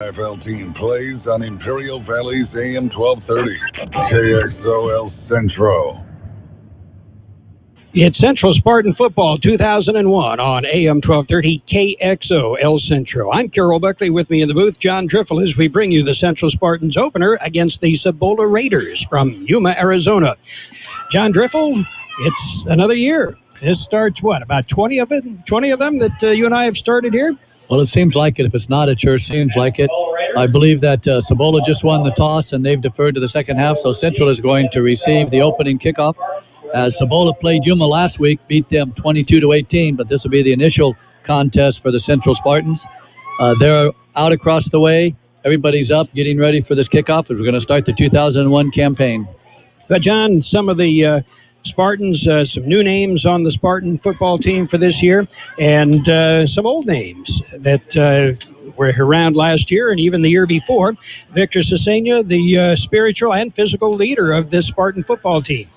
NFL team plays on Imperial Valley's AM 1230, KXO El Centro. It's Central Spartan Football 2001 on AM 1230 KXO El Centro. I'm Carol Buckley. With me in the booth, John Driffel, as we bring you the Central Spartans opener against the Cibola Raiders from Yuma, Arizona. John Driffel, it's another year. This starts, about 20 of them that you and I have started here? Well, it seems like it. If it's not, it sure seems like it. I believe that Cibola just won the toss, and they've deferred to the second half, so Central is going to receive the opening kickoff. As Cibola played Yuma last week, beat them 22-18, but this will be the initial contest for the Central Spartans. They're out across the way. Everybody's up, getting ready for this kickoff, as we're going to start the 2001 campaign. But, John, some of the Spartans, some new names on the Spartan football team for this year, and some old names that were around last year and even the year before. Victor Cesena, the spiritual and physical leader of this Spartan football team.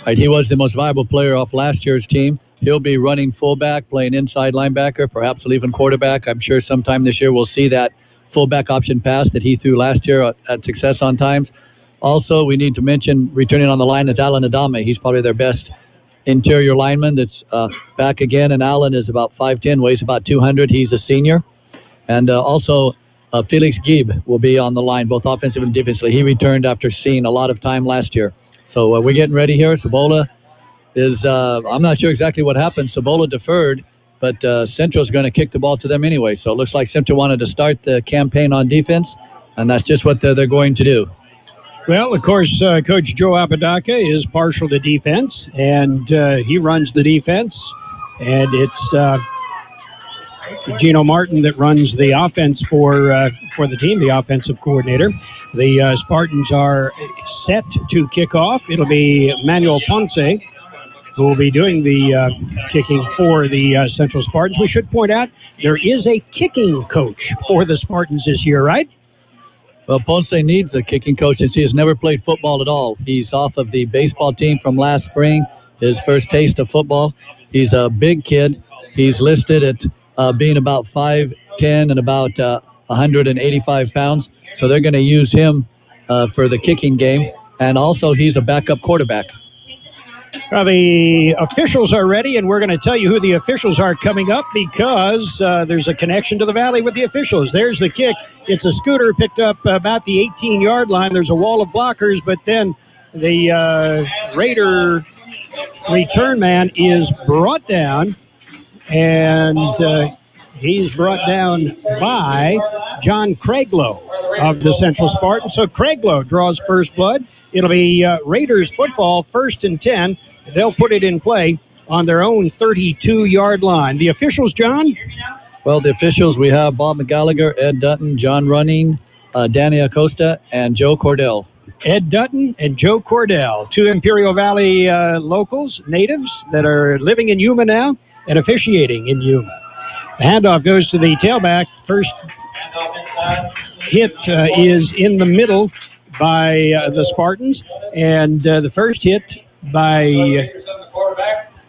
Right, he was the most valuable player off last year's team. He'll be running fullback, playing inside linebacker, perhaps even quarterback. I'm sure sometime this year we'll see that fullback option pass that he threw last year at success on times. Also, we need to mention, returning on the line, is Alan Adame. He's probably their best interior lineman that's back again, and Alan is about 5'10", weighs about 200. He's a senior. And also, Felix Gieb will be on the line, both offensive and defensively. He returned after seeing a lot of time last year. So we're getting ready here. Cibola is, I'm not sure exactly what happened. Cibola deferred, but Centro's going to kick the ball to them anyway. So it looks like Centro wanted to start the campaign on defense, and that's just what they're going to do. Well, of course, Coach Joe Apodaca is partial to defense, and he runs the defense, and it's Gino Martin that runs the offense for the team, the offensive coordinator. The Spartans are set to kick off. It'll be Manuel Ponce who will be doing the kicking for the Central Spartans. We should point out there is a kicking coach for the Spartans this year, right? Well, Ponce needs a kicking coach since he has never played football at all. He's off of the baseball team from last spring, his first taste of football. He's a big kid. He's listed at being about 5'10" and about 185 pounds. So they're going to use him for the kicking game. And also, he's a backup quarterback. Well, the officials are ready, and we're going to tell you who the officials are coming up because there's a connection to the Valley with the officials. There's the kick. It's a scooter picked up about the 18-yard line. There's a wall of blockers, but then the Raider return man is brought down, and he's brought down by John Craiglow of the Central Spartans. So Craiglow draws first blood. It'll be Raiders football, 1st and 10. They'll put it in play on their own 32-yard line. The officials, John? Well, the officials, we have Bob McGallagher, Ed Dutton, John Running, Danny Acosta, and Joe Cordell. Ed Dutton and Joe Cordell, two Imperial Valley locals, natives that are living in Yuma now and officiating in Yuma. The handoff goes to the tailback. First hit is in the middle by the Spartans, and the first hit by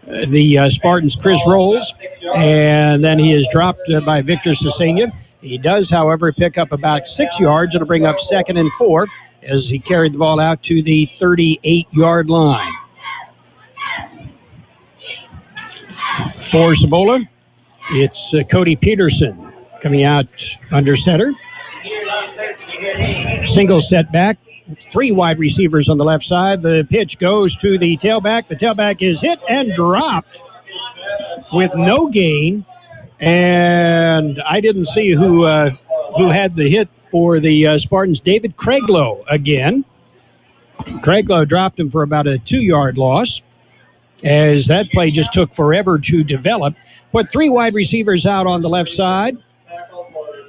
the Spartans, Chris Rolls, and then he is dropped by Victor Cesena. He does, however, pick up about 6 yards. It'll bring up 2nd and 4 as he carried the ball out to the 38-yard line. For Cibola, it's Cody Peterson coming out under center. Single setback, 3 wide receivers on the left side. The pitch goes to the tailback. The tailback is hit and dropped with no gain. And I didn't see who had the hit for the Spartans. David Craiglow again. Craiglow dropped him for about a 2-yard loss, as that play just took forever to develop. Put 3 wide receivers out on the left side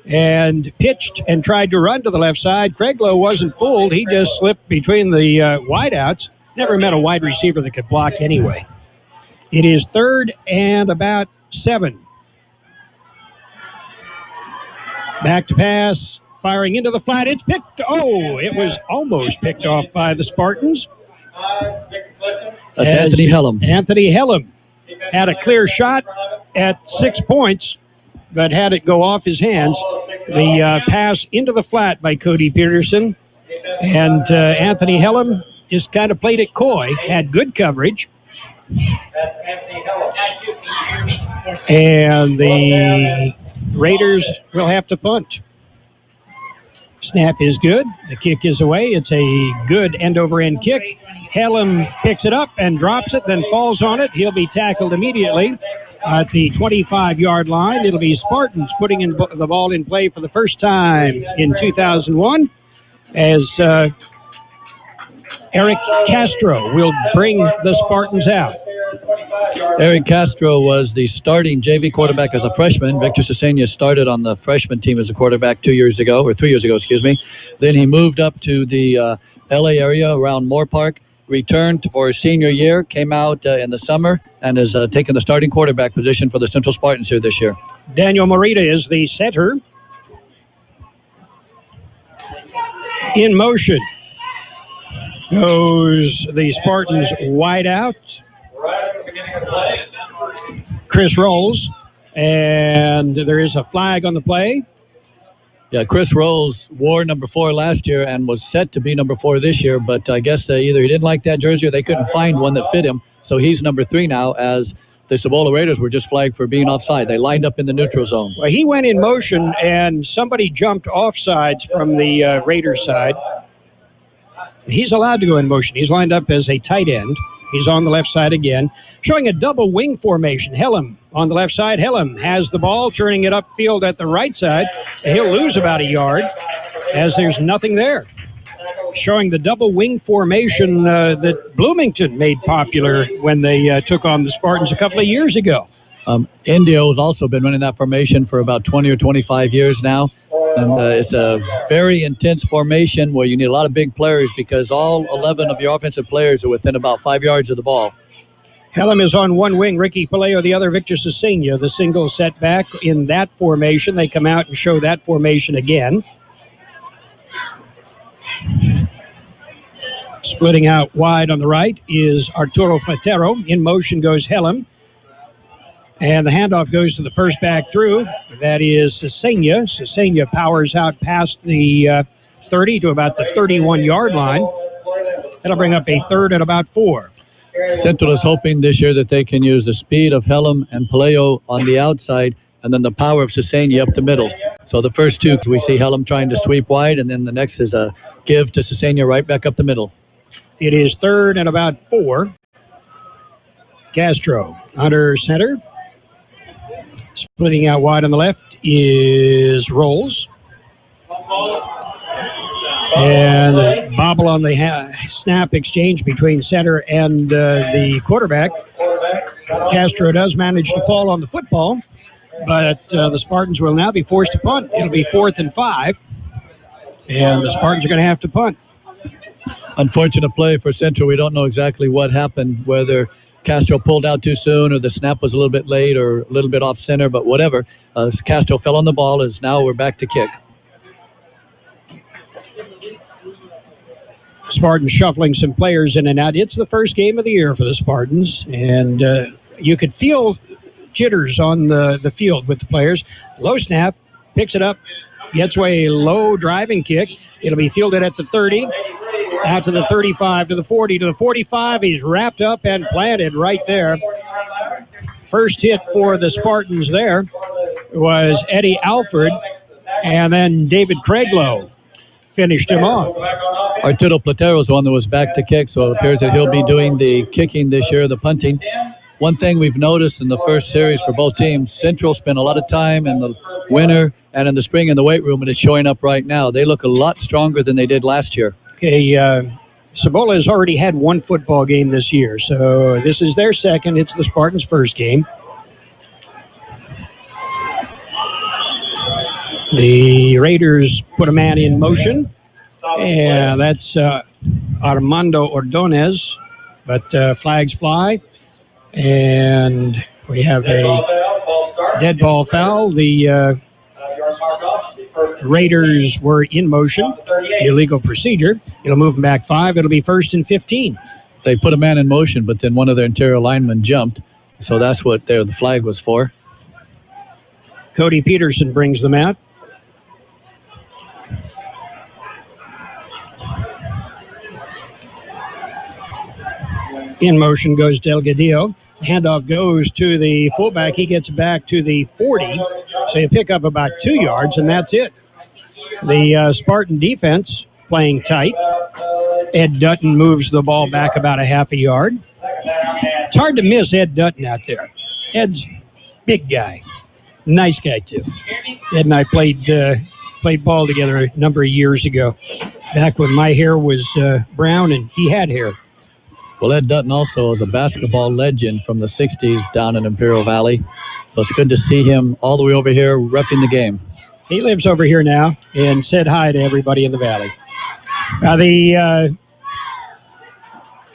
and pitched and tried to run to the left side. Craiglow wasn't fooled. He just slipped between the wideouts. Never met a wide receiver that could block anyway. It is 3rd and about 7. Back to pass, firing into the flat. It's picked. Oh, it was almost picked off by the Spartans. That's Anthony Hellum. Anthony Hellum had a clear shot at 6 points, but had it go off his hands. The pass into the flat by Cody Peterson. And Anthony Hellum just kind of played it coy, had good coverage. And the Raiders will have to punt. Snap is good. The kick is away. It's a good end-over-end kick. Hellum picks it up and drops it, then falls on it. He'll be tackled immediately at the 25-yard line. It'll be Spartans putting the ball in play for the first time in 2001 as Eric Castro will bring the Spartans out. Eric Castro was the starting JV quarterback as a freshman. Victor Cesena started on the freshman team as a quarterback 3 years ago. Then he moved up to the LA area around Moore Park, returned for his senior year, came out in the summer, and has taken the starting quarterback position for the Central Spartans here this year. Daniel Morita is the center. In motion goes the Spartans wide out. Chris rolls, and there is a flag on the play. Yeah, Chris Rolls wore number 4 last year and was set to be number 4 this year, but I guess either he didn't like that jersey or they couldn't find one that fit him, so he's number 3 now, as the Cibola Raiders were just flagged for being offside. They lined up in the neutral zone. Well, he went in motion, and somebody jumped offsides from the Raiders side. He's allowed to go in motion. He's lined up as a tight end. He's on the left side again, showing a double wing formation. Hellum on the left side. Hellum has the ball, turning it upfield at the right side. He'll lose about a yard as there's nothing there. Showing the double wing formation that Bloomington made popular when they took on the Spartans a couple of years ago. India has also been running that formation for about 20 or 25 years now. And it's a very intense formation where you need a lot of big players because all 11 of your offensive players are within about 5 yards of the ball. Hellum is on one wing, Ricky Paleo the other, Victor Cesena, the single setback in that formation. They come out and show that formation again. Splitting out wide on the right is Arturo Fatero. In motion goes Hellum. And the handoff goes to the first back through. That is Cesena. Cesena powers out past the 30 to about the 31-yard line. That'll bring up a third at about 4. Central is hoping this year that they can use the speed of Hellum and Paleo on the outside and then the power of Cesena up the middle. So the first two, we see Hellum trying to sweep wide, and then the next is a give to Cesena right back up the middle. It is third and about 4. Castro under center. Splitting out wide on the left is Rolls. And a bobble on the snap exchange between center and the quarterback. Castro does manage to fall on the football, but the Spartans will now be forced to punt. It'll be 4th and 5, and the Spartans are going to have to punt. Unfortunate play for Centro. We don't know exactly what happened, whether Castro pulled out too soon or the snap was a little bit late or a little bit off center, but whatever. Castro fell on the ball as now we're back to kick. Spartans shuffling some players in and out. It's the first game of the year for the Spartans, and you could feel jitters on the field with the players. Low snap, picks it up, gets away a low driving kick. It'll be fielded at the 30, out to the 35, to the 40, to the 45. He's wrapped up and planted right there. First hit for the Spartans there was Eddie Alford, and then David Craiglow finished him off. Arturo Platero is the one that was back to kick, so it appears that he'll be doing the kicking this year, the punting. One thing we've noticed in the first series for both teams, Central spent a lot of time in the winter and in the spring in the weight room, and it's showing up right now. They look a lot stronger than they did last year. Okay, Cibola has already had one football game this year, so this is their second. It's the Spartans' first game. The Raiders put a man in motion, and that's Armando Ordonez, but flags fly, and we have a dead ball foul. The Raiders were in motion, illegal procedure. It'll move them back 5. It'll be 1st and 15. They put a man in motion, but then one of their interior linemen jumped, so that's what the flag was for. Cody Peterson brings them out. In motion goes Delgadillo. Handoff goes to the fullback. He gets back to the 40. So you pick up about 2 yards, and that's it. The Spartan defense playing tight. Ed Dutton moves the ball back about a half a yard. It's hard to miss Ed Dutton out there. Ed's big guy. Nice guy, too. Ed and I played ball together a number of years ago, back when my hair was brown and he had hair. Well, Ed Dutton also is a basketball legend from the 60s down in Imperial Valley. So it's good to see him all the way over here repping the game. He lives over here now and said hi to everybody in the valley. The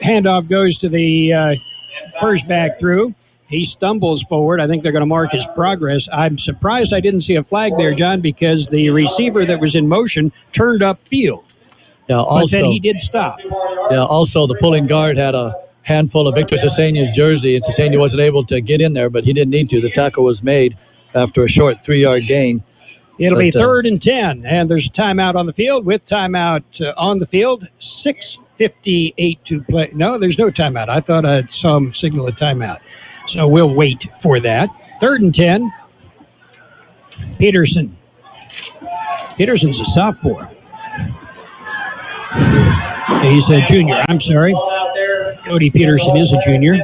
handoff goes to the first back through. He stumbles forward. I think they're going to mark his progress. I'm surprised I didn't see a flag there, John, because the receiver that was in motion turned upfield. Yeah, also, but then he did stop. Yeah, also the pulling guard had a handful of Victor Ceseña's jersey, and Ceseña wasn't able to get in there, but he didn't need to. The tackle was made after a short 3-yard gain. It'll be 3rd and 10, and there's timeout on the field. With timeout on the field, 6:58 to play. No, there's no timeout. I thought I saw him signal a timeout. So we'll wait for that. 3rd and 10. Peterson. Peterson's a sophomore. He's a junior. I'm sorry. Cody Peterson is a junior.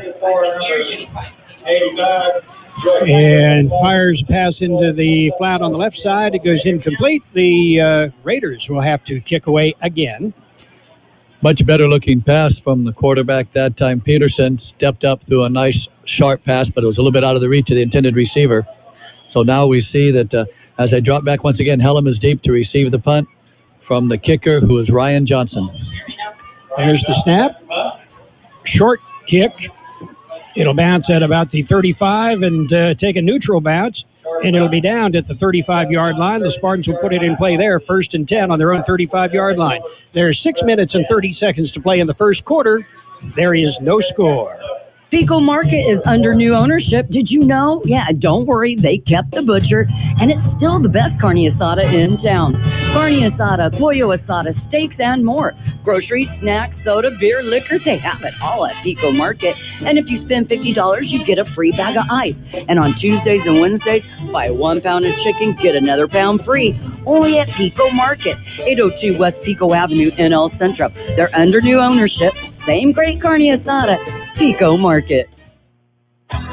And fires pass into the flat on the left side. It goes incomplete. The Raiders will have to kick away again. Much better looking pass from the quarterback that time. Peterson stepped up through a nice sharp pass, but it was a little bit out of the reach of the intended receiver. So now we see that as they drop back once again, Helm is deep to receive the punt from the kicker, who is Ryan Johnson. There's the snap. Short kick. It'll bounce at about the 35 and take a neutral bounce, and it'll be down at the 35-yard line. The Spartans will put it in play there, 1st and 10 on their own 35-yard line. There's 6 minutes and 30 seconds to play in the first quarter. There is no score. Pico Market is under new ownership. Did you know? Yeah, don't worry. They kept the butcher, and it's still the best carne asada in town. Carne asada, pollo asada, steaks, and more. Groceries, snacks, soda, beer, liquor, they have it all at Pico Market. And if you spend $50, you get a free bag of ice. And on Tuesdays and Wednesdays, buy 1 pound of chicken, get another pound free. Only at Pico Market, 802 West Pico Avenue in El Centro. They're under new ownership. Same great carne asada, Pico Market.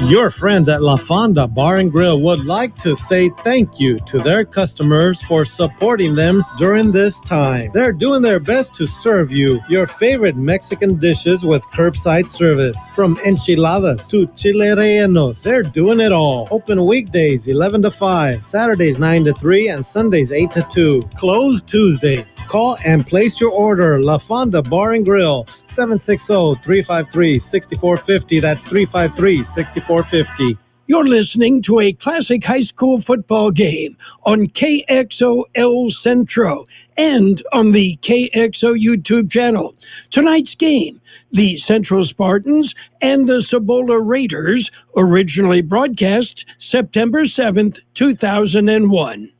Your friends at La Fonda Bar and Grill would like to say thank you to their customers for supporting them during this time. They're doing their best to serve you your favorite Mexican dishes with curbside service. From enchiladas to chile rellenos, they're doing it all. Open weekdays 11 to 5, Saturdays 9 to 3, and Sundays 8 to 2. Closed Tuesdays. Call and place your order. La Fonda Bar and Grill. 760-353-6450. That's 353-6450. You're listening to a classic high school football game on KXOL Centro and on the KXO YouTube channel. Tonight's game, the Central Spartans and the Cibola Raiders, originally broadcast September 7th, 2001.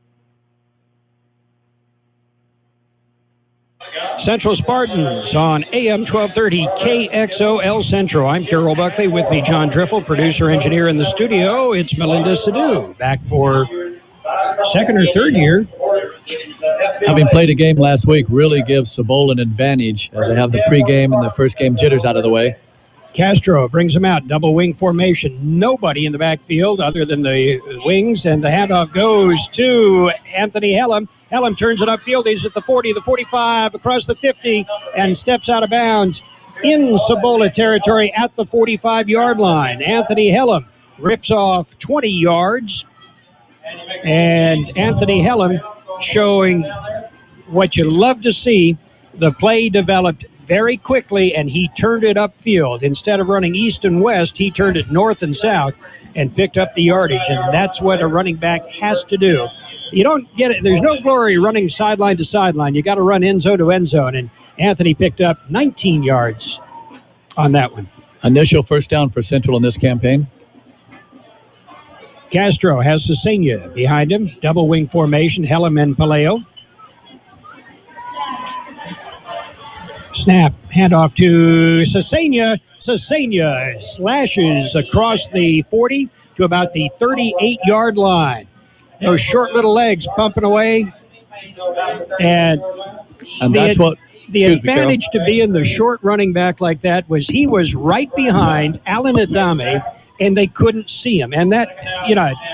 Central Spartans on AM 1230 KXOL Centro. I'm Carol Buckley, with me John Driffle, producer, engineer in the studio. It's Melinda Sadu, back for 2nd or 3rd year. Having played a game last week really gives Cibola an advantage as they have the pregame and the first game jitters out of the way. Castro brings them out, double wing formation. Nobody in the backfield other than the wings, and the handoff goes to Anthony Helm. Helm turns it upfield. He's at the 40, the 45, across the 50, and steps out of bounds in Cibola territory at the 45-yard line. Anthony Helm rips off 20 yards, and Anthony Helm showing what you love to see. The play developed very quickly, and he turned it upfield. Instead of running east and west, he turned it north and south and picked up the yardage, and that's what a running back has to do. You don't get it. There's no glory running sideline to sideline. You got to run end zone to end zone, and Anthony picked up 19 yards on that one. Initial first down for Central in this campaign. Castro has Ceseña behind him. Double wing formation, Helm and Paleo. Snap, handoff to Ceseña. Cesena slashes across the 40 to about the 38-yard line. Those short little legs pumping away. And that's what the advantage to being the short running back like that was he was right behind Alan Adame, and they couldn't see him. And that,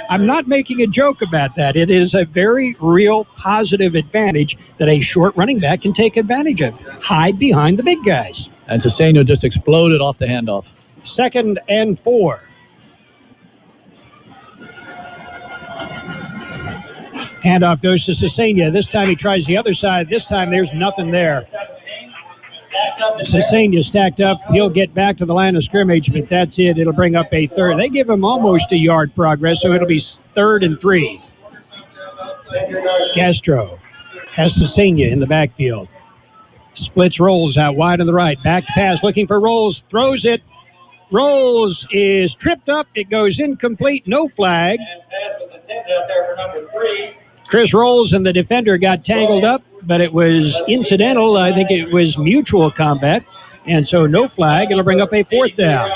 I'm not making a joke about that. It is a very real positive advantage that a short running back can take advantage of. Hide behind the big guys. And Cesena just exploded off the handoff. 2nd and 4. Handoff goes to Cesena. This time he tries the other side. This time there's nothing there. Cesena stacked up. He'll get back to the line of scrimmage, but that's it. It'll bring up a third. They give him almost a yard progress, so it'll be 3rd and 3. Castro has Cesena in the backfield. Splits Rolls out wide on the right. Back pass looking for Rolls. Throws it. Rolls is tripped up. It goes incomplete. No flag. Chris Rolls and the defender got tangled up, but it was incidental. I think it was mutual combat, and so no flag. It'll bring up a 4th down.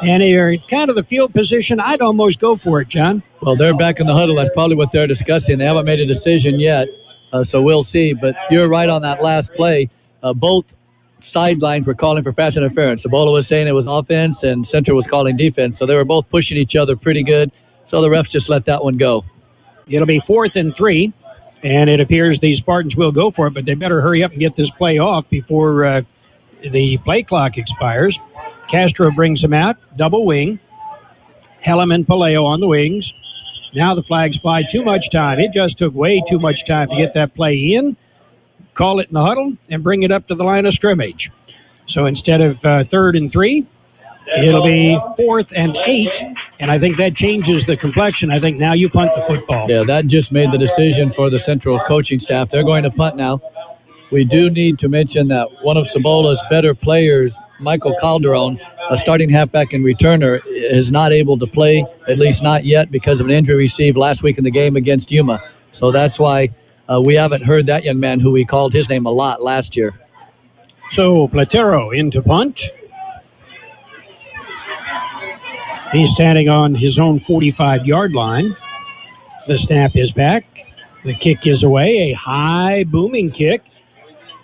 And here, kind of the field position, I'd almost go for it, John. Well, they're back in the huddle. That's probably what they're discussing. They haven't made a decision yet, so we'll see. But you're right on that last play. Both sidelines were calling for pass interference. Cibola was saying it was offense, and Centro was calling defense. So they were both pushing each other pretty good. So the refs just let that one go. It'll be 4th and 3, and it appears the Spartans will go for it, but they better hurry up and get this play off before the play clock expires. Castro brings them out, double wing. Helm and Paleo on the wings. Now the flags fly. Too much time. It just took way too much time to get that play in. Call it in the huddle and bring it up to the line of scrimmage. So instead of 3rd and 3, it'll be 4th and 8, and I think that changes the complexion. I think now you punt the football. Yeah, that just made the decision for the Central coaching staff. They're going to punt now. We do need to mention that one of Cibola's better players, Michael Calderon, a starting halfback and returner, is not able to play, at least not yet, because of an injury received last week in the game against Yuma. So that's why we haven't heard that young man, who we called his name a lot last year. So Platero into punt. He's standing on his own 45-yard line. The snap is back. The kick is away. A high booming kick.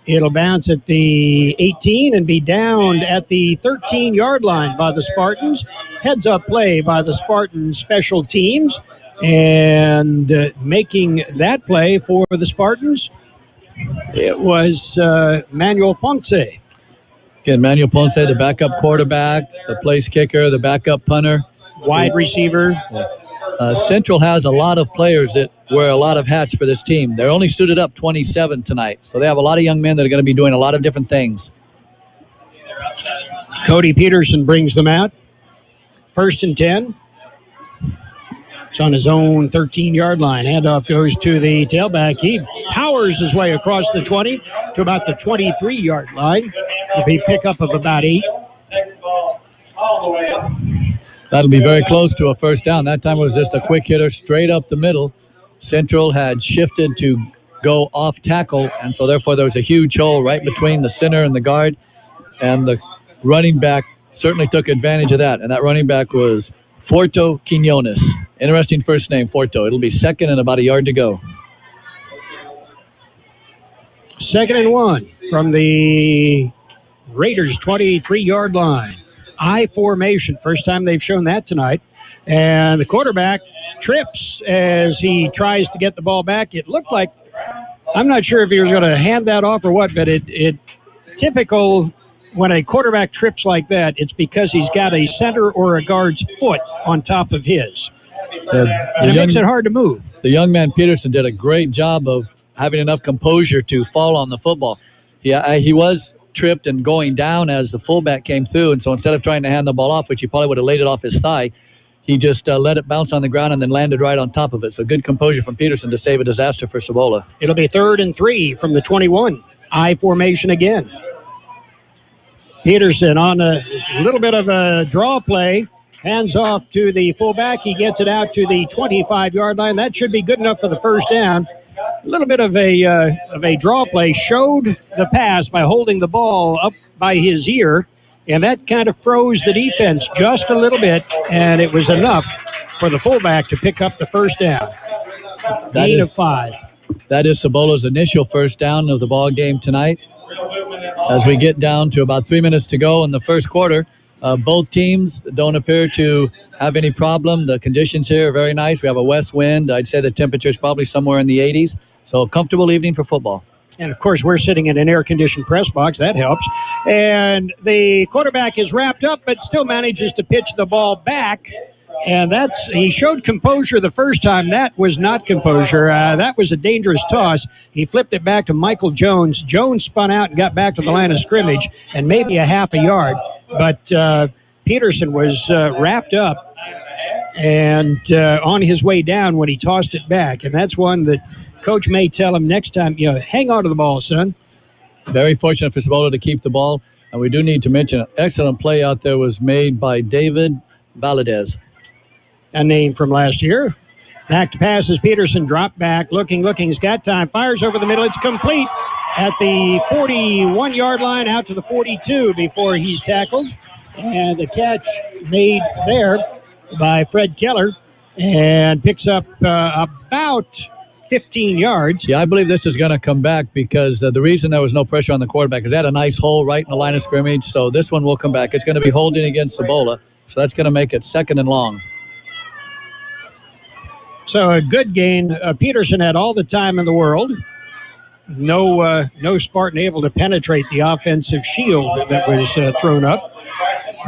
It'll bounce at the 18 and be downed at the 13-yard line by the Spartans. Heads-up play by the Spartan special teams. And making that play for the Spartans, it was Manuel Ponce. Again, Manuel Ponce, the backup quarterback, the place kicker, the backup punter. Wide receiver. Central has a lot of players that wear a lot of hats for this team. They're only suited up 27 tonight, so they have a lot of young men that are going to be doing a lot of different things. Cody Peterson brings them out. 1st and 10. It's on his own 13-yard line. Handoff goes to the tailback. He powers his way across the 20 to about the 23-yard line. It'll be pickup of about 8. That'll be very close to a first down. That time it was just a quick hitter straight up the middle. Central had shifted to go off tackle, and so therefore there was a huge hole right between the center and the guard, and the running back certainly took advantage of that, and that running back was Forto Quinones. Interesting first name, Forto. It'll be 2nd and about a yard to go. 2nd and 1 from the Raiders' 23-yard line. I formation. First time they've shown that tonight. And the quarterback trips as he tries to get the ball back. It looked like, I'm not sure if he was going to hand that off or what, but it typical when a quarterback trips like that, it's because he's got a center or a guard's foot on top of his. It makes it hard to move. The young man Peterson did a great job of having enough composure to fall on the football. Yeah, he was tripped and going down as the fullback came through, and so instead of trying to hand the ball off, which he probably would have laid it off his thigh, he just let it bounce on the ground and then landed right on top of it. So good composure from Peterson to save a disaster for Cibola. It'll be 3rd and 3 from the 21. I formation again. Peterson on a little bit of a draw play. Hands off to the fullback. He gets it out to the 25-yard line. That should be good enough for the first down. A little bit of a draw play. Showed the pass by holding the ball up by his ear And that kind of froze the defense just a little bit, and it was enough for the fullback to pick up the first down. Gain of 5. That is Cibola's initial first down of the ball game tonight. As we get down to about 3 minutes to go in the first quarter, both teams don't appear to have any problem. The conditions here are very nice. We have a west wind. I'd say the temperature is probably somewhere in the 80s. So a comfortable evening for football. And, of course, we're sitting in an air-conditioned press box. That helps. And the quarterback is wrapped up but still manages to pitch the ball back. And he showed composure the first time. That was not composure. That was a dangerous toss. He flipped it back to Michael Jones. Jones spun out and got back to the line of scrimmage and maybe a half a yard. But Peterson was wrapped up and on his way down when he tossed it back. And that's one that Coach may tell him next time, hang on to the ball, son. Very fortunate for Cibola to keep the ball. And we do need to mention an excellent play out there was made by David Bermudez. A name from last year. Back to passes. Peterson dropped back. Looking. He's got time. Fires over the middle. It's complete at the 41-yard line out to the 42 before he's tackled. And the catch made there by Fred Keller and picks up about 15 yards. Yeah, I believe this is going to come back because the reason there was no pressure on the quarterback is they had a nice hole right in the line of scrimmage. So this one will come back. It's going to be holding against Cibola. So that's going to make it 2nd and long. So a good gain. Peterson had all the time in the world. No Spartan able to penetrate the offensive shield that was thrown up.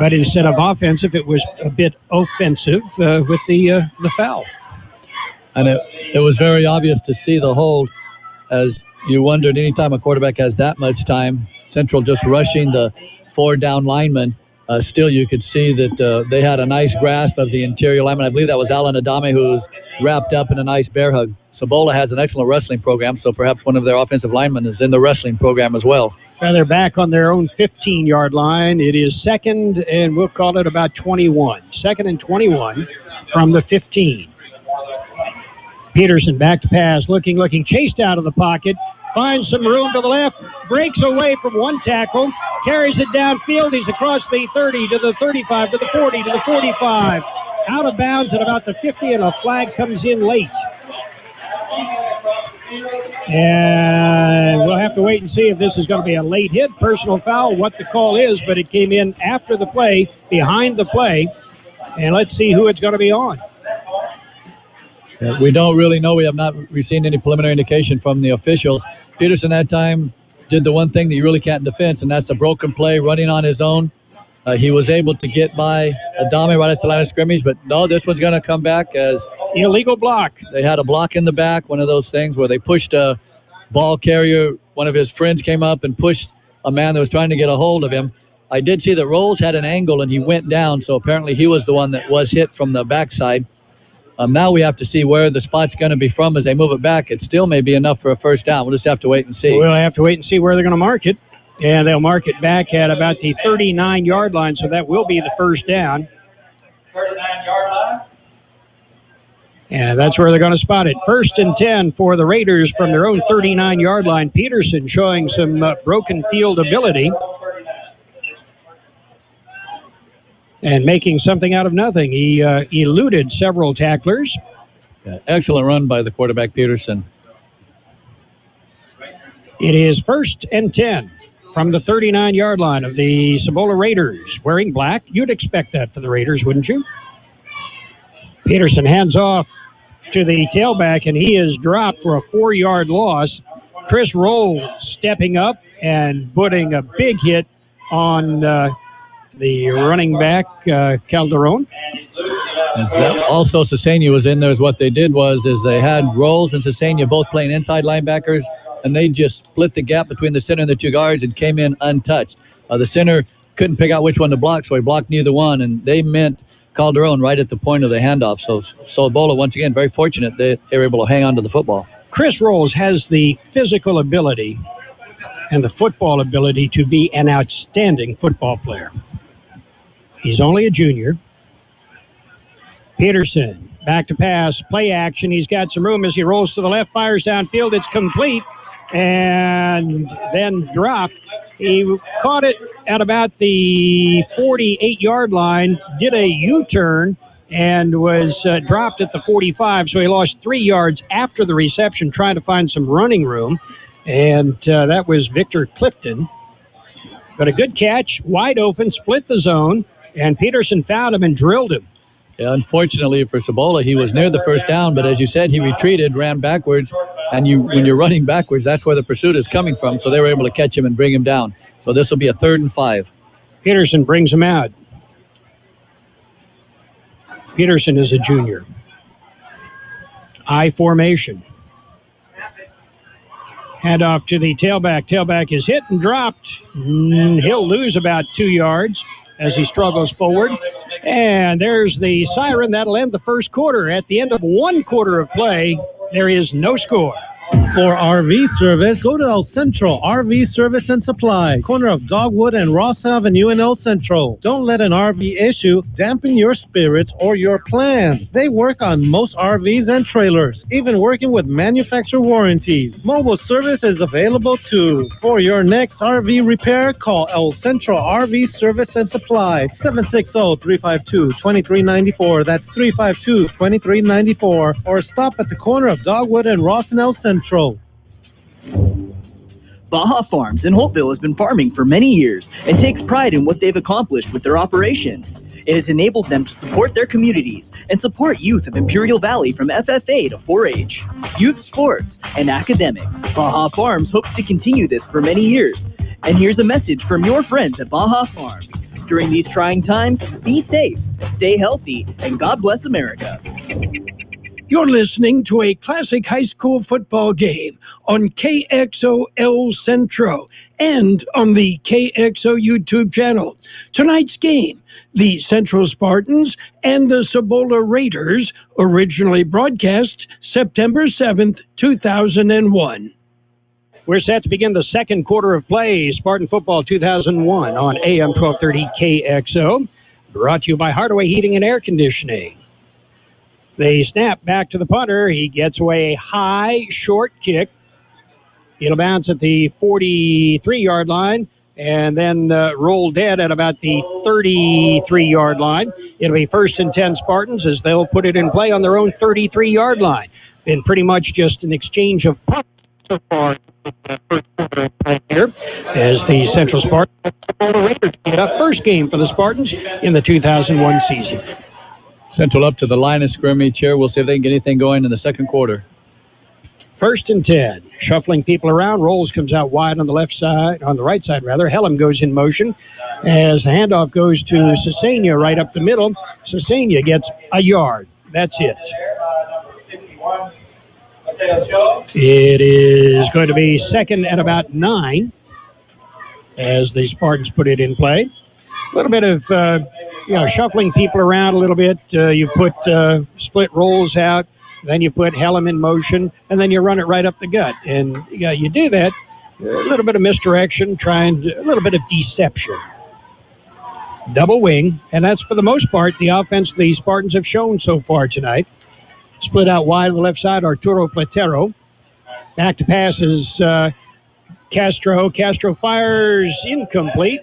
But instead of offensive, it was a bit offensive with the foul. And it was very obvious to see the hold, as you wondered anytime a quarterback has that much time, Central just rushing the 4 down linemen. Still, you could see that they had a nice grasp of the interior lineman. I believe that was Alan Adame, who was wrapped up in a nice bear hug. Cibola has an excellent wrestling program, so perhaps one of their offensive linemen is in the wrestling program as well. They're back on their own 15-yard line. It is 2nd, and we'll call it about 21. 2nd and 21 from the 15. Peterson back to pass, looking, chased out of the pocket, finds some room to the left, breaks away from one tackle, carries it downfield. He's across the 30 to the 35 to the 40 to the 45. Out of bounds at about the 50, and a flag comes in late. And we'll have to wait and see if this is going to be a late hit, personal foul, what the call is, but it came in after the play, behind the play, and let's see who it's going to be on. We don't really know. We have not received any preliminary indication from the officials. Peterson that time did the one thing that you really can't defend, and that's a broken play, running on his own. He was able to get by Adame right at the line of scrimmage, but no, this one's going to come back as illegal block. They had a block in the back, one of those things where they pushed a ball carrier. One of his friends came up and pushed a man that was trying to get a hold of him. I did see that Rolls had an angle and he went down, so apparently he was the one that was hit from the backside. Now we have to see where the spot's going to be from as they move it back. It still may be enough for a first down. We'll just have to wait and see. We'll have to wait and see where they're going to mark it. And they'll mark it back at about the 39-yard line, so that will be the first down. 39-yard line. And that's where they're going to spot it. 1st and 10 for the Raiders from their own 39-yard line. Peterson showing some broken field ability and making something out of nothing. He eluded several tacklers. Yeah, excellent run by the quarterback, Peterson. It is 1st and 10 from the 39-yard line of the Cibola Raiders. Wearing black, you'd expect that for the Raiders, wouldn't you? Peterson hands off to the tailback, and he is dropped for a 4-yard loss. Chris Roll stepping up and putting a big hit on the running back, Calderon. Also, Cesenia was in there. What they did was they had Rolls and Cesenia both playing inside linebackers, and they just split the gap between the center and the 2 guards and came in untouched. The center couldn't pick out which one to block, so he blocked neither one, and they meant Calderon right at the point of the handoff. So Cibola, once again, very fortunate that they were able to hang on to the football. Chris Rolls has the physical ability and the football ability to be an outstanding football player. He's only a junior. Peterson, back to pass, play action. He's got some room as he rolls to the left, fires downfield. It's complete and then dropped. He caught it at about the 48-yard line, did a U-turn, and was dropped at the 45, so he lost 3 yards after the reception, trying to find some running room, and that was Victor Clifton. But a good catch, wide open, split the zone, and Peterson found him and drilled him. Yeah, unfortunately for Cibola, he was near the first down, but as you said, he retreated, ran backwards, and when you're running backwards, that's where the pursuit is coming from, so they were able to catch him and bring him down. So this will be a 3rd and 5. Peterson brings him out. Peterson is a junior. I formation. Hand off to the tailback. Tailback is hit and dropped. He'll lose about 2 yards as he struggles forward. And there's the siren. That'll end the first quarter. At the end of 1 quarter of play, there is no score. For RV service, go to El Centro RV Service and Supply, corner of Dogwood and Ross Avenue in El Centro. Don't let an RV issue dampen your spirits or your plans. They work on most RVs and trailers, even working with manufacturer warranties. Mobile service is available too. For your next RV repair, call El Centro RV Service and Supply, 760-352-2394. That's 352-2394. Or stop at the corner of Dogwood and Ross and El Centro. Baja Farms in Holtville has been farming for many years and takes pride in what they've accomplished with their operations. It has enabled them to support their communities and support youth of Imperial Valley from FFA to 4-H, youth sports, and academics. Baja Farms hopes to continue this for many years. And here's a message from your friends at Baja Farms. During these trying times, be safe, stay healthy, and God bless America. You're listening to a classic high school football game on KXO El Centro and on the KXO YouTube channel. Tonight's game, the Central Spartans and the Cibola Raiders, originally broadcast September 7th, 2001. We're set to begin the second quarter of play, Spartan Football 2001 on AM 1230 KXO, brought to you by Hardaway Heating and Air Conditioning. They snap back to the punter. He gets away a high, short kick. It'll bounce at the 43-yard line and then roll dead at about the 33-yard line. It'll be 1st and 10 Spartans as they'll put it in play on their own 33-yard line. Been pretty much just an exchange of punts so far here as the Central Spartans get up first game for the Spartans in the 2001 season. Central up to the line of scrimmage here. We'll see if they can get anything going in the second quarter. 1st and 10. Shuffling people around. Rolls comes out wide on the left side, on the right side rather. Hellam goes in motion as the handoff goes to Cesenia right up the middle. Cesenia gets a yard. That's it. It is going to be 2nd and about 9 as the Spartans put it in play. A little bit of shuffling people around a little bit. You put split rolls out, then you put Hellam in motion, and then you run it right up the gut. And you do that, a little bit of misdirection, a little bit of deception. Double wing, and that's for the most part the offense the Spartans have shown so far tonight. Split out wide on the left side, Arturo Platero. Back to pass is Castro. Castro fires incomplete.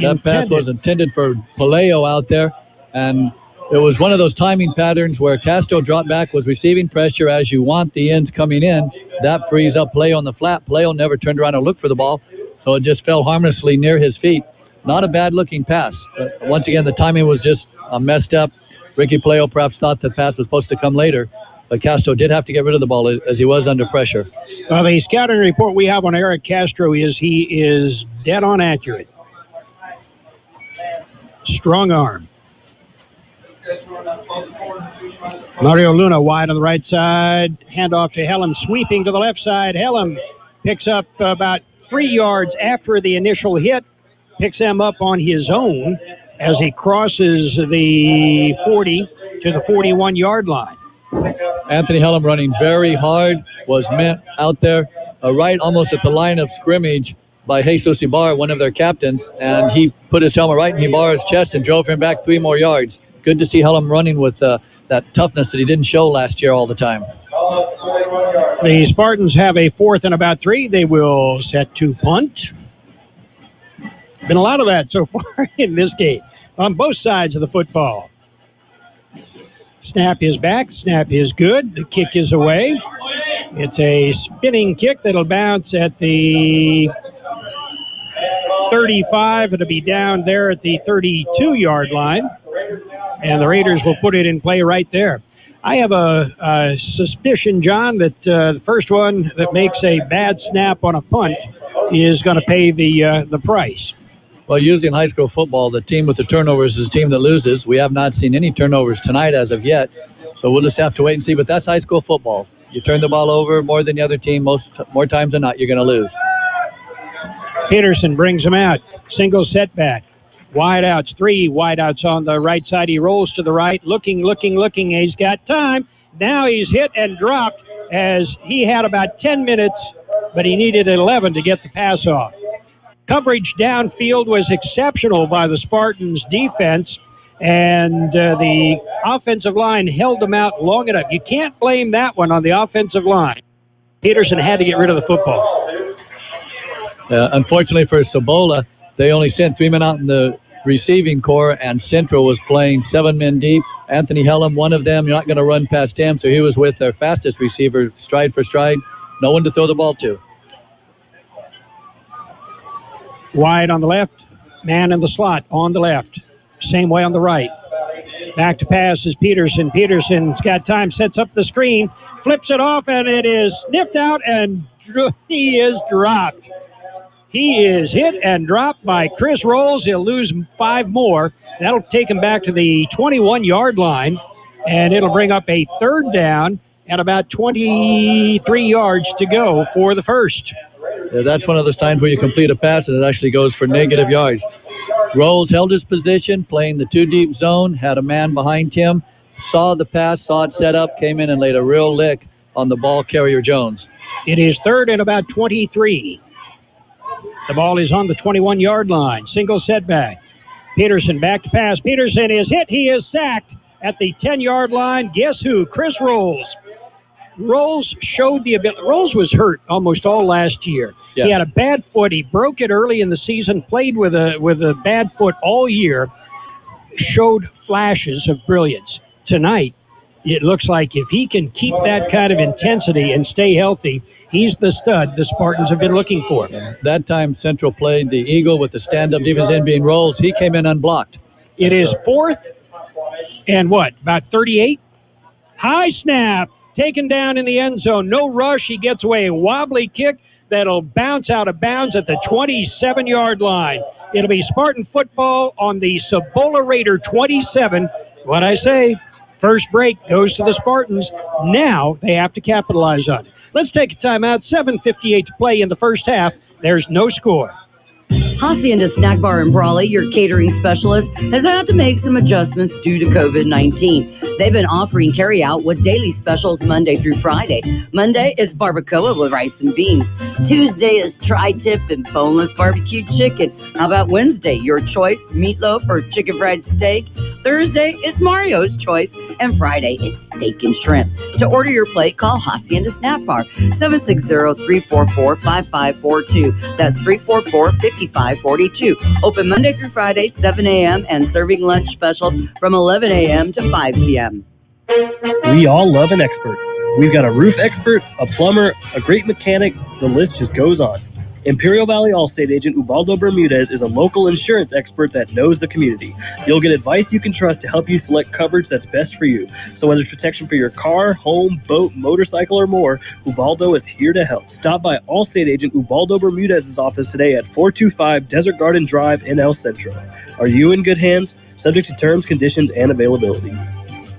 That pass was intended for Paleo out there, and it was one of those timing patterns where Castro dropped back, was receiving pressure as you want the ends coming in. That frees up Paleo on the flat. Paleo never turned around and looked for the ball, so it just fell harmlessly near his feet. Not a bad-looking pass. But once again, the timing was just messed up. Ricky Paleo perhaps thought the pass was supposed to come later, but Castro did have to get rid of the ball as he was under pressure. The scouting report we have on Eric Castro is he is dead on accurate. Strong arm. Mario Luna wide on the right side. Handoff to Hellam, sweeping to the left side. Hellam picks up about 3 yards after the initial hit. Picks them up on his own as he crosses the 40 to the 41-yard line. Anthony Hellam running very hard, was met out there right almost at the line of scrimmage by Jesus Ibarra, one of their captains, and he put his helmet right in Ibarra's chest and drove him back 3 more yards. Good to see Hellam running with that toughness that he didn't show last year all the time. The Spartans have a 4th and about 3. They will set to punt. Been a lot of that so far in this game on both sides of the football. Snap is back. Snap is good. The kick is away. It's a spinning kick that'll bounce at the 35. It'll be down there at the 32-yard line. And the Raiders will put it in play right there. I have a suspicion, John, that the first one that makes a bad snap on a punt is going to pay the price. Well, usually in high school football, the team with the turnovers is the team that loses. We have not seen any turnovers tonight as of yet, so we'll just have to wait and see. But that's high school football. You turn the ball over more than the other team, more times than not, you're going to lose. Peterson brings him out. Single setback. Wideouts, 3 wideouts on the right side. He rolls to the right, looking. He's got time. Now he's hit and dropped as he had about 10 minutes, but he needed 11 to get the pass off. Coverage downfield was exceptional by the Spartans' defense, and the offensive line held them out long enough. You can't blame that one on the offensive line. Peterson had to get rid of the football. Unfortunately for Cibola, they only sent 3 men out in the receiving core, and Centro was playing 7 men deep. Anthony Hellam, one of them, you're not going to run past him, so he was with their fastest receiver, stride for stride. No one to throw the ball to. Wide on the left, man in the slot on the left. Same way on the right. Back to pass is Peterson. Peterson's got time, sets up the screen, flips it off, and it is sniffed out, and he is dropped. He is hit and dropped by Chris Rolls. He'll lose 5 more. That'll take him back to the 21-yard line, and it'll bring up a 3rd down and about 23 yards to go for the first. Yeah, that's one of those times where you complete a pass and it actually goes for negative yards. Rolls held his position, playing the 2-deep zone, had a man behind him, saw the pass, saw it set up, came in and laid a real lick on the ball carrier Jones. It is 3rd and about 23. The ball is on the 21-yard line. Single setback. Peterson back to pass. Peterson is hit. He is sacked at the 10-yard line. Guess who? Chris Rolls. Rolls showed the ability. Rolls was hurt almost all last year. Yeah. He had a bad foot. He broke it early in the season, played with a bad foot all year, showed flashes of brilliance. Tonight, it looks like if he can keep that kind of intensity and stay healthy, he's the stud the Spartans have been looking for. That time, Central played the Eagle with the stand-up defense end being Rolls. He came in unblocked. It is 4th and about 38? High snap, taken down in the end zone. No rush. He gets away. A wobbly kick that'll bounce out of bounds at the 27-yard line. It'll be Spartan football on the Cibola Raider 27. What I say, first break goes to the Spartans. Now they have to capitalize on it. Let's take a timeout. 7:58 to play in the first half. There's no score. Hacienda Snack Bar in Brawley, your catering specialist, has had to make some adjustments due to COVID-19. They've been offering carry-out with daily specials Monday through Friday. Monday is barbacoa with rice and beans. Tuesday is tri-tip and boneless barbecue chicken. How about Wednesday? Your choice, meatloaf or chicken fried steak. Thursday is Mario's choice. And Friday is steak and shrimp. To order your plate, call Hacienda Snack Bar, 760-344-5542. That's 344-5542. Open Monday through Friday, 7 a.m. and serving lunch specials from 11 a.m. to 5 p.m. We all love an expert. We've got a roof expert, a plumber, a great mechanic. The list just goes on. Imperial Valley Allstate agent Ubaldo Bermudez is a local insurance expert that knows the community. You'll get advice you can trust to help you select coverage that's best for you. So whether it's protection for your car, home, boat, motorcycle, or more, Ubaldo is here to help. Stop by Allstate agent Ubaldo Bermudez's office today at 425 Desert Garden Drive in El Centro. Are you in good hands? Subject to terms, conditions, and availability.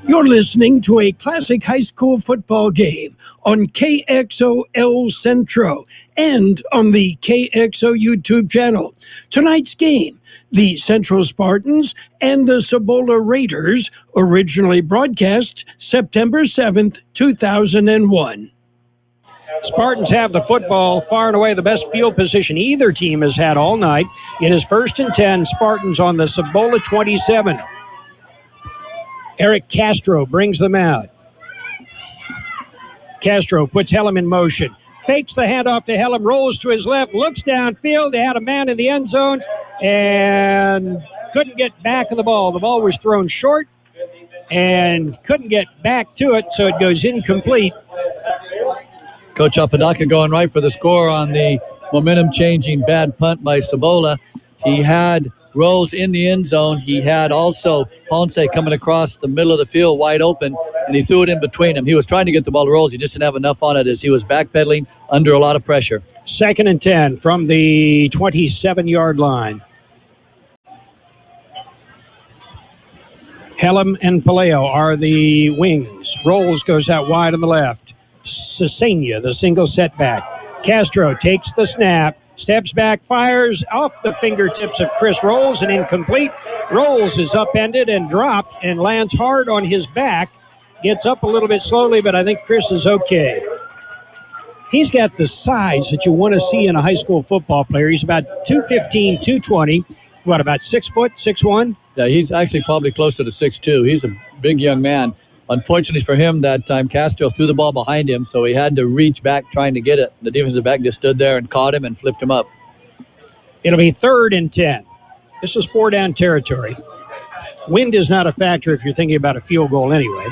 You're listening to a classic high school football game on KXO El Centro and on the KXO YouTube channel. Tonight's game, the Central Spartans and the Cibola Raiders, originally broadcast September 7th, 2001. Spartans have the football, far and away the best field position either team has had all night. It is 1st and 10, Spartans on the Cibola 27. Eric Castro brings them out. Castro puts Hellam in motion. fakes the handoff to Helm, rolls to his left, looks downfield. They had a man in the end zone and couldn't get back of the ball. The ball was thrown short and couldn't get back to it, so it goes incomplete. Coach Apodaca going right for the score on the momentum-changing bad punt by Cibola. He had Rose in the end zone. He had also Ponce coming across the middle of the field wide open, and he threw it in between them. He was trying to get the ball to Rose. He just didn't have enough on it as he was backpedaling under a lot of pressure. 2nd and 10 from the 27-yard line. Helm and Paleo are the wings. Rolls goes out wide on the left. Cesena, the single setback. Castro takes the snap. Steps back, fires off the fingertips of Chris Rolls and incomplete. Rolls is upended and dropped and lands hard on his back. Gets up a little bit slowly, but I think Chris is okay. He's got the size that you want to see in a high school football player. He's about 215, 220. What, about 6 foot, 6'1"? Yeah, he's actually probably closer to 6'2". He's a big young man. Unfortunately for him, that time Castro threw the ball behind him, so he had to reach back trying to get it. The defensive back just stood there and caught him and flipped him up. It'll be 3rd and 10. This is 4-down territory. Wind is not a factor if you're thinking about a field goal anyway.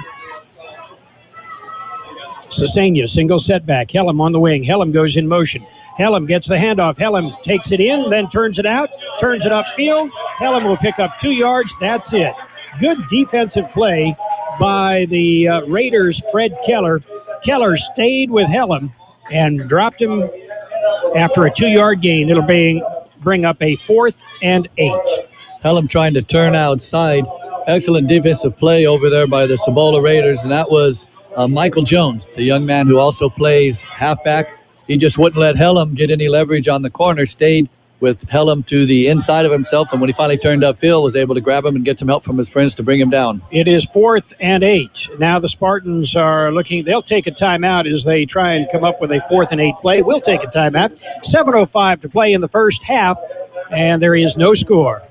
Cesena, single setback. Helm on the wing. Helm goes in motion. Helm gets the handoff. Helm takes it in, then turns it out, turns it upfield. Helm will pick up 2 yards. That's it. Good defensive play by the Raiders' Fred Keller. Keller stayed with Helm and dropped him after a 2-yard gain. It'll bring up a 4th and 8. Helm trying to turn outside. Excellent defensive play over there by the Cibola Raiders, and that was Michael Jones, the young man who also plays halfback. He just wouldn't let Helm get any leverage on the corner, stayed with Helm to the inside of himself, and when he finally turned upfield, was able to grab him and get some help from his friends to bring him down. It is 4th and 8. Now the Spartans are looking, they'll take a timeout as they try and come up with a 4th and 8 play. We'll take a timeout. 7:05 to play in the first half, and there is no score.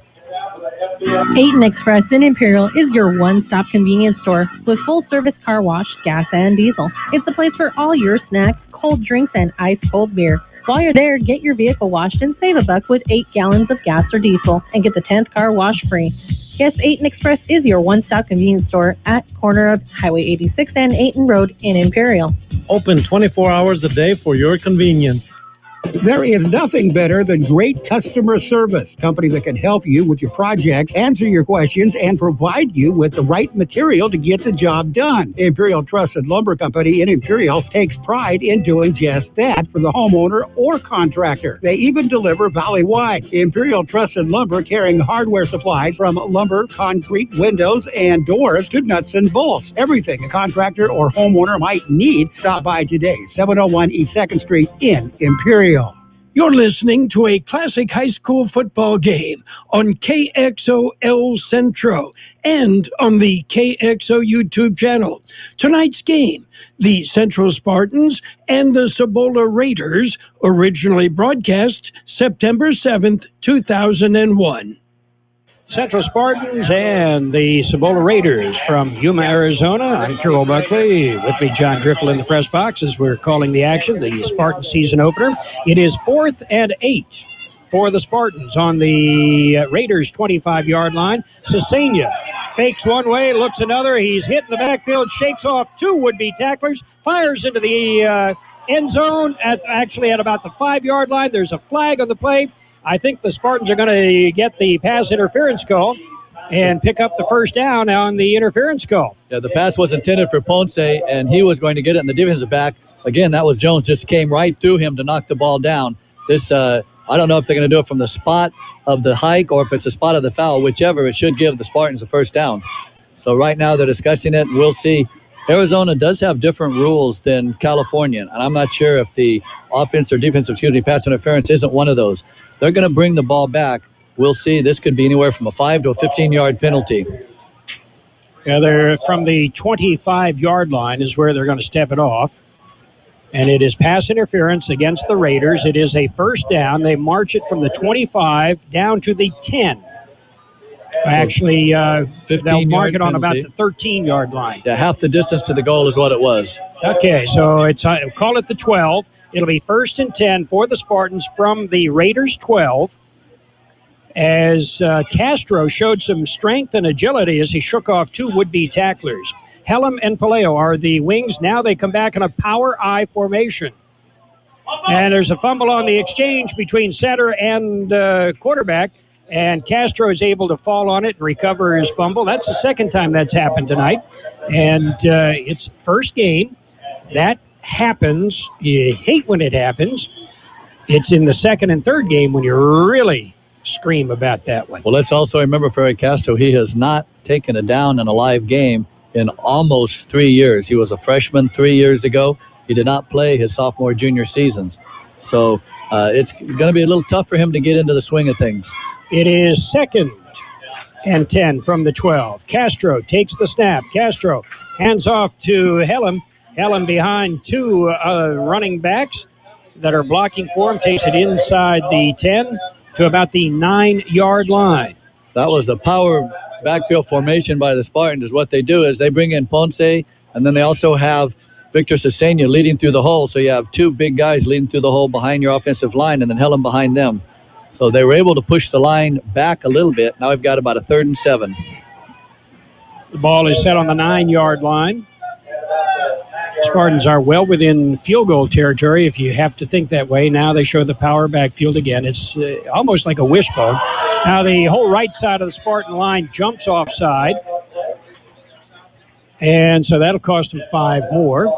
Aten Express in Imperial is your one-stop convenience store with full-service car wash, gas, and diesel. It's the place for all your snacks, cold drinks, and ice-cold beer. While you're there, get your vehicle washed and save $1 with 8 gallons of gas or diesel and get the 10th car wash free. Yes, Aten Express is your one-stop convenience store at corner of Highway 86 and Aten Road in Imperial. Open 24 hours a day for your convenience. There is nothing better than great customer service. Company that can help you with your project, answer your questions, and provide you with the right material to get the job done. Imperial Trusted Lumber Company in Imperial takes pride in doing just that for the homeowner or contractor. They even deliver valley-wide. Imperial Trusted Lumber carrying hardware supplies from lumber, concrete, windows, and doors to nuts and bolts. Everything a contractor or homeowner might need. Stop by today, 701 East 2nd Street in Imperial. You're listening to a classic high school football game on KXOL Centro and on the KXO YouTube channel. Tonight's game, the Central Spartans and the Cibola Raiders, originally broadcast September 7th, 2001. Central Spartans and the Cibola Raiders from Yuma, Arizona. I'm Carol Buckley. With me, John Griffel in the press box as we're calling the action, the Spartan season opener. It is 4th and 8 for the Spartans on the Raiders' 25-yard line. Cesena fakes one way, looks another. He's hit in the backfield, shakes off 2 would-be tacklers, fires into the end zone at about the 5-yard line. There's a flag on the play. I think the Spartans are going to get the pass interference call and pick up the first down on the interference call. Yeah, the pass was intended for Ponce, and he was going to get it in the defensive back. Again, that was Jones, just came right through him to knock the ball down. This, I don't know if they're going to do it from the spot of the hike or if it's the spot of the foul, whichever. It should give the Spartans a first down. So right now they're discussing it, and we'll see. Arizona does have different rules than California, and I'm not sure if the offense or defensive, pass interference isn't one of those. They're going to bring the ball back. We'll see. This could be anywhere from a 5 to a 15-yard penalty. Yeah, they're from the 25-yard line is where they're going to step it off. And it is pass interference against the Raiders. It is a first down. They march it from the 25 down to the 10. Actually, they'll mark it on about the 13-yard line. Yeah, half the distance to the goal is what it was. Okay, so it's call it the 12. It'll be 1st and 10 for the Spartans from the Raiders 12. As Castro showed some strength and agility as he shook off 2 would-be tacklers. Helm and Paleo are the wings. Now they come back in a power I formation. And there's a fumble on the exchange between center and quarterback, and Castro is able to fall on it and recover his fumble. That's the second time that's happened tonight, and it's first game. That happens. You hate when it happens. It's in the second and third game when you really scream about that one. Well, let's also remember for Castro, he has not taken a down in a live game in almost 3 years. He was a freshman 3 years ago. He did not play his sophomore, junior seasons. So it's going to be a little tough for him to get into the swing of things. It is 2nd and 10 from the 12. Castro takes the snap. Castro hands off to Helm. Helm behind 2 running backs that are blocking for him. Takes it inside the 10 to about the 9-yard line. That was the power backfield formation by the Spartans. Is what they do is they bring in Ponce, and then they also have Victor Cesena leading through the hole. So you have 2 big guys leading through the hole behind your offensive line, and then Helm behind them. So they were able to push the line back a little bit. Now we've got about a 3rd and 7. The ball is set on the 9-yard line. Spartans are well within field goal territory, if you have to think that way. Now they show the power backfield again. It's almost like a wishbone. Now the whole right side of the Spartan line jumps offside. And so that'll cost them 5 more.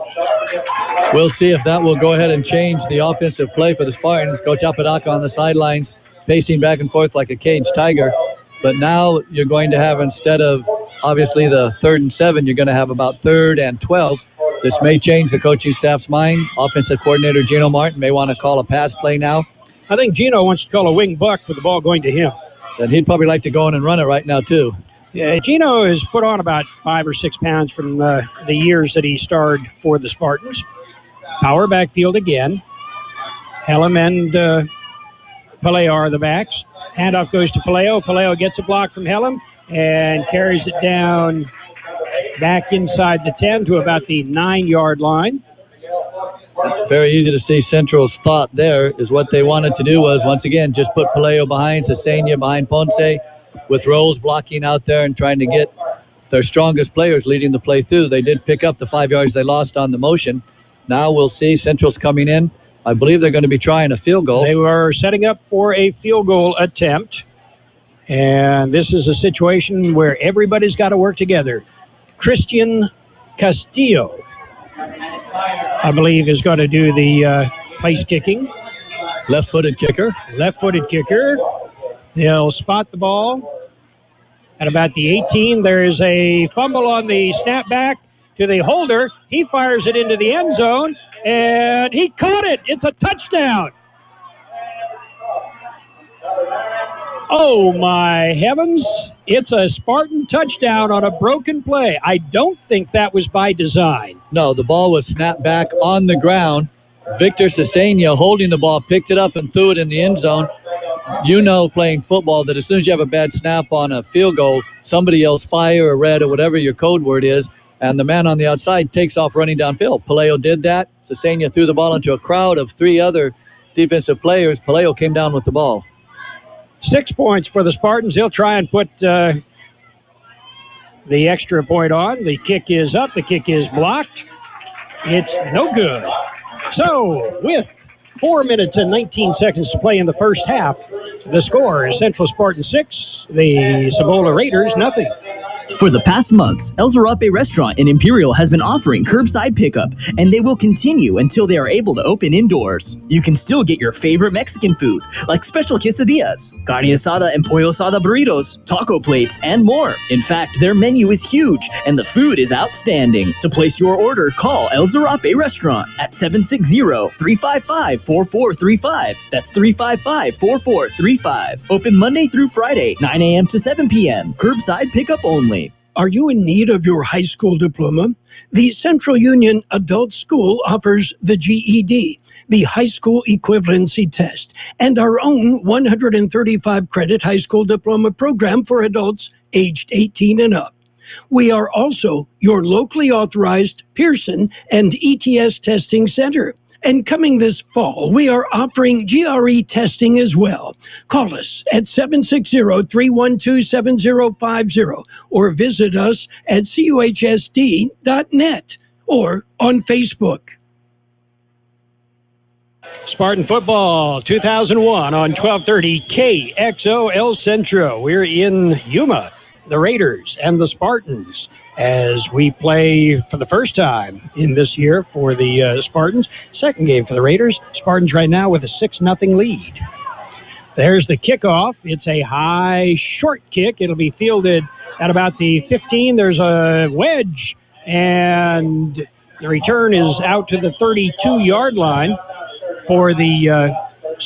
We'll see if that will go ahead and change the offensive play for the Spartans. Coach Apodaca on the sidelines, pacing back and forth like a caged tiger. But now you're going to have, instead of obviously the 3rd and 7, you're going to have about 3rd and 12. This may change the coaching staff's mind. Offensive coordinator Gino Martin may want to call a pass play now. I think Gino wants to call a wing buck with the ball going to him. And he'd probably like to go in and run it right now, too. Yeah, Gino has put on about 5 or 6 pounds from the years that he starred for the Spartans. Power backfield again. Helm and Paleo are the backs. Handoff goes to Paleo. Paleo gets a block from Helm and carries it down back inside the 10 to about the 9-yard line. It's very easy to see Central's thought there is what they wanted to do was, once again, just put Paleo behind, Cesena behind Ponce, with Rose blocking out there and trying to get their strongest players leading the play through. They did pick up the 5 yards they lost on the motion. Now we'll see Central's coming in. I believe they're going to be trying a field goal. They were setting up for a field goal attempt. And this is a situation where everybody's got to work together. Christian Castillo, I believe, is going to do the place kicking. Left-footed kicker. Left-footed kicker. They'll spot the ball at about the 18. There's a fumble on the snapback to the holder. He fires it into the end zone, and he caught it. It's a touchdown. Oh, my heavens. It's a Spartan touchdown on a broken play. I don't think that was by design. No, the ball was snapped back on the ground. Victor Cesena, holding the ball, picked it up and threw it in the end zone. You know, playing football, that as soon as you have a bad snap on a field goal, somebody yells fire or red or whatever your code word is, and the man on the outside takes off running downfield. Paleo did that. Cesena threw the ball into a crowd of 3 other defensive players. Paleo came down with the ball. 6 points for the Spartans. They'll try and put the extra point on. The kick is up. The kick is blocked. It's no good. So, with 4 minutes and 19 seconds to play in the first half, the score is Central Spartan 6, the Cibola Raiders nothing. For the past month, El Zarape Restaurant in Imperial has been offering curbside pickup, and they will continue until they are able to open indoors. You can still get your favorite Mexican food, like special quesadillas, carne asada and pollo asada burritos, taco plates, and more. In fact, their menu is huge, and the food is outstanding. To place your order, call El Zarape Restaurant at 760-355-4435. That's 355-4435. Open Monday through Friday, 9 a.m. to 7 p.m. Curbside pickup only. Are you in need of your high school diploma? The Central Union Adult School offers the GED, the High School Equivalency Test, and our own 135-credit high school diploma program for adults aged 18 and up. We are also your locally authorized Pearson and ETS testing center. And coming this fall, we are offering GRE testing as well. Call us at 760-312-7050 or visit us at cuhsd.net or on Facebook. Spartan football 2001 on 1230 KXO El Centro. We're in Yuma, the Raiders and the Spartans, as we play for the first time in this year for the Spartans. Second game for the Raiders. Spartans right now with a 6-0 lead. There's the kickoff. It's a high, short kick. It'll be fielded at about the 15. There's a wedge, and the return is out to the 32-yard line for the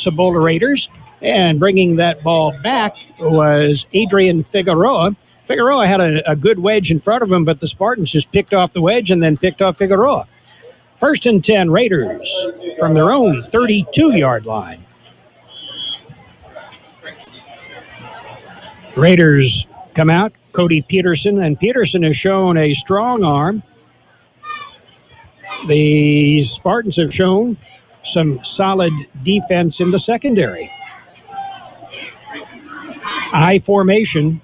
Cibola Raiders. And bringing that ball back was Adrian Figueroa. Figueroa had a good wedge in front of him, but the Spartans just picked off the wedge and then picked off Figueroa. 1st and 10, Raiders from their own 32-yard line. Raiders come out, Cody Peterson, and Peterson has shown a strong arm. The Spartans have shown some solid defense in the secondary. I formation.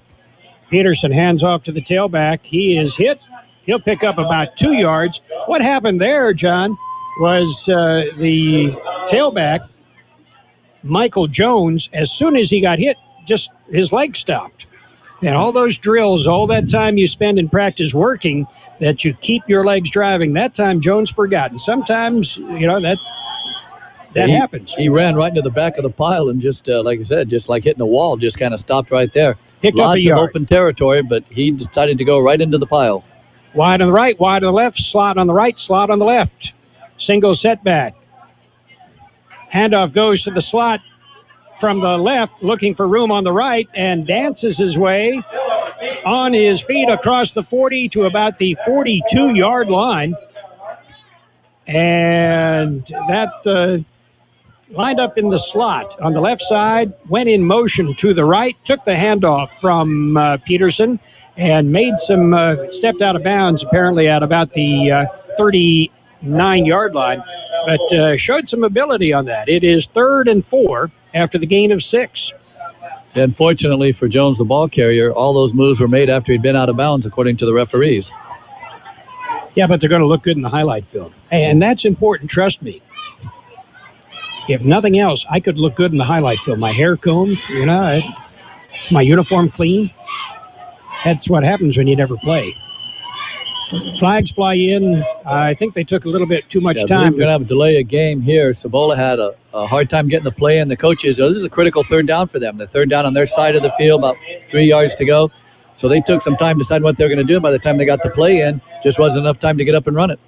Peterson hands off to the tailback. He is hit. He'll pick up about 2 yards. What happened there, John, was the tailback, Michael Jones, as soon as he got hit, just his leg stopped. And all those drills, all that time you spend in practice working, that you keep your legs driving, that time Jones forgot. And sometimes, that happens. He ran right into the back of the pile and just, like I said, just like hitting a wall, just kind of stopped right there. Picked Lots up a yard. of open territory, but he decided to go right into the pile. Wide on the right, wide on the left, slot on the right, slot on the left. Single setback. Handoff goes to the slot from the left, looking for room on the right, and dances his way on his feet across the 40 to about the 42-yard line. And that lined up in the slot on the left side, went in motion to the right, took the handoff from Peterson, and made some, stepped out of bounds apparently at about the 39-yard line, but showed some ability on that. It is 3rd and 4 after the gain of 6. And fortunately for Jones, the ball carrier, all those moves were made after he'd been out of bounds, according to the referees. Yeah, but they're going to look good in the highlight film. And that's important, trust me. If nothing else, I could look good in the highlight film. My hair combed, my uniform clean. That's what happens when you never play. Flags fly in. I think they took a little bit too much time. We're going to have a delay of game here. Cibola had a hard time getting the play in. The coaches, this is a critical 3rd down for them. The 3rd down on their side of the field, about 3 yards to go. So they took some time to decide what they're going to do. By the time they got the play in, just wasn't enough time to get up and run it.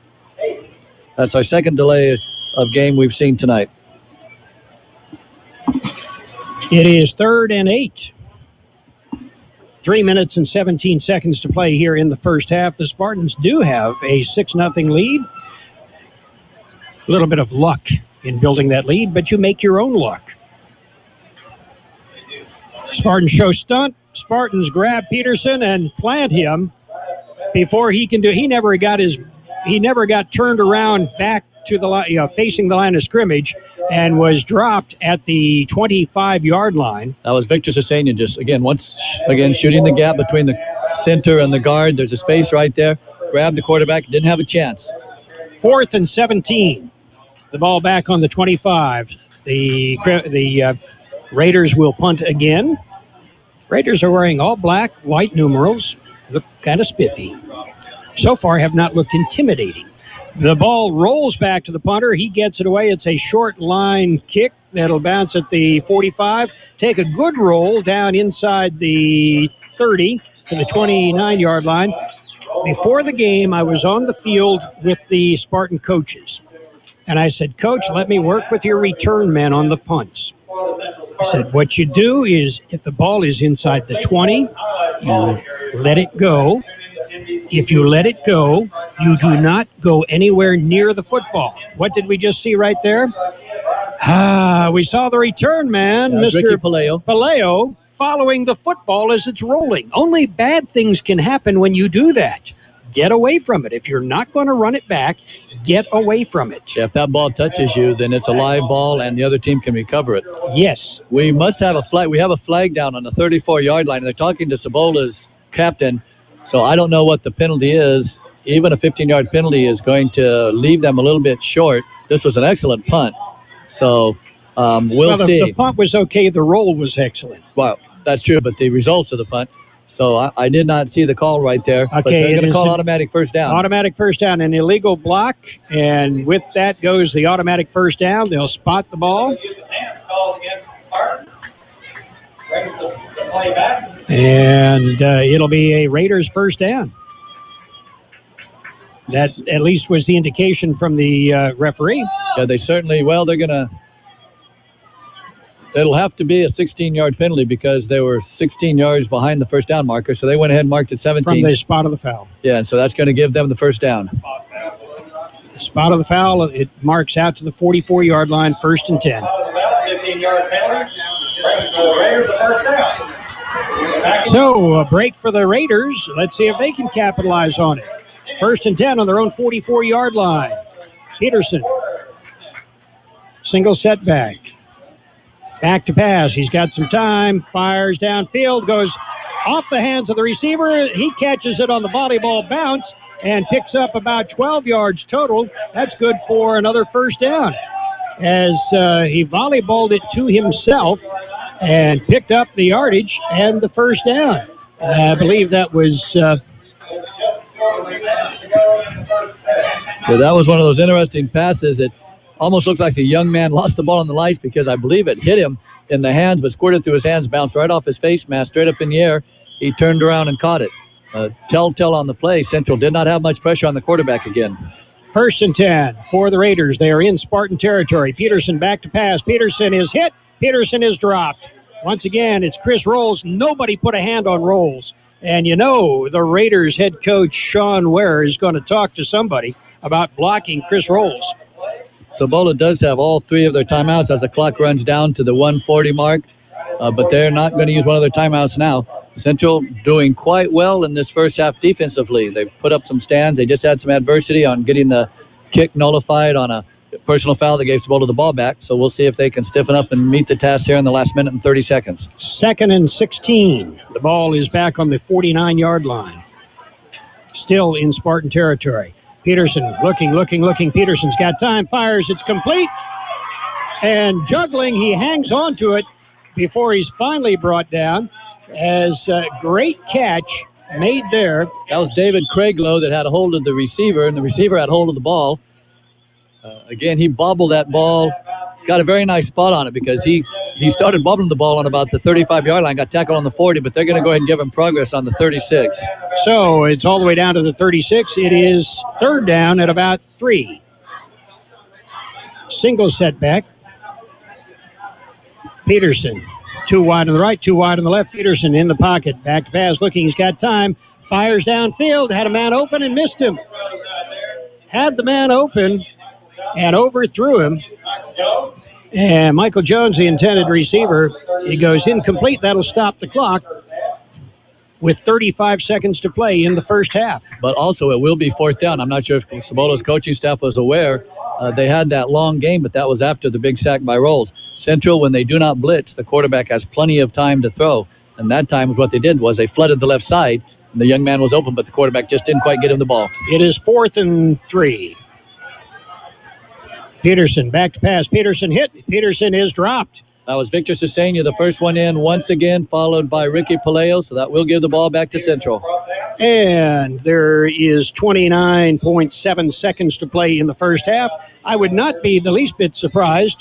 That's our second delay of game we've seen tonight. It is 3rd and 8. 3 minutes and 17 seconds to play here in the first half. The Spartans do have a 6-0 lead. A little bit of luck in building that lead, but you make your own luck. Spartans show stunt. Spartans grab Peterson and plant him before he can do. He never got turned around back to the line, facing the line of scrimmage, and was dropped at the 25-yard line. That was Victor Sasanian just, shooting the gap between the center and the guard. There's a space right there. Grabbed the quarterback. Didn't have a chance. 4th and 17. The ball back on the 25. The Raiders will punt again. Raiders are wearing all black, white numerals. Look kind of spiffy. So far have not looked intimidating. The ball rolls back to the punter. He gets it away. It's a short line kick that'll bounce at the 45. Take a good roll down inside the 30 to the 29-yard line. Before the game, I was on the field with the Spartan coaches. And I said, Coach, let me work with your return men on the punts. I said, what you do is if the ball is inside the 20, you let it go. If you let it go, you do not go anywhere near the football. What did we just see right there? We saw the return man, Mr. Paleo, following the football as it's rolling. Only bad things can happen when you do that. get away from it. If you're not going to run it back, get away from it. If that ball touches you, then it's a live ball and the other team can recover it. Yes. We must have a flag. We have a flag down on the 34-yard line. They're talking to Cibola's captain, so I don't know what the penalty is. Even a 15-yard penalty is going to leave them a little bit short. This was an excellent punt. So we'll see. The punt was okay. The roll was excellent. Well, that's true, but the results of the punt. So I did not see the call right there. Okay, but they're going to call automatic first down. Automatic first down, an illegal block, and with that goes the automatic first down. They'll spot the ball. And it'll be a Raiders first down. That at least was the indication from the referee. Yeah, they certainly, it'll have to be a 16-yard penalty because they were 16 yards behind the first down marker, so they went ahead and marked it 17. From the spot of the foul. Yeah, and so that's going to give them the first down. Spot of the foul, it marks out to the 44-yard line, 1st and 10. 15-yard penalty. Raiders the first down. So, a break for the Raiders. Let's see if they can capitalize on it. 1st and 10 on their own 44-yard line. Peterson. Single setback. Back to pass. He's got some time. Fires downfield. Goes off the hands of the receiver. He catches it on the volleyball bounce and picks up about 12 yards total. That's good for another first down. As he volleyballed it to himself and picked up the yardage and the first down. I believe that was... So that was one of those interesting passes. It almost looked like the young man lost the ball on the lights because I believe it hit him in the hands, but squirted through his hands, bounced right off his face mask, straight up in the air. He turned around and caught it. Telltale on the play. Central did not have much pressure on the quarterback again. 1st and 10 for the Raiders. They are in Spartan territory. Peterson back to pass. Peterson is hit. Peterson is dropped. Once again, it's Chris Rolls. Nobody put a hand on Rolls. And you know the Raiders head coach, Sean Ware, is going to talk to somebody about blocking Chris Rolls. Cibola does have all 3 of their timeouts as the clock runs down to the 1:40 mark, but they're not going to use one of their timeouts now. Central doing quite well in this first half defensively. They've put up some stands. They just had some adversity on getting the kick nullified on a personal foul that gave Cibola the ball back. So we'll see if they can stiffen up and meet the task here in the last minute and 30 seconds. 2nd and 16. The ball is back on the 49-yard line. Still in Spartan territory. Peterson looking. Peterson's got time. Fires. It's complete. And juggling, he hangs on to it before he's finally brought down. As a great catch made there. That was David Craiglow that had a hold of the receiver, and the receiver had hold of the ball. Again, he bobbled that ball. Got a very nice spot on it because he started bobbling the ball on about the 35-yard line, got tackled on the 40, but they're going to go ahead and give him progress on the 36. So it's all the way down to the 36. It is 3rd down at about 3. Single setback. Peterson. 2 wide on the right, 2 wide on the left. Peterson in the pocket. Back to pass looking. He's got time. Fires downfield. Had a man open and missed him. Had the man open and overthrew him. And Michael Jones, the intended receiver, he goes incomplete. That'll stop the clock with 35 seconds to play in the first half. But also it will be 4th down. I'm not sure if Cibola's coaching staff was aware. They had that long game, but that was after the big sack by Rolls. Central, when they do not blitz, the quarterback has plenty of time to throw. And that time what they did was they flooded the left side, and the young man was open, but the quarterback just didn't quite get him the ball. It is 4th and 3. Peterson back to pass. Peterson hit. Peterson is dropped. That was Victor Cesenia, the first one in once again, followed by Ricky Paleo, so that will give the ball back to Central. And there is 29.7 seconds to play in the first half. I would not be the least bit surprised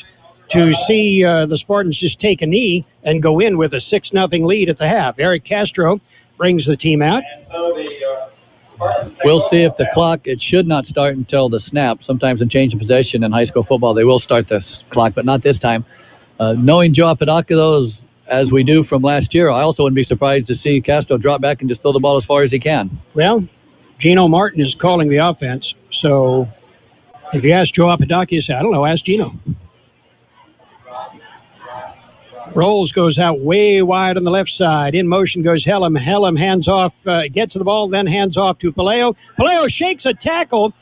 to see the Spartans just take a knee and go in with a 6-0 lead at the half. Eric Castro brings the team out. We'll see if the clock, it should not start until the snap. Sometimes in change of possession in high school football, they will start the clock, but not this time. Knowing Joe Apodaca, though, as we do from last year, I also wouldn't be surprised to see Castro drop back and just throw the ball as far as he can. Well, Gino Martin is calling the offense, so if you ask Joe Apodaca, you say, I don't know, ask Gino. Rolls goes out way wide on the left side. In motion goes Helm. Helm hands off, gets the ball, then hands off to Paleo. Paleo shakes a tackle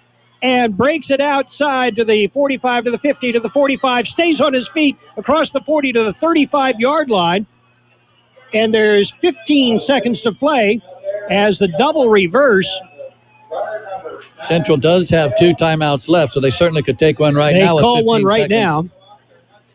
and breaks it outside to the 45, to the 50, to the 45, stays on his feet across the 40 to the 35-yard line. And there's 15 seconds to play as the double reverse. Central does have 2 timeouts left, so they certainly could take one right now. They call one right seconds. now.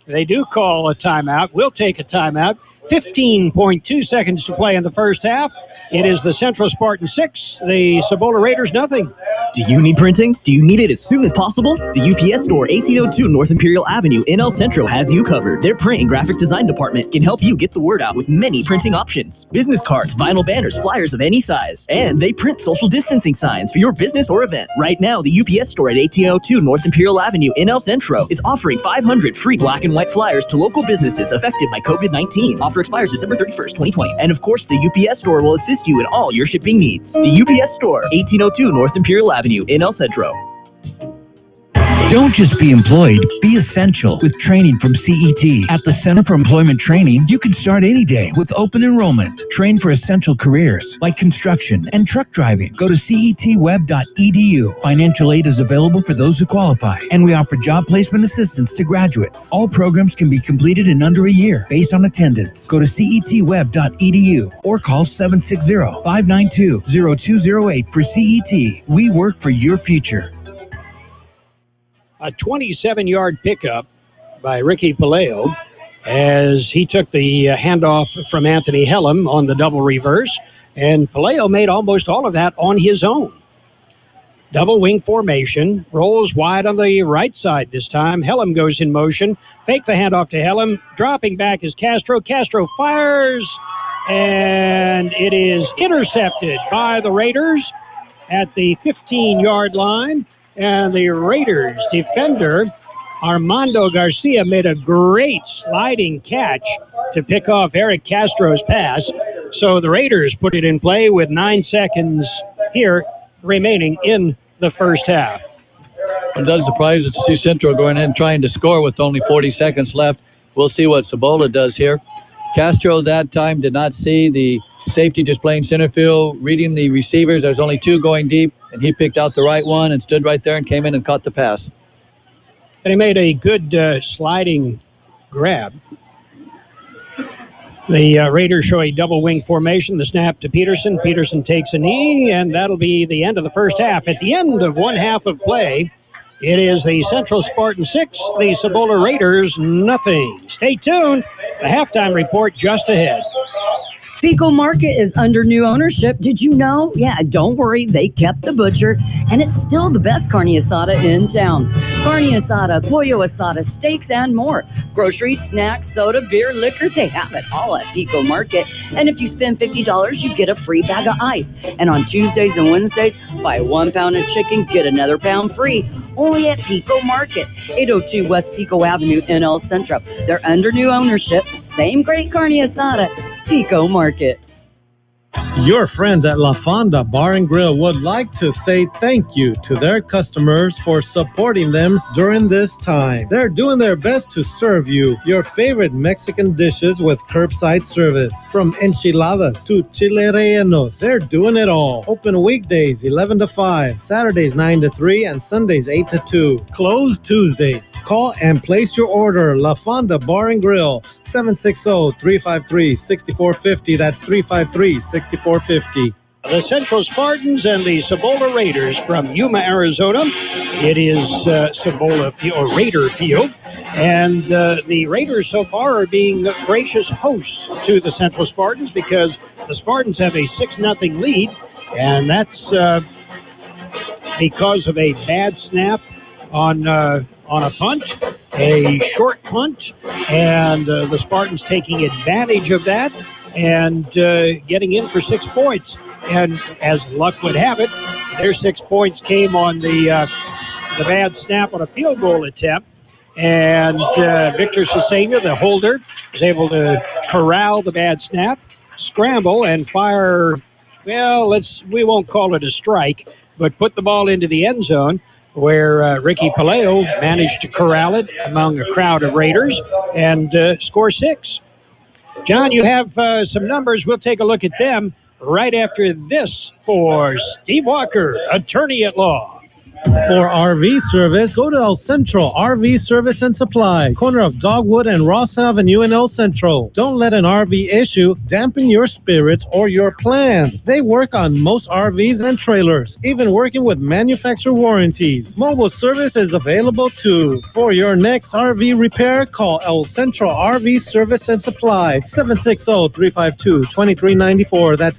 They do call a timeout. We'll take a timeout. 15.2 seconds to play in the first half. It is the Central Spartans 6, the Cibola Raiders nothing. Do you need printing? Do you need it as soon as possible? The UPS Store, 1802 North Imperial Avenue in El Centro has you covered. Their print and graphic design department can help you get the word out with many printing options. Business cards, vinyl banners, flyers of any size. And they print social distancing signs for your business or event. Right now, the UPS Store at 1802 North Imperial Avenue in El Centro is offering 500 free black and white flyers to local businesses affected by COVID-19. Offer expires December 31st, 2020. And of course, the UPS Store will assist you in all your shipping needs. The UPS Store, 1802 North Imperial Avenue in El Centro. Don't just be employed, be essential with training from CET. At the Center for Employment Training, you can start any day with open enrollment. Train for essential careers like construction and truck driving. Go to cetweb.edu. Financial aid is available for those who qualify, and we offer job placement assistance to graduates. All programs can be completed in under a year based on attendance. Go to cetweb.edu or call 760-592-0208 for CET. We work for your future. A 27-yard pickup by Ricky Paleo as he took the handoff from Anthony Helm on the double reverse, and Paleo made almost all of that on his own. Double wing formation, rolls wide on the right side this time. Helm goes in motion, fake the handoff to Helm, dropping back is Castro. Castro fires, and it is intercepted by the Raiders at the 15-yard line. And the Raiders defender, Armando Garcia, made a great sliding catch to pick off Eric Castro's pass. So the Raiders put it in play with 9 seconds here remaining in the first half. It does surprise us to see Centro going in trying to score with only 40 seconds left. We'll see what Cibola does here. Castro that time did not see the safety just playing center field, reading the receivers. There's only 2 going deep, and he picked out the right one and stood right there and came in and caught the pass. And he made a good sliding grab. The Raiders show a double wing formation. The snap to Peterson. Peterson takes a knee, and that'll be the end of the first half. At the end of one half of play, it is the Central Spartans 6, the Cibola Raiders nothing. Stay tuned. The halftime report just ahead. Pico Market is under new ownership. Did you know? Yeah, don't worry. They kept the butcher, and it's still the best carne asada in town. Carne asada, pollo asada, steaks, and more. Groceries, snacks, soda, beer, liquor, they have it all at Pico Market. And if you spend $50, you get a free bag of ice. And on Tuesdays and Wednesdays, buy 1 pound of chicken, get another pound free. Only at Pico Market, 802 West Pico Avenue in El Centro. They're under new ownership. Same great carne asada, Pico Market. Your friends at La Fonda Bar and Grill would like to say thank you to their customers for supporting them during this time. They're doing their best to serve you your favorite Mexican dishes with curbside service. From enchiladas to chile rellenos, they're doing it all. Open weekdays 11 to 5, Saturdays 9 to 3, and Sundays 8 to 2. Closed Tuesdays. Call and place your order. La Fonda Bar and Grill. 760-353-6450. That's 353-6450. The Central Spartans and the Cibola Raiders from Yuma, Arizona. It is Cibola or Raider Field. And the Raiders so far are being gracious hosts to the Central Spartans because the Spartans have a 6-0 lead. And that's because of a bad snap on a punt, a short punt, and the Spartans taking advantage of that and getting in for 6 points. And as luck would have it, their 6 points came on the bad snap on a field goal attempt. And Victor Cesena, the holder, was able to corral the bad snap, scramble, and fire, well, we won't call it a strike, but put the ball into the end zone, where Ricky Paleo managed to corral it among a crowd of Raiders and score 6. John, you have some numbers. We'll take a look at them right after this for Steve Walker, attorney at law. For RV service, go to El Centro RV Service and Supply, corner of Dogwood and Ross Avenue in El Centro. Don't let an RV issue dampen your spirits or your plans. They work on most RVs and trailers, even working with manufacturer warranties. Mobile service is available too. For your next RV repair, call El Centro RV Service and Supply, 760-352-2394. That's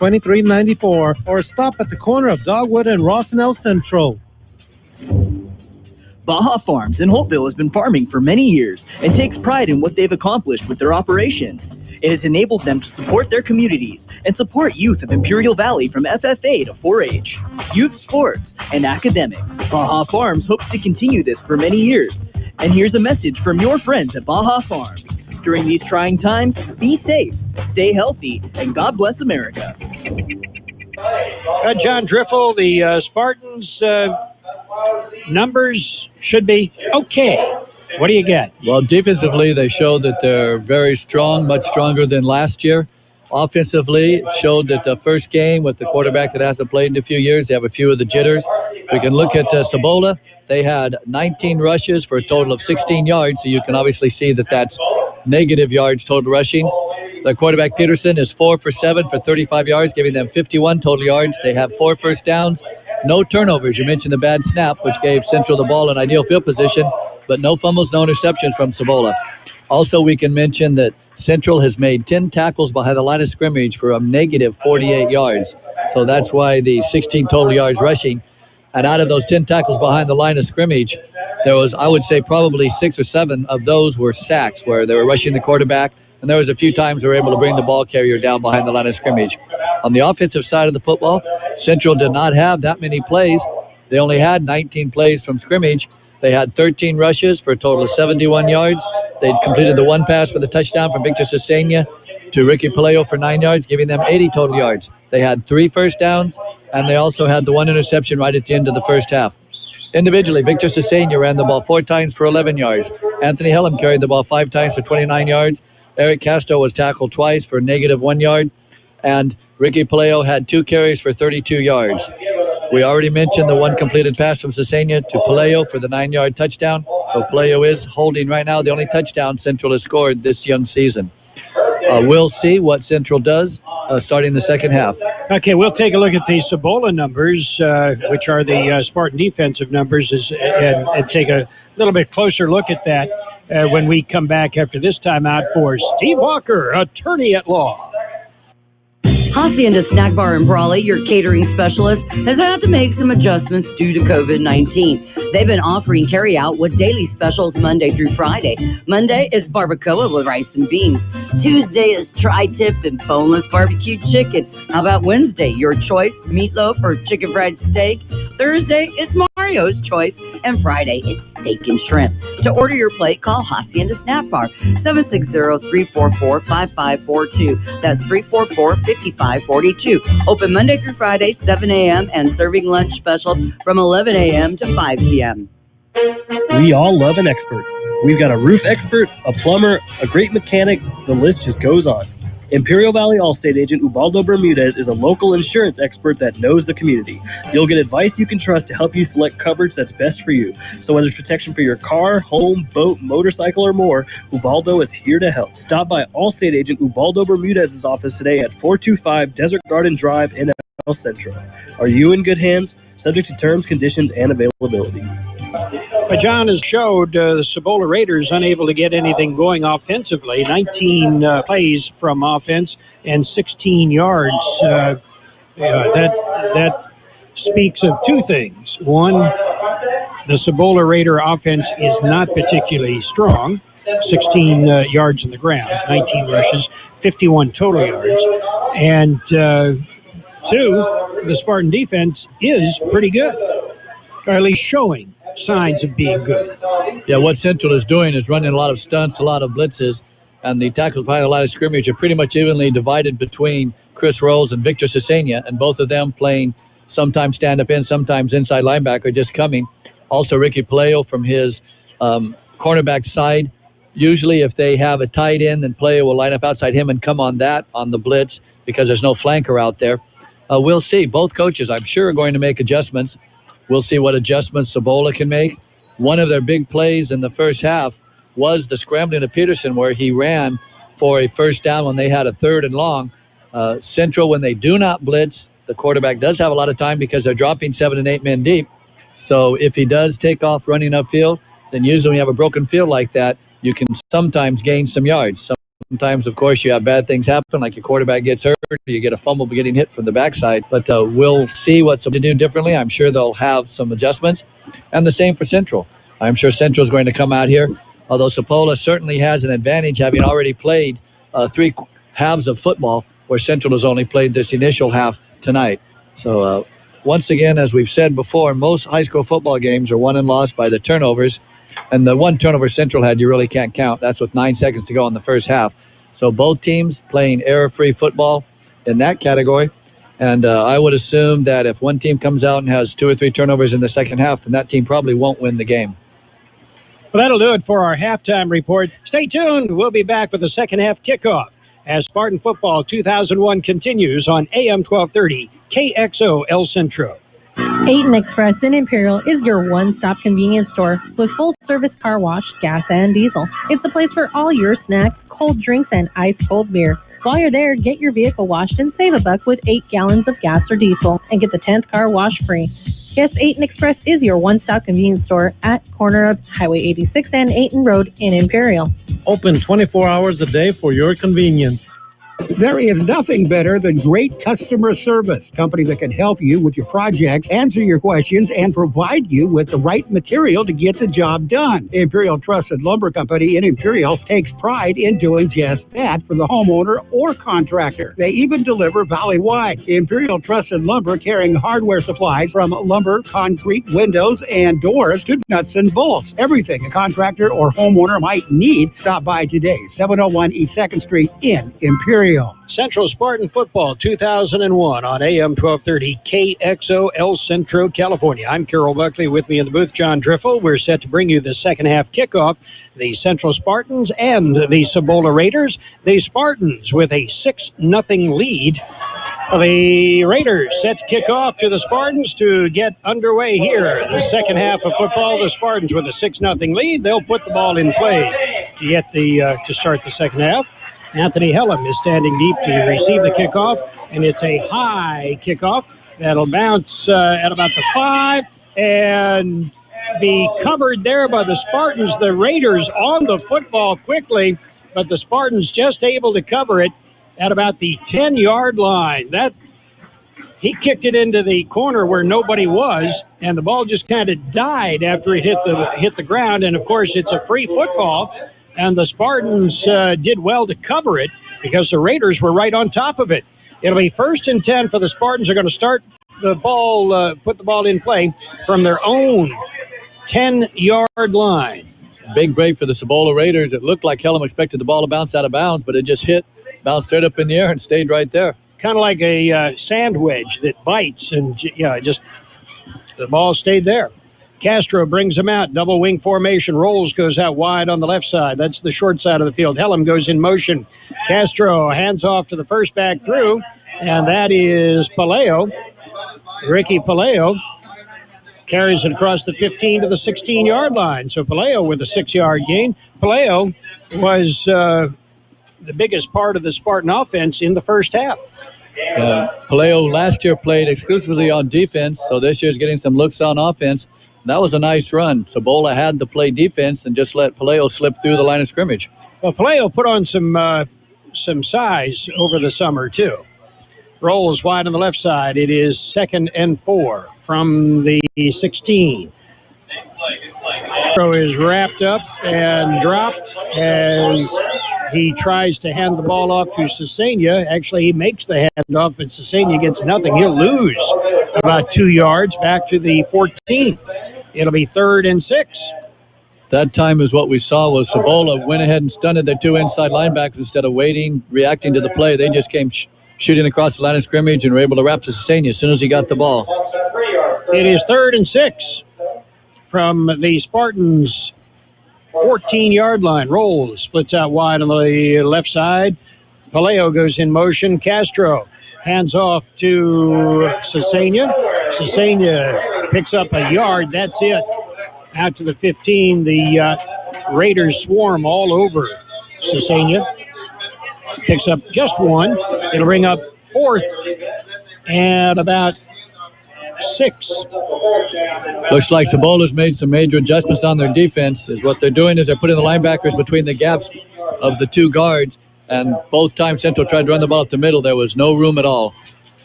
352-2394. Or stop at the corner of Dogwood and Ross and El Centro. Baja Farms in Holtville has been farming for many years and takes pride in what they've accomplished with their operations. It has enabled them to support their communities and support youth of Imperial Valley from FFA to 4-H, youth sports, and academics. Baja Farms hopes to continue this for many years. And here's a message from your friends at Baja Farms. During these trying times, be safe, stay healthy, and God bless America. John Driffle, the Spartans numbers should be okay. What do you get? Well, defensively, they showed that they're very strong, much stronger than last year. Offensively, it showed that the first game with the quarterback that hasn't played in a few years, they have a few of the jitters. We can look at Cibola. They had 19 rushes for a total of 16 yards, so you can obviously see that that's negative yards total rushing. The quarterback, Peterson, is 4 for 7 for 35 yards, giving them 51 total yards. They have 4 first downs, no turnovers. You mentioned the bad snap, which gave Central the ball in ideal field position, but no fumbles, no interceptions from Cibola. Also, we can mention that Central has made 10 tackles behind the line of scrimmage for a negative 48 yards. So that's why the 16 total yards rushing. And out of those 10 tackles behind the line of scrimmage, there was, I would say, probably 6 or 7 of those were sacks where they were rushing the quarterback. And there was a few times they were able to bring the ball carrier down behind the line of scrimmage. On the offensive side of the football, Central did not have that many plays. They only had 19 plays from scrimmage. They had 13 rushes for a total of 71 yards. They completed the one pass for the touchdown from Victor Cesena to Ricky Paleo for 9 yards, giving them 80 total yards. They had 3 first downs, and they also had the 1 interception right at the end of the first half. Individually, Victor Cesena ran the ball 4 times for 11 yards. Anthony Hellam carried the ball 5 times for 29 yards. Eric Castro was tackled twice for negative 1 yard, and Ricky Paleo had 2 carries for 32 yards. We already mentioned the 1 completed pass from Cesena to Paleo for the 9-yard touchdown. So Paleo is holding right now the only touchdown Central has scored this young season. We'll see what Central does starting the second half. Okay, we'll take a look at the Cibola numbers, which are the Spartan defensive numbers, and take a little bit closer look at that when we come back after this timeout for Steve Walker, attorney at law. Hacienda Snack Bar in Brawley, your catering specialist, has had to make some adjustments due to COVID-19. They've been offering carry-out with daily specials Monday through Friday. Monday is barbacoa with rice and beans. Tuesday is tri-tip and boneless barbecue chicken. How about Wednesday? Your choice, meatloaf or chicken fried steak. Thursday is Mario's choice. And Friday is steak and shrimp. To order your plate, call Hacienda Snack Bar, 760-344-5542. That's 344-5542. Open Monday through Friday, 7 a.m. and serving lunch specials from 11 a.m. to 5 p.m. We all love an expert. We've got a roof expert, a plumber, a great mechanic. The list just goes on. Imperial Valley Allstate agent Ubaldo Bermudez is a local insurance expert that knows the community. You'll get advice you can trust to help you select coverage that's best for you. So whether it's protection for your car, home, boat, motorcycle, or more, Ubaldo is here to help. Stop by Allstate agent Ubaldo Bermudez's office today at 425 Desert Garden Drive in El Centro. Are you in good hands? Subject to terms, conditions, and availability. But John has showed the Cibola Raiders unable to get anything going offensively. 19 plays from offense and 16 yards. That speaks of 2 things. One, the Cibola Raider offense is not particularly strong. 16 yards in the ground, 19 rushes, 51 total yards. And 2, the Spartan defense is pretty good, or at least showing signs of being good. Yeah, what Central is doing is running a lot of stunts, a lot of blitzes, and the tackles behind the line of scrimmage are pretty much evenly divided between Chris Rose and Victor Cesena, and both of them playing sometimes stand-up in, sometimes inside linebacker, just coming. Also, Ricky Paleo from his cornerback side Usually if they have a tight end, then player will line up outside him and come on the blitz because there's no flanker out there. We'll see. Both coaches, I'm sure, are going to make adjustments. We'll see what adjustments Cibola can make. One of their big plays in the first half was the scrambling to Peterson where he ran for a first down when they had a 3rd and long. Centro, when they do not blitz, the quarterback does have a lot of time because they're dropping 7 and 8 men deep. So if he does take off running upfield, then usually when you have a broken field like that, you can sometimes gain some yards. Sometimes, of course, you have bad things happen, like your quarterback gets hurt, or you get a fumble getting hit from the backside. But we'll see what to do differently. I'm sure they'll have some adjustments. And the same for Central. I'm sure Central is going to come out here, although Cibola certainly has an advantage having already played 3 halves of football, where Central has only played this initial half tonight. So once again, as we've said before, most high school football games are won and lost by the turnovers. And the one turnover Central had, you really can't count. That's with 9 seconds to go in the first half. So both teams playing error-free football in that category. And I would assume that if one team comes out and has 2 or 3 turnovers in the second half, then that team probably won't win the game. Well, that'll do it for our halftime report. Stay tuned. We'll be back with the second half kickoff as Spartan Football 2001 continues on AM 1230 KXO El Centro. Aten Express in Imperial is your one-stop convenience store with full-service car wash, gas, and diesel. It's the place for all your snacks, cold drinks, and ice-cold beer. While you're there, get your vehicle washed and save $1 with 8 gallons of gas or diesel and get the 10th car wash free. Yes, Aten Express is your one-stop convenience store at corner of Highway 86 and Aten Road in Imperial. Open 24 hours a day for your convenience. There is nothing better than great customer service. Company that can help you with your project, answer your questions, and provide you with the right material to get the job done. Imperial Trusted Lumber Company in Imperial takes pride in doing just that for the homeowner or contractor. They even deliver valley-wide. Imperial Trusted Lumber carrying hardware supplies from lumber, concrete, windows, and doors to nuts and bolts. Everything a contractor or homeowner might need. Stop by today, 701 East 2nd Street in Imperial. Central Spartan Football 2001 on AM 1230 KXO El Centro, California. I'm Carol Buckley. With me in the booth, John Driffel. We're set to bring you the second half kickoff. The Central Spartans and the Cibola Raiders. The Spartans with a 6-0 lead. The Raiders set to kick off to the Spartans to get underway here. The second half of football, the Spartans with a 6-0 lead. They'll put the ball in play to get to start the second half. Anthony Hellam is standing deep to receive the kickoff, and it's a high kickoff that'll bounce at about the 5 and be covered there by the Spartans. The Raiders on the football quickly, but the Spartans just able to cover it at about the 10-yard line. He kicked it into the corner where nobody was, and the ball just kind of died after it hit the ground. And of course, it's a free football. And the Spartans did well to cover it because the Raiders were right on top of it. It'll be 1st and 10 for the Spartans. They're going to start the ball, put the ball in play from their own 10-yard line. Big break for the Cibola Raiders. It looked like Hellam expected the ball to bounce out of bounds, but it just bounced straight up in the air and stayed right there. Kind of like a sand wedge that bites, and just the ball stayed there. Castro brings him out. Double wing formation. Rolls goes out wide on the left side. That's the short side of the field. Hellam goes in motion. Castro hands off to the first back through, and that is Paleo. Ricky Paleo carries it across the 15 to the 16-yard line. So Paleo with a 6-yard gain. Paleo was the biggest part of the Spartan offense in the first half. Paleo last year played exclusively on defense, so this year's getting some looks on offense. That was a nice run. Cibola had to play defense and just let Paleo slip through the line of scrimmage. Well, Paleo put on some size over the summer, too. Rolls wide on the left side. It is 2nd and 4 from the 16. Castro is wrapped up and dropped as he tries to hand the ball off to Cesena. Actually, he makes the handoff, but Cesena gets nothing. He'll lose about 2 yards back to the 14. It'll be 3rd and 6. That time is what we saw was Cibola went ahead and stunted their 2 inside linebackers instead of waiting, reacting to the play. They just came shooting across the line of scrimmage and were able to wrap to Cesena as soon as he got the ball. It is 3rd and 6 from the Spartans 14-yard line. Rolls, splits out wide on the left side. Paleo goes in motion. Castro hands off to Cesena. Cesena picks up a yard. That's it. Out to the 15. The Raiders swarm all over Cesena. Picks up just one. It'll bring up fourth and about 6. Looks like Cibola's made some major adjustments on their defense. What they're doing is they're putting the linebackers between the gaps of the two guards, and both times Centro tried to run the ball up the middle, there was no room at all.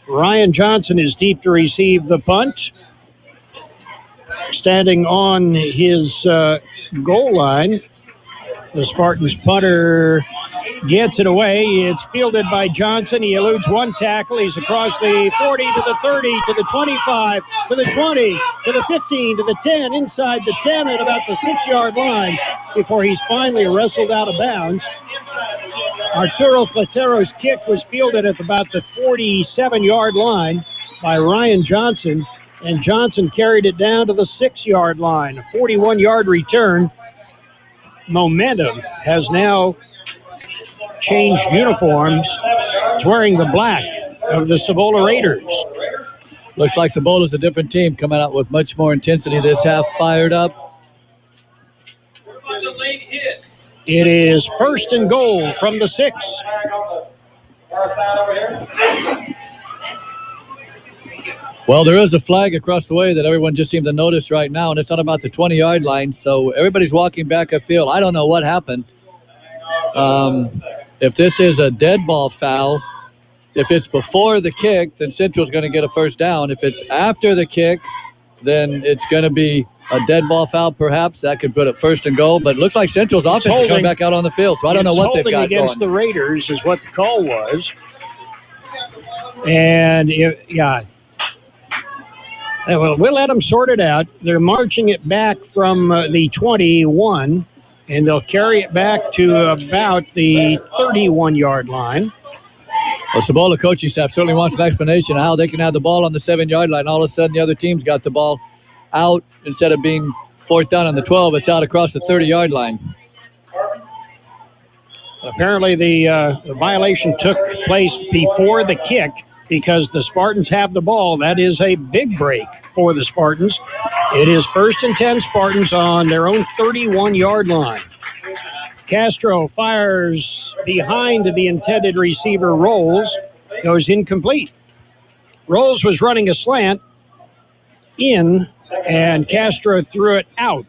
Ryan Johnson is deep to receive the punt. Standing on his goal line, the Spartans punter gets it away. It's fielded by Johnson. He eludes one tackle. He's across the 40 to the 30 to the 25 to the 20 to the 15 to the 10, inside the 10 at about the 6-yard line before he's finally wrestled out of bounds. Arturo Platero's kick was fielded at about the 47-yard line by Ryan Johnson, and Johnson carried it down to the 6-yard line. A 41-yard return. Momentum has now changed uniforms. It's wearing the black of the Cibola Raiders. Looks like Cibola's a different team, coming out with much more intensity this half, fired up. It is first and goal from the 6. Well, there is a flag across the way that everyone just seemed to notice right now, and it's not about the 20-yard line, so everybody's walking back upfield. I don't know what happened. If this is a dead ball foul, if it's before the kick, then Central's going to get a first down. If it's after the kick, then it's going to be a dead ball foul, perhaps. That could put it first and goal, but it looks like Central's offense is coming back out on the field, so I don't know what they've got against going. The Raiders is what the call was. And, well, we'll let them sort it out. They're marching it back from the 21, and they'll carry it back to about the 31-yard line. Well, Cibola coaching staff certainly wants an explanation of how they can have the ball on the 7-yard line. All of a sudden, the other team's got the ball out. Instead of being fourth down on the 12, it's out across the 30-yard line. Apparently, the violation took place before the kick because the Spartans have the ball. That is a big break for the Spartans. It is first and 10 Spartans on their own 31-yard line. Castro fires behind the intended receiver. Rolls goes incomplete. Rolls was running a slant in, and Castro threw it out.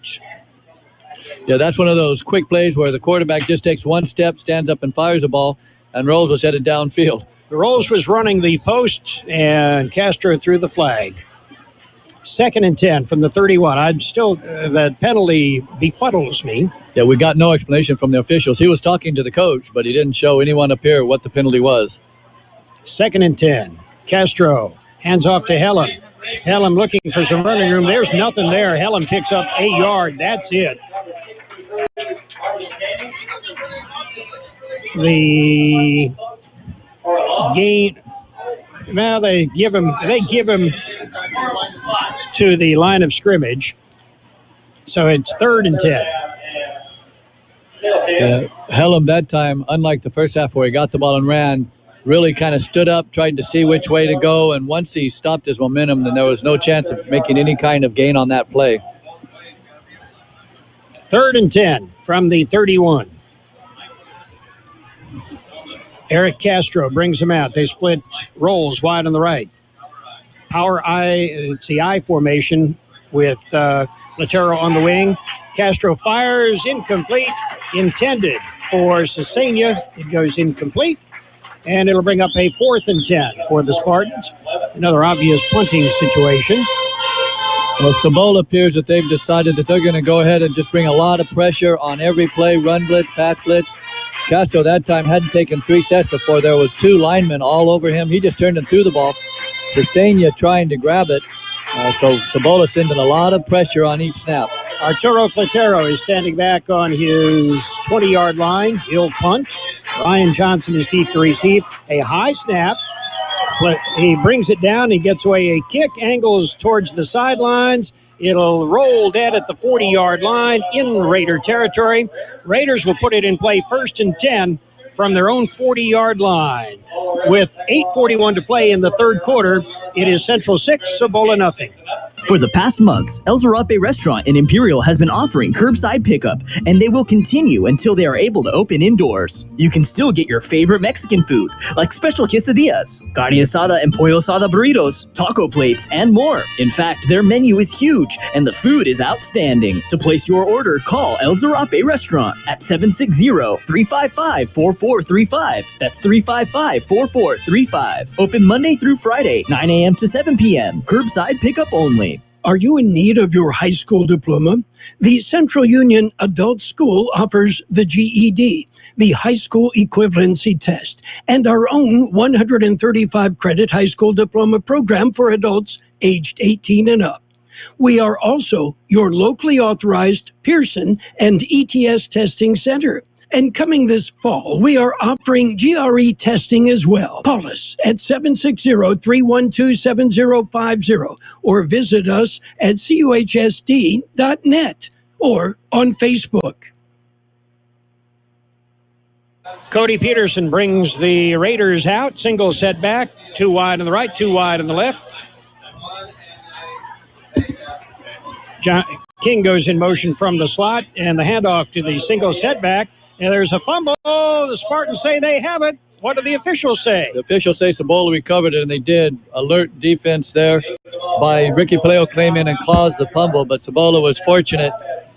Yeah, that's one of those quick plays where the quarterback just takes one step, stands up, and fires the ball, and Rolls was headed downfield. Rolls was running the post, and Castro threw the flag. Second and 10 from the 31. I'm still, that penalty befuddles me. Yeah, we got no explanation from the officials. He was talking to the coach, but he didn't show anyone up here what the penalty was. Second and 10. Castro hands off to Hellam. Hellam looking for some running room. There's nothing there. Hellam picks up 8 yards. That's it. The gain. Now they give him to the line of scrimmage. So it's third and 10. Hellam that time, unlike the first half where he got the ball and ran, really kind of stood up, tried to see which way to go, and once he stopped his momentum, then there was no chance of making any kind of gain on that play. Third and 10 from the 31. Eric Castro brings him out. They split Rolls wide on the right. Power I, it's the I formation with Latero on the wing. Castro fires, incomplete, intended for Cesena. It goes incomplete, and it'll bring up a 4th and 10 for the Spartans. Another obvious punting situation. Well, Cibola appears that they've decided that they're going to go ahead and just bring a lot of pressure on every play, run blitz, pass blitz. Castro that time hadn't taken 3 sets before. There was 2 linemen all over him. He just turned and threw the ball. Cesena trying to grab it. So Cibola sending a lot of pressure on each snap. Arturo Platero is standing back on his 20-yard line. He'll punt. Ryan Johnson is deep to receive. A high snap. He brings it down. He gets away a kick. Angles towards the sidelines. It'll roll dead at the 40-yard line in Raider territory. Raiders will put it in play 1st and 10 from their own 40-yard line. With 8:41 to play in the third quarter, it is Central 6, Cibola nothing. For the past months, El Zarape Restaurant in Imperial has been offering curbside pickup, and they will continue until they are able to open indoors. You can still get your favorite Mexican food, like special quesadillas, carne asada and pollo asada burritos, taco plates, and more. In fact, their menu is huge, and the food is outstanding. To place your order, call El Zarape Restaurant at 760-355-4435. That's 355-4435. Open Monday through Friday, 9 a.m. to 7 p.m. Curbside pickup only. Are you in need of your high school diploma? The Central Union Adult School offers the GED, the High School Equivalency Test, and our own 135-credit high school diploma program for adults aged 18 and up. We are also your locally authorized Pearson and ETS testing center. And coming this fall, we are offering GRE testing as well. Call us at 760-312-7050 or visit us at cuhsd.net or on Facebook. Cody Peterson brings the Raiders out. Single setback. 2 wide on the right, 2 wide on the left. John King goes in motion from the slot, and the handoff to the single setback. And there's a fumble. The Spartans say they have it. What do the officials say? The officials say Cibola recovered it, and they did. Alert defense there by Ricky Paleo came in and caused the fumble, but Cibola was fortunate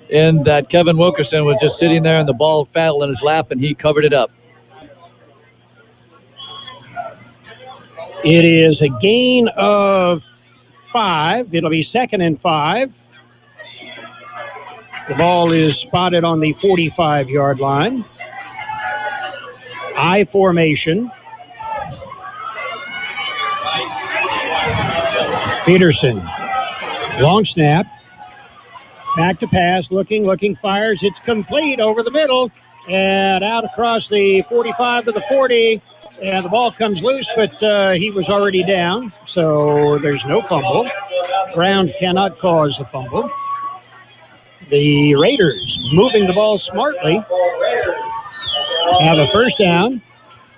in that Kevin Wilkerson was just sitting there and the ball fell in his lap, and he covered it up. It is a gain of 5. It'll be 2nd and 5. The ball is spotted on the 45-yard line. I formation. Peterson. Long snap. Back to pass. Looking, fires. It's complete over the middle. And out across the 45 to the 40. And the ball comes loose, but he was already down. So there's no fumble. Ground cannot cause the fumble. The Raiders moving the ball smartly. Have a first down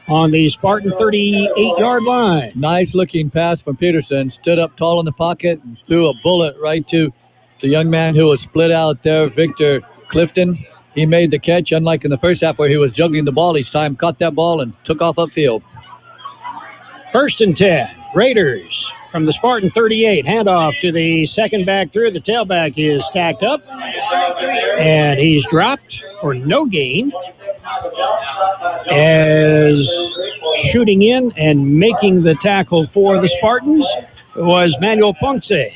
on the Spartan 38-yard line. Nice looking pass from Peterson. Stood up tall in the pocket and threw a bullet right to the young man who was split out there, Victor Clifton. He made the catch, unlike in the first half where he was juggling the ball each time, caught that ball and took off upfield. 1st and 10. Raiders from the Spartan 38. Handoff to the second back through. The tailback is stacked up. And he's dropped for no gain. As shooting in and making the tackle for the Spartans was Manuel Ponce.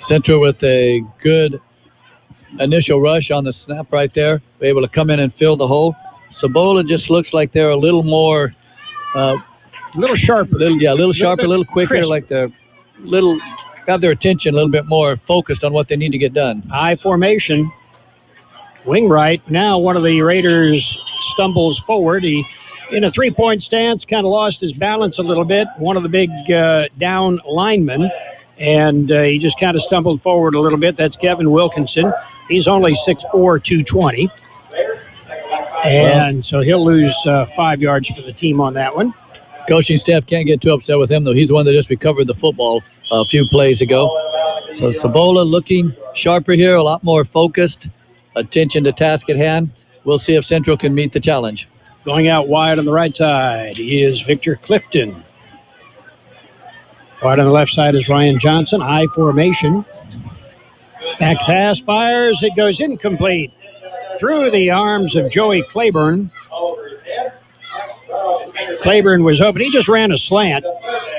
Centro with a good initial rush on the snap right there. Able to come in and fill the hole. Cibola just looks like they're a little more... a little sharper. A little sharper, a little quicker, crisp. like they're have their attention a little bit more focused on what they need to get done. I formation. Wing right. Now one of the Raiders stumbles forward. He, in a three-point stance, kind of lost his balance a little bit. One of the big down linemen. And he just kind of stumbled forward a little bit. That's Kevin Wilkinson. He's only 6'4", 220. And so he'll lose 5 yards for the team on that one. Coaching staff can't get too upset with him, though. He's the one that just recovered the football a few plays ago. So Cibola looking sharper here, a lot more focused. Attention to task at hand. We'll see if Central can meet the challenge. Going out wide on the right side is Victor Clifton. Wide on the left side is Ryan Johnson. I formation. Back pass fires. It goes incomplete. Through the arms of Joey Claiborne. Claiborne was open. He just ran a slant.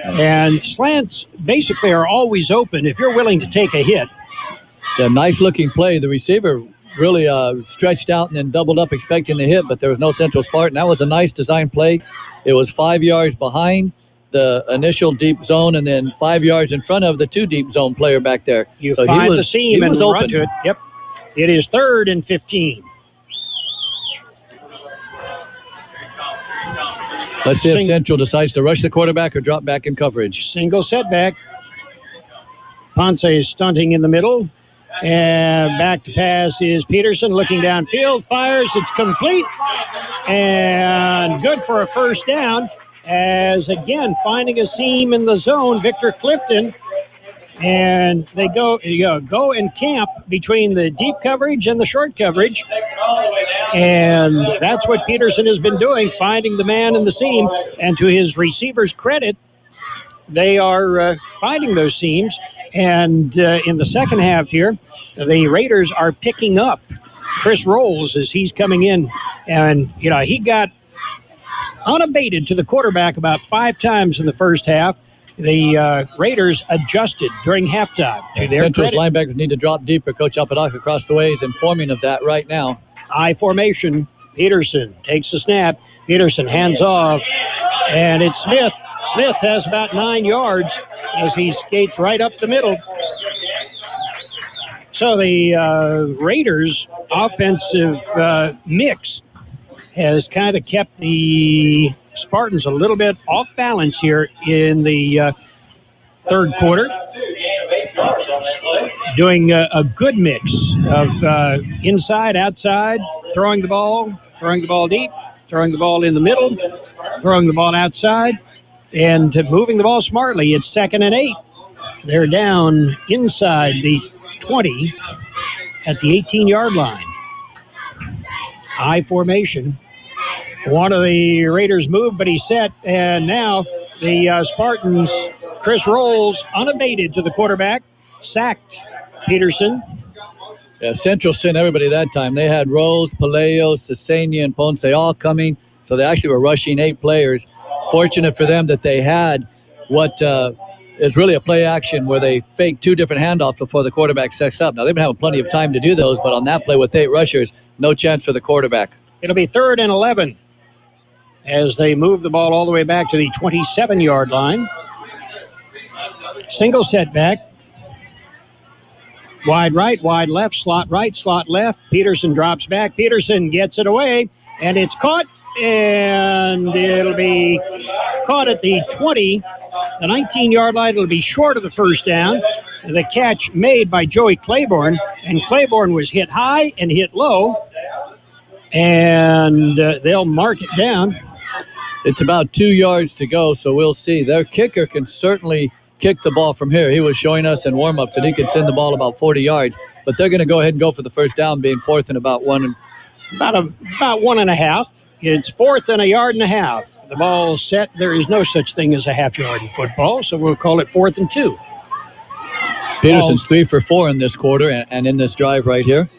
And slants basically are always open if you're willing to take a hit. It's a nice-looking play. The receiver really stretched out and then doubled up expecting the hit, but there was no Central Spartan. That was a nice design play. It was 5 yards behind the initial deep zone and then 5 yards in front of the two deep zone player back there. You so find the seam and run to it. Yep. It is 3rd and 15. Let's see if Central decides to rush the quarterback or drop back in coverage. Single setback. Ponce is stunting in the middle. And back to pass is Peterson looking downfield. Fires. It's complete. And good for a first down. As, again, finding a seam in the zone, Victor Clifton. And they go and camp between the deep coverage and the short coverage. And that's what Peterson has been doing, finding the man in the seam. And to his receivers' credit, they are finding those seams. And in the second half here, the Raiders are picking up Chris Rolls as he's coming in. And, he got unabated to the quarterback about 5 times in the first half. The Raiders adjusted during halftime. To their Central's credit, linebackers need to drop deeper. Coach Apodaca across the way is informing of that right now. I formation. Peterson takes the snap. Peterson hands off. And it's Smith. Smith has about 9 yards as he skates right up the middle. So the Raiders' offensive mix has kind of kept the Spartans a little bit off balance here in the third quarter. Doing a good mix of inside, outside, throwing the ball deep, throwing the ball in the middle, throwing the ball outside, and moving the ball smartly. It's 2nd and 8. They're down inside the 20 at the 18-yard line. I formation. One of the Raiders moved, but he's set, and now the Spartans, Chris Rolls, unabated to the quarterback, sacked Peterson. Yeah, Central sent everybody that time. They had Rolls, Palayo, Cesenia, and Ponce all coming, so they actually were rushing 8 players. Fortunate for them that they had what is really a play action where they fake 2 different handoffs before the quarterback sets up. Now, they've been having plenty of time to do those, but on that play with 8 rushers, no chance for the quarterback. It'll be 3rd and 11 as they move the ball all the way back to the 27-yard line. Single setback. Wide right, wide left, slot right, slot left. Peterson drops back. Peterson gets it away, and it's caught, and it'll be caught at the 20. The 19-yard line. It'll be short of the first down. The catch made by Joey Claiborne, and Claiborne was hit high and hit low, and they'll mark it down. It's about 2 yards to go, so we'll see. Their kicker can certainly kick the ball from here. He was showing us in warm-up that he could send the ball about 40 yards, but they're going to go ahead and go for the first down, being 4th and about 1. About 1.5. It's 4th and a yard and a half. The ball's set. There is no such thing as a half yard in football, so we'll call it 4th and 2. Peterson's 3 for 4 in this quarter and in this drive right here.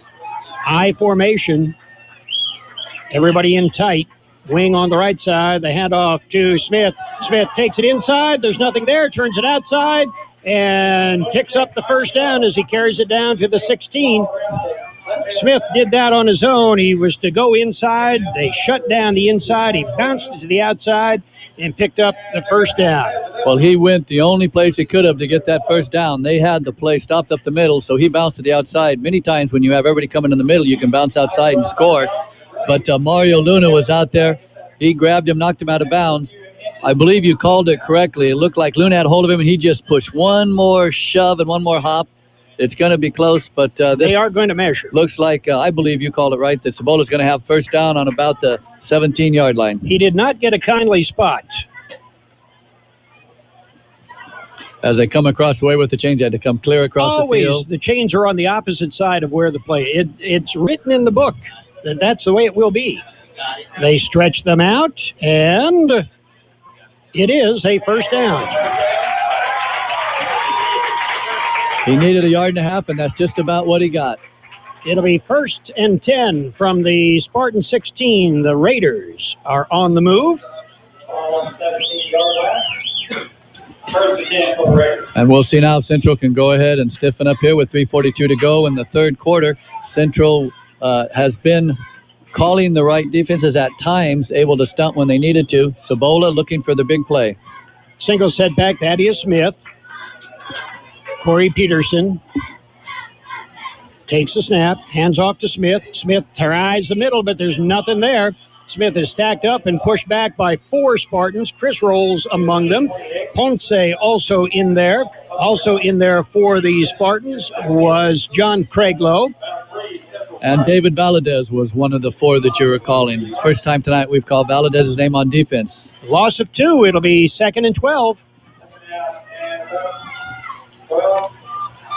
I formation. Everybody in tight. Wing on the right side. The handoff to Smith. Smith takes it inside. There's nothing there. Turns it outside and picks up the first down as he carries it down to the 16. Smith did that on his own. He was to go inside. They shut down the inside. He bounced it to the outside and picked up the first down. Well, he went the only place he could have to get that first down. They had the play stopped up the middle, so he bounced to the outside. Many times when you have everybody coming in the middle, you can bounce outside and score. But Mario Luna was out there. He grabbed him, knocked him out of bounds. I believe you called it correctly. It looked like Luna had hold of him, and he just pushed one more shove and one more hop. It's going to be close, but they are going to measure. Looks like, I believe you called it right, that Cibola's going to have first down on about the 17-yard line. He did not get a kindly spot. As they come across the way with the chains, they had to come clear across Always, the field. the chains are on the opposite side of where the play. It's written in the book that that's the way it will be. They stretch them out, and it is a first down. He needed a yard and a half, and that's just about what he got. It'll be 1st and 10 from the Spartan 16. The Raiders are on the move. And we'll see now if Central can go ahead and stiffen up here with 3:42 to go in the third quarter. Central has been calling the right defenses at times, able to stunt when they needed to. Cibola looking for the big play. Single setback, Thaddeus Smith. Corey Peterson takes the snap, hands off to Smith. Smith tries the middle, but there's nothing there. Smith is stacked up and pushed back by 4 Spartans. Chris Rolls among them. Ponce also in there. Also in there for the Spartans was John Craiglow. And David Valadez was one of the 4 that you were calling. First time tonight we've called Valadez's name on defense. Loss of 2. It'll be 2nd and 12.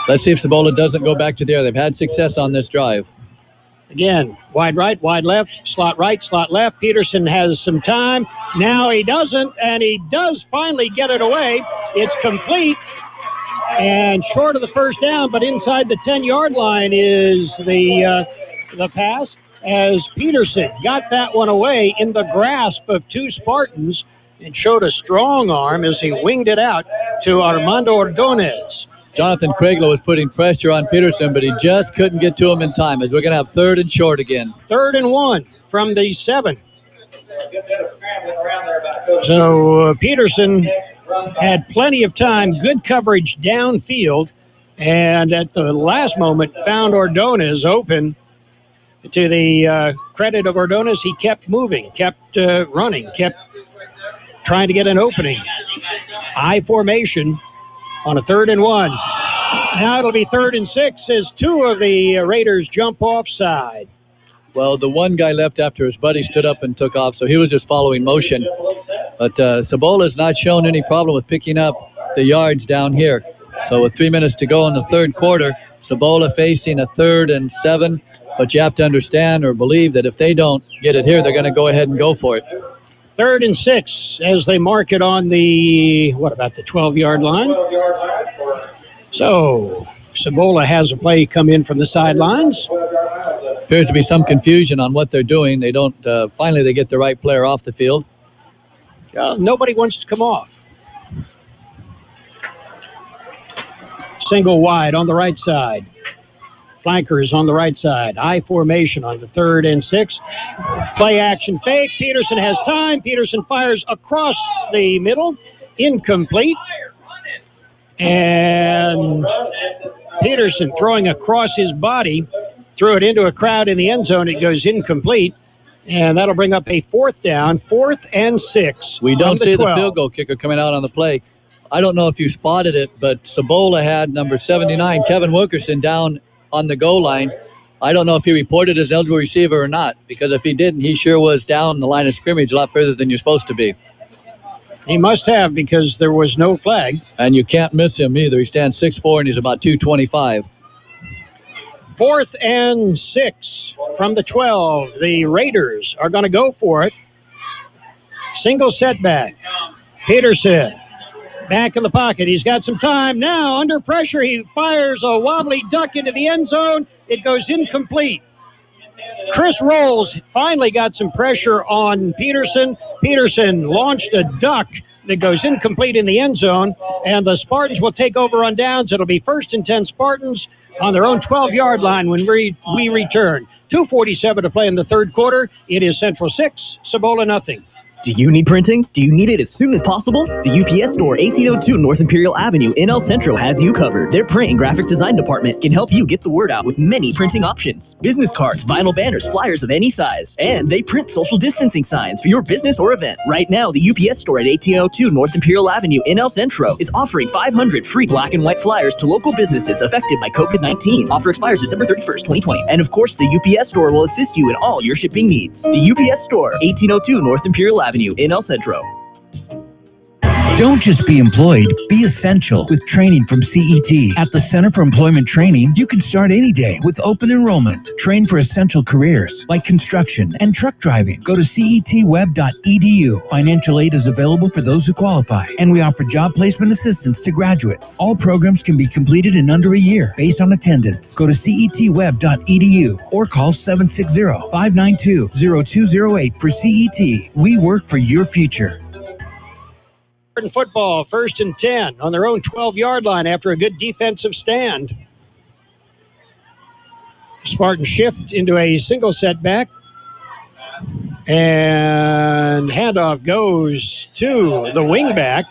Let's see if Cibola doesn't go back to the air. They've had success on this drive. Again, wide right, wide left, slot right, slot left. Peterson has some time. Now he doesn't, and he does finally get it away. It's complete and short of the first down, but inside the 10-yard line is the pass as Peterson got that one away in the grasp of 2 Spartans and showed a strong arm as he winged it out to Armando Ordonez. Jonathan Craiglow was putting pressure on Peterson, but he just couldn't get to him in time as we're going to have 3rd and short again. 3rd and 1 from the 7. So Peterson had plenty of time, good coverage downfield, and at the last moment found Ordonez open. To the credit of Ordonez, he kept moving, kept running, kept trying to get an opening. I formation on a 3rd and 1. Now it'll be 3rd and 6 as 2 of the Raiders jump offside. Well, the one guy left after his buddy stood up and took off, so he was just following motion. But Cibola's not shown any problem with picking up the yards down here. So with 3 minutes to go in the 3rd quarter, Cibola facing a 3rd and 7. But you have to understand or believe that if they don't get it here, they're going to go ahead and go for it. 3rd and 6 as they mark it on the, what about the 12-yard line? So Cibola has a play come in from the sidelines. Appears to be some confusion on what they're doing. They don't, finally they get the right player off the field. Nobody wants to come off. Single wide on the right side. Flankers on the right side. I formation on the 3rd and 6. Play action fake. Peterson has time. Peterson fires across the middle. Incomplete. And Peterson throwing across his body. Threw it into a crowd in the end zone. It goes incomplete. And that'll bring up a 4th down. 4th and 6. We don't see the field goal kicker coming out on the play. I don't know if you spotted it, but Cibola had number 79, Kevin Wilkerson, down on the goal line. I don't know if he reported as eligible receiver or not, because if he didn't, he sure was down the line of scrimmage a lot further than you're supposed to be. He must have, because there was no flag. And you can't miss him either. He stands 6'4", and he's about 225. 4th and 6 from the 12. The Raiders are going to go for it. Single setback. Peterson back in the pocket. He's got some time. Now, under pressure, he fires a wobbly duck into the end zone. It goes incomplete. Chris Rolls finally got some pressure on Peterson. Peterson launched a duck that goes incomplete in the end zone, and the Spartans will take over on downs. It'll be 1st and 10 Spartans on their own 12-yard line when we return. 2:47 to play in the 3rd quarter. It is Central 6, Cibola nothing. Do you need printing? Do you need it as soon as possible? The UPS store, 1802 North Imperial Avenue in El Centro has you covered. Their print and graphic design department can help you get the word out with many printing options. Business cards, vinyl banners, flyers of any size. And they print social distancing signs for your business or event. Right now, the UPS store at 1802 North Imperial Avenue in El Centro is offering 500 free black and white flyers to local businesses affected by COVID-19. Offer expires December 31st, 2020. And of course, the UPS store will assist you in all your shipping needs. The UPS store, 1802 North Imperial Avenue in El Centro. Don't just be employed, be essential with training from CET. At the Center for Employment Training, you can start any day with open enrollment. Train for essential careers like construction and truck driving. Go to cetweb.edu. Financial aid is available for those who qualify, and we offer job placement assistance to graduates. All programs can be completed in under a year based on attendance. Go to cetweb.edu or call 760-592-0208 for CET. We work for your future. Football, 1st and 10 on their own 12-yard line after a good defensive stand. Spartans shift into a single setback, and handoff goes to the wingback,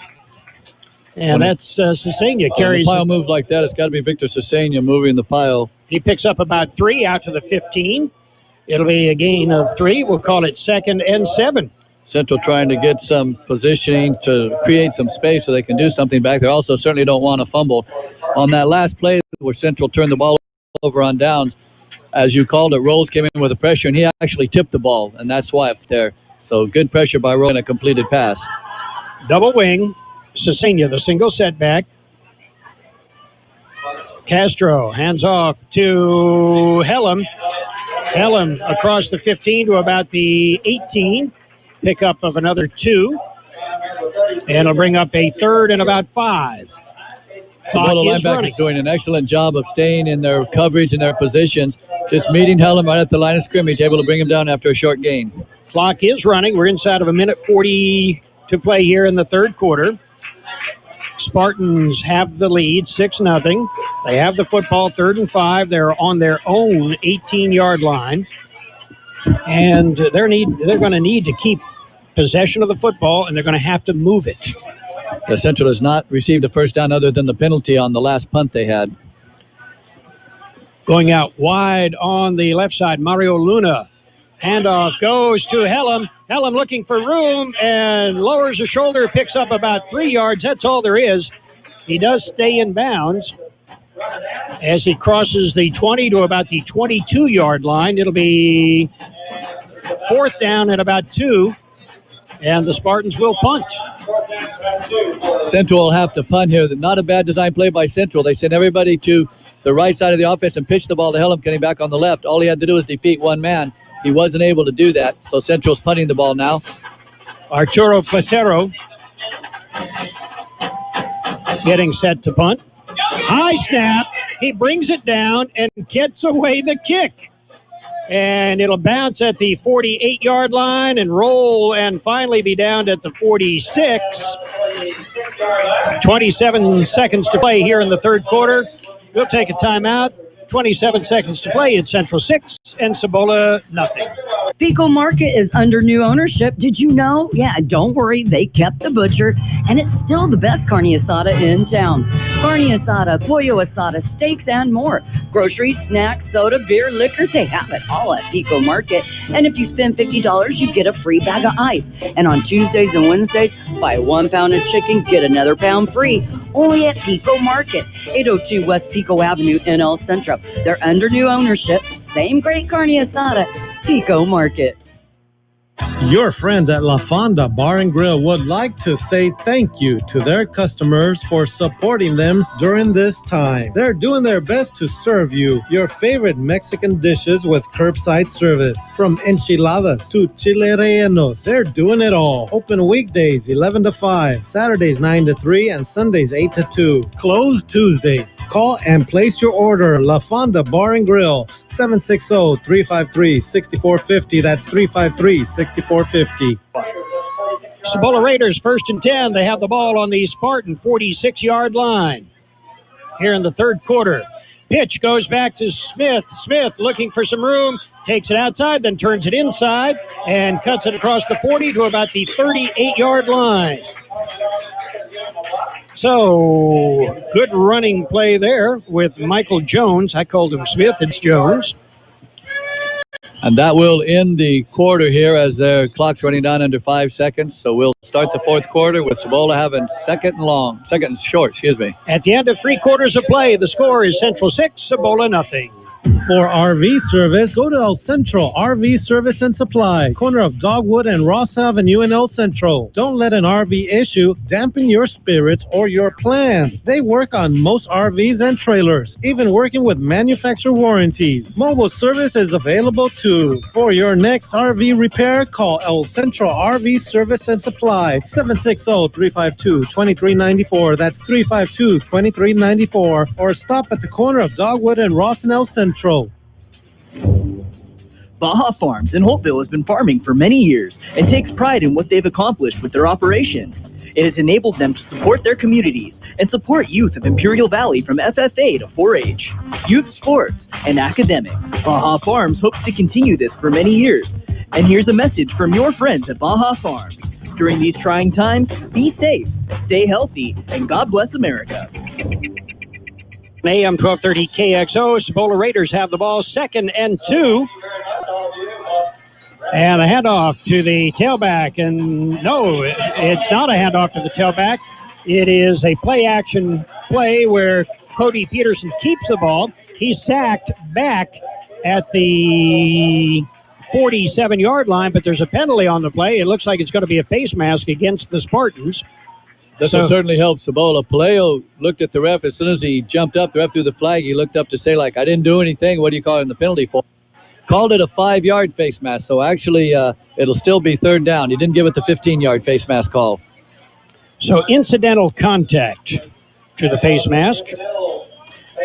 and that's Cesena carries. When the pile moves like that, it's got to be Victor Cesena moving the pile. He picks up about 3 out to the 15. It'll be a gain of 3. We'll call it 2nd and 7. Central trying to get some positioning to create some space so they can do something back there. Also, certainly don't want to fumble. On that last play where Central turned the ball over on downs, as you called it, Rolls came in with the pressure, and he actually tipped the ball, and that's why up there. So good pressure by Rolls and a completed pass. Double wing. Cesena, the single setback. Castro hands off to Hellam. Hellam across the 15 to about the 18. Pickup of another 2. And it'll bring up a third and about 5. The linebackers doing an excellent job of staying in their coverage and their positions. Just meeting Hellam right at the line of scrimmage, able to bring him down after a short gain. Clock is running. We're inside of a minute 40 to play here in the third quarter. Spartans have the lead, 6-0. They have the football, 3rd and 5. They're on their own 18-yard line. And they're going to need to keep possession of the football, and they're going to have to move it. The Central has not received a first down other than the penalty on the last punt they had. Going out wide on the left side, Mario Luna. Handoff goes to Hellam. Hellam looking for room and lowers the shoulder, picks up about 3 yards. That's all there is. He does stay in bounds. As he crosses the 20 to about the 22-yard line, it'll be 4th down at about 2, and the Spartans will punt. Central will have to punt here. Not a bad design play by Central. They sent everybody to the right side of the offense and pitched the ball to Hellam, getting back on the left. All he had to do was defeat one man. He wasn't able to do that, so Central's punting the ball now. Arturo Placero getting set to punt. High snap. He brings it down and gets away the kick. And it'll bounce at the 48-yard line and roll and finally be down at the 46. 27 seconds to play here in the third quarter. We'll take a timeout. 27 seconds to play. It's Central 6 and Cibola nothing. Pico Market is under new ownership. Did you know? Yeah, don't worry. They kept the butcher, and it's still the best carne asada in town. Carne asada, pollo asada, steaks, and more. Groceries, snacks, soda, beer, liquor, they have it all at Pico Market. And if you spend $50, you get a free bag of ice. And on Tuesdays and Wednesdays, buy 1 pound of chicken, get another pound free. Only at Pico Market, 802 West Pico Avenue in El Centro. They're under new ownership. Same great carne asada, Pico Market. Your friends at La Fonda Bar and Grill would like to say thank you to their customers for supporting them during this time. They're doing their best to serve you your favorite Mexican dishes with curbside service. From enchiladas to chile rellenos, they're doing it all. Open weekdays 11 to 5, Saturdays 9 to 3, and Sundays 8 to 2. Closed Tuesdays. Call and place your order. La Fonda Bar and Grill. 760-353-6450. That's 353-6450. Cibola Raiders 1st and 10. They have the ball on the Spartan 46-yard line. Here in the third quarter. Pitch goes back to Smith. Smith looking for some room. Takes it outside, then turns it inside and cuts it across the 40 to about the 38-yard line. So, good running play there with Michael Jones. I called him Smith. It's Jones. And that will end the quarter here as their clock's running down under 5 seconds. So we'll start the fourth quarter with Cibola having second and short. At the end of 3 quarters of play, the score is Central 6, Cibola nothing. For RV service, go to El Centro RV Service and Supply, corner of Dogwood and Ross Avenue in El Centro. Don't let an RV issue dampen your spirits or your plans. They work on most RVs and trailers, even working with manufacturer warranties. Mobile service is available too. For your next RV repair, call El Centro RV Service and Supply, 760-352-2394. That's 352-2394. Or stop at the corner of Dogwood and Ross in El Centro. Baja Farms in Holtville has been farming for many years and takes pride in what they've accomplished with their operations. It has enabled them to support their communities and support youth of Imperial Valley from FFA to 4-H, youth sports, and academics. Baja Farms hopes to continue this for many years. And here's a message from your friends at Baja Farms. During these trying times, be safe, stay healthy, and God bless America. AM 1230 KXO. Cibola Raiders have the ball, 2nd and 2. And a handoff to the tailback. And no, it's not a handoff to the tailback. It is a play-action play where Cody Peterson keeps the ball. He's sacked back at the 47-yard line, but there's a penalty on the play. It looks like it's going to be a face mask against the Spartans. This will certainly help Cibola. Paleo looked at the ref. As soon as he jumped up, the ref threw the flag. He looked up to say, like, I didn't do anything. What do you call it in the penalty for? Called it a 5-yard face mask, so actually it'll still be third down. He didn't give it the 15-yard face mask call. So incidental contact to the face mask.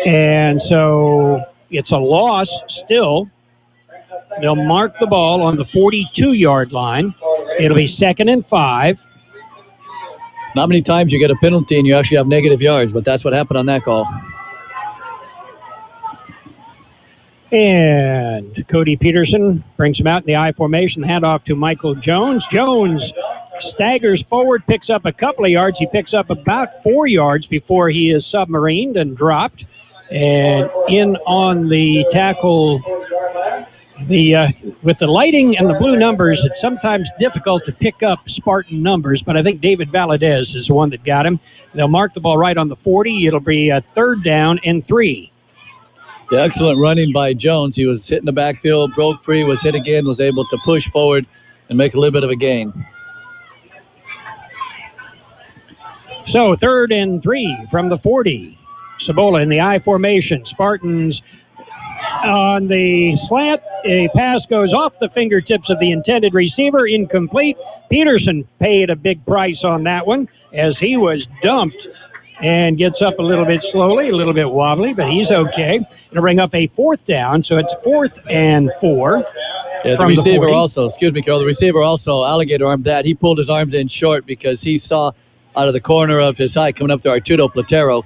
And so it's a loss still. They'll mark the ball on the 42-yard line. It'll be 2nd and 5. Not many times you get a penalty and you actually have negative yards, but that's what happened on that call. And Cody Peterson brings him out in the I formation. Handoff to Michael Jones. Jones staggers forward, picks up a couple of yards. He picks up about 4 yards before he is submarined and dropped. And in on the tackle, with the lighting and the blue numbers, it's sometimes difficult to pick up Spartan numbers, but I think David Valadez is the one that got him. They'll mark the ball right on the 40. It'll be a 3rd down and 3. The excellent running by Jones. He was hit in the backfield, broke free, was hit again, was able to push forward and make a little bit of a gain. So 3rd and 3 from the 40. Cibola in the I formation. Spartans on the slant. A pass goes off the fingertips of the intended receiver. Incomplete. Peterson paid a big price on that one as he was dumped and gets up a little bit slowly, a little bit wobbly, but he's okay. It'll bring up a 4th down, so it's 4th and 4. Yeah, from the receiver the 40. also, excuse me, Carol, the receiver also alligator armed that. He pulled his arms in short because he saw out of the corner of his eye coming up to Arturo Platero.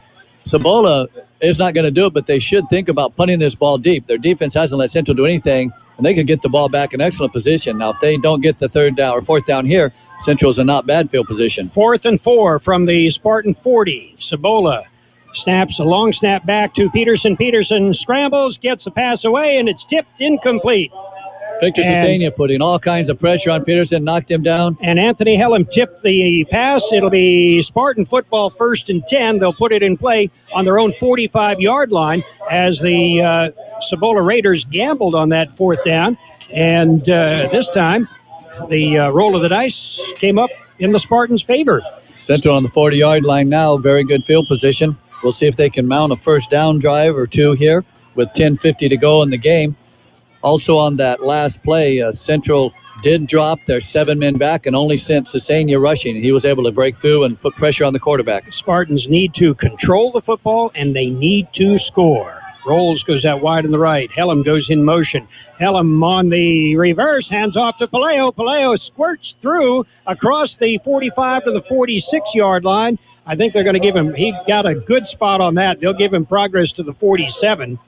Cibola is not going to do it, but they should think about punting this ball deep. Their defense hasn't let Centro do anything, and they could get the ball back in excellent position. Now, if they don't get the 3rd down or 4th down here, Centro's in not bad field position. 4th and 4 from the Spartan 40. Cibola snaps a long snap back to Peterson. Peterson scrambles, gets the pass away, and it's tipped incomplete. Victor Catania putting all kinds of pressure on Peterson, knocked him down. And Anthony Hellam tipped the pass. It'll be Spartan football 1st and 10. They'll put it in play on their own 45-yard line as the Cibola Raiders gambled on that 4th down. And this time, the roll of the dice came up in the Spartans' favor. Centro on the 40-yard line now, very good field position. We'll see if they can mount a 1st down drive or 2 here with 10:50 to go in the game. Also on that last play, Central did drop their 7 men back and only sent Cesania rushing. He was able to break through and put pressure on the quarterback. Spartans need to control the football, and they need to score. Rolls goes out wide on the right. Hellam goes in motion. Hellam on the reverse, hands off to Paleo. Paleo squirts through across the 45 to the 46-yard line. I think they're going to give him, he got a good spot on that. They'll give him progress to the 47.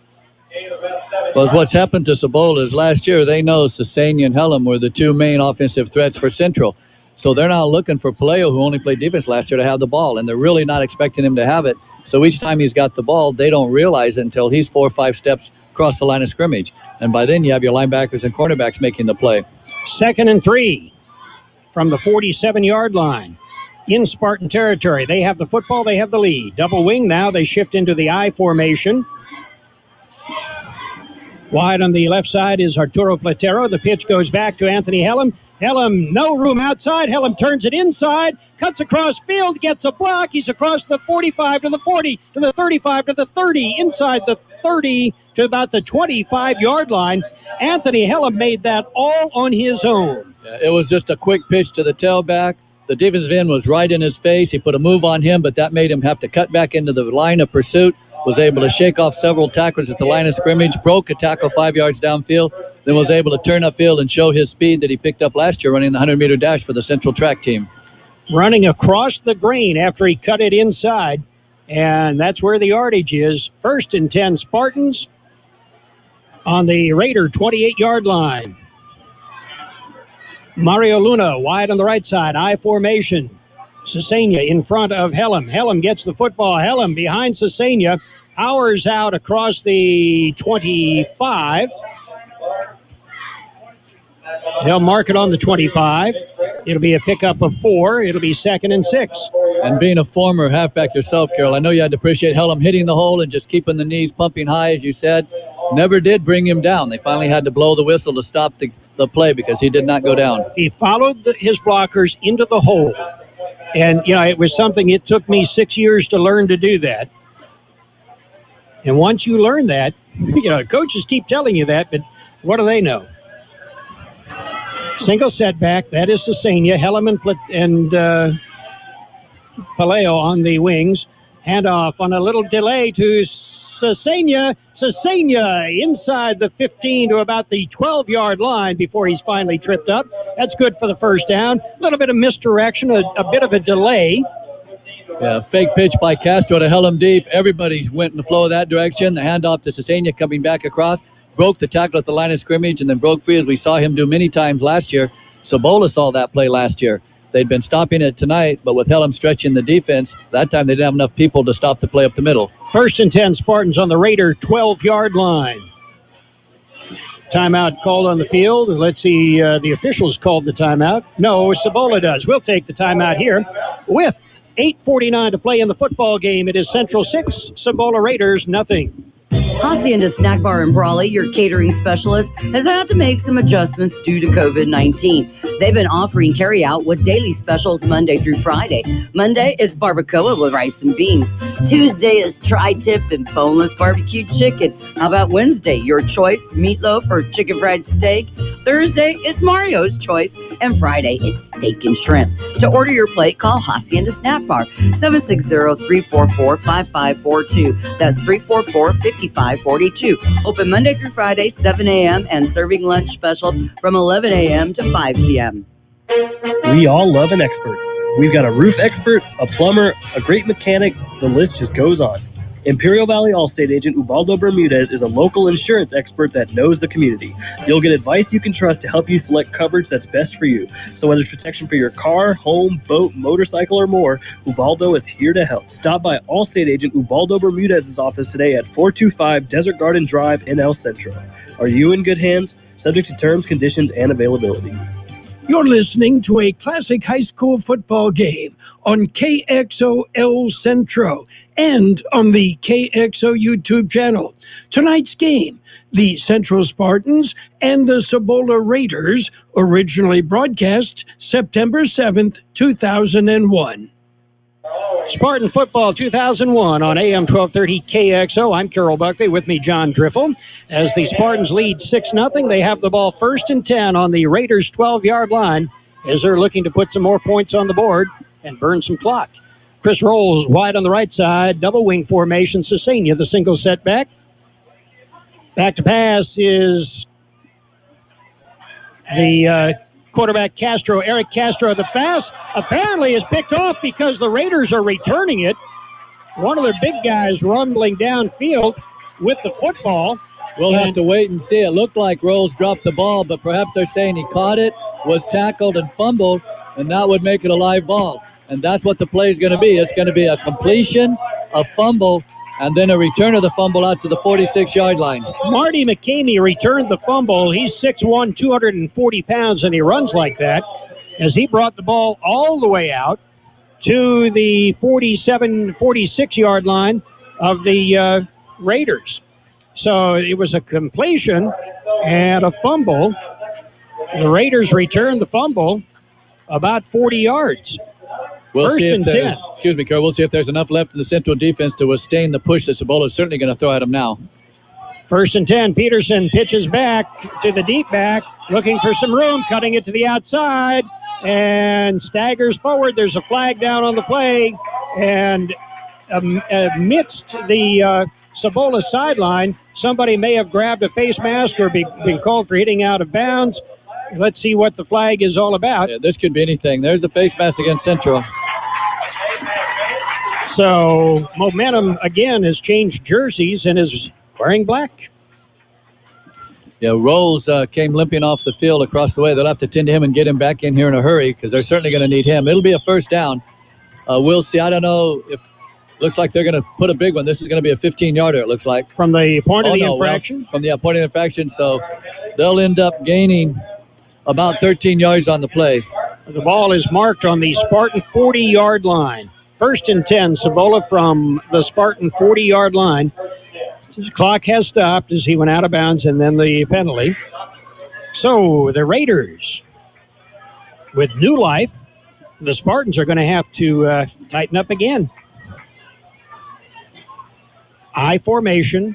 Well, what's happened to Cibola is last year they know Cesania and Hellam were the 2 main offensive threats for Central. So they're now looking for Paleo, who only played defense last year, to have the ball, and they're really not expecting him to have it. So each time he's got the ball, they don't realize it until he's 4 or 5 steps across the line of scrimmage. And by then you have your linebackers and cornerbacks making the play. 2nd and 3 from the 47-yard line. In Spartan territory, they have the football, they have the lead. Double wing now, they shift into the I formation. Wide on the left side is Arturo Platero. The pitch goes back to Anthony Hellam. Hellam, no room outside. Hellam turns it inside, cuts across field, gets a block. He's across the 45 to the 40 to the 35 to the 30, inside the 30 to about the 25-yard line. Anthony Hellam made that all on his own. It was just a quick pitch to the tailback. The defensive end was right in his face. He put a move on him, but that made him have to cut back into the line of pursuit. Was able to shake off several tacklers at the line of scrimmage, broke a tackle 5 yards downfield, then was able to turn upfield and show his speed that he picked up last year running the 100-meter dash for the Central track team. Running across the green after he cut it inside, and that's where the yardage is. 1st and 10 Spartans on the Raider 28-yard line. Mario Luna wide on the right side, I formation. Cesania in front of Hellam. Hellam gets the football. Hellam behind Cesania. Powers out across the 25. They'll mark it on the 25. It'll be a pickup of 4. It'll be 2nd and 6. And being a former halfback yourself, Carol, I know you had to appreciate Hellam hitting the hole and just keeping the knees pumping high, as you said. Never did bring him down. They finally had to blow the whistle to stop the play because he did not go down. He followed his blockers into the hole. And, it was something, it took me 6 years to learn to do that. And once you learn that, coaches keep telling you that, but what do they know? Single setback, that is Sesania. Hellam and Paleo on the wings. Handoff on a little delay to Sesania. Sesania inside the 15 to about the 12-yard line before he's finally tripped up. That's good for the first down. A little bit of misdirection, a bit of a delay. Yeah, fake pitch by Castro to Hellam deep. Everybody went in the flow of that direction. The handoff to Sesania coming back across. Broke the tackle at the line of scrimmage and then broke free as we saw him do many times last year. Cibola saw that play last year. They'd been stopping it tonight, but with Hellam stretching the defense, that time they didn't have enough people to stop the play up the middle. 1st and 10 Spartans on the Raider 12-yard line. Timeout called on the field. Let's see, the officials called the timeout. No, Cibola does. We'll take the timeout here with 8:49 to play in the football game. It is Central 6, Cibola Raiders nothing. Hacienda Snack Bar in Brawley, your catering specialist, has had to make some adjustments due to COVID-19. They've been offering carry-out with daily specials Monday through Friday. Monday is barbacoa with rice and beans. Tuesday is tri-tip and boneless barbecued chicken. How about Wednesday? Your choice, meatloaf or chicken fried steak. Thursday is Mario's choice. And Friday is steak and shrimp. To order your plate, call Hacienda Snack Bar, 760-344-5542. That's 344-5542. Open Monday through Friday, 7 a.m. and serving lunch specials from 11 a.m. to 5 p.m. We all love an expert. We've got a roof expert, a plumber, a great mechanic. The list just goes on. Imperial Valley Allstate agent Ubaldo Bermudez is a local insurance expert that knows the community. You'll get advice you can trust to help you select coverage that's best for you. So whether it's protection for your car, home, boat, motorcycle, or more, Ubaldo is here to help. Stop by Allstate agent Ubaldo Bermudez's office today at 425 Desert Garden Drive in El Centro. Are you in good hands? Subject to terms, conditions, and availability. You're listening to a classic high school football game on KXO El Centro and on the KXO YouTube channel. Tonight's game, the Central Spartans and the Cibola Raiders, originally broadcast September 7th, 2001. Spartan Football 2001 on AM 1230 KXO. I'm Carol Buckley. With me, John Driffel. As the Spartans lead 6-0, they have the ball 1st and 10 on the Raiders' 12-yard line as they're looking to put some more points on the board and burn some clock. Chris rolls wide on the right side, double wing formation. Sesania, the single setback. Back to pass is the quarterback Castro, Eric Castro. The pass apparently is picked off because the Raiders are returning it. One of their big guys rumbling downfield with the football. We'll have to wait and see. It looked like Rolls dropped the ball, but perhaps they're saying he caught it, was tackled and fumbled, and that would make it a live ball. And that's what the play is going to be. It's going to be a completion, a fumble, and then a return of the fumble out to the 46-yard line. Marty McCamey returned the fumble. He's 6'1", 240 pounds, and he runs like that as he brought the ball all the way out to the 46-yard line of the Raiders. So it was a completion and a fumble. The Raiders returned the fumble about 40 yards. We'll see if there's, excuse me, Carl. We'll see if there's enough left in the Central defense to withstand the push that Cibola is certainly going to throw at them now. 1st and 10. Peterson pitches back to the deep back, looking for some room, cutting it to the outside, and staggers forward. There's a flag down on the play, and amidst the Cibola sideline, somebody may have grabbed a face mask or been called for hitting out of bounds. Let's see what the flag is all about. Yeah, this could be anything. There's the face mask against Centro. So Momentum, again, has changed jerseys and is wearing black. Yeah, Rolls came limping off the field across the way. They'll have to tend to him and get him back in here in a hurry because they're certainly going to need him. It'll be a first down. We'll see. I don't know if looks like they're going to put a big one. This is going to be a 15-yarder, it looks like. From the point of the infraction? From the point of the infraction. So they'll end up gaining about 13 yards on the play. The ball is marked on the Spartan 40-yard line. 1st and 10, Cibola from the Spartan 40-yard line. His clock has stopped as he went out of bounds, and then the penalty. So the Raiders, with new life, the Spartans are going to have to tighten up again. I formation.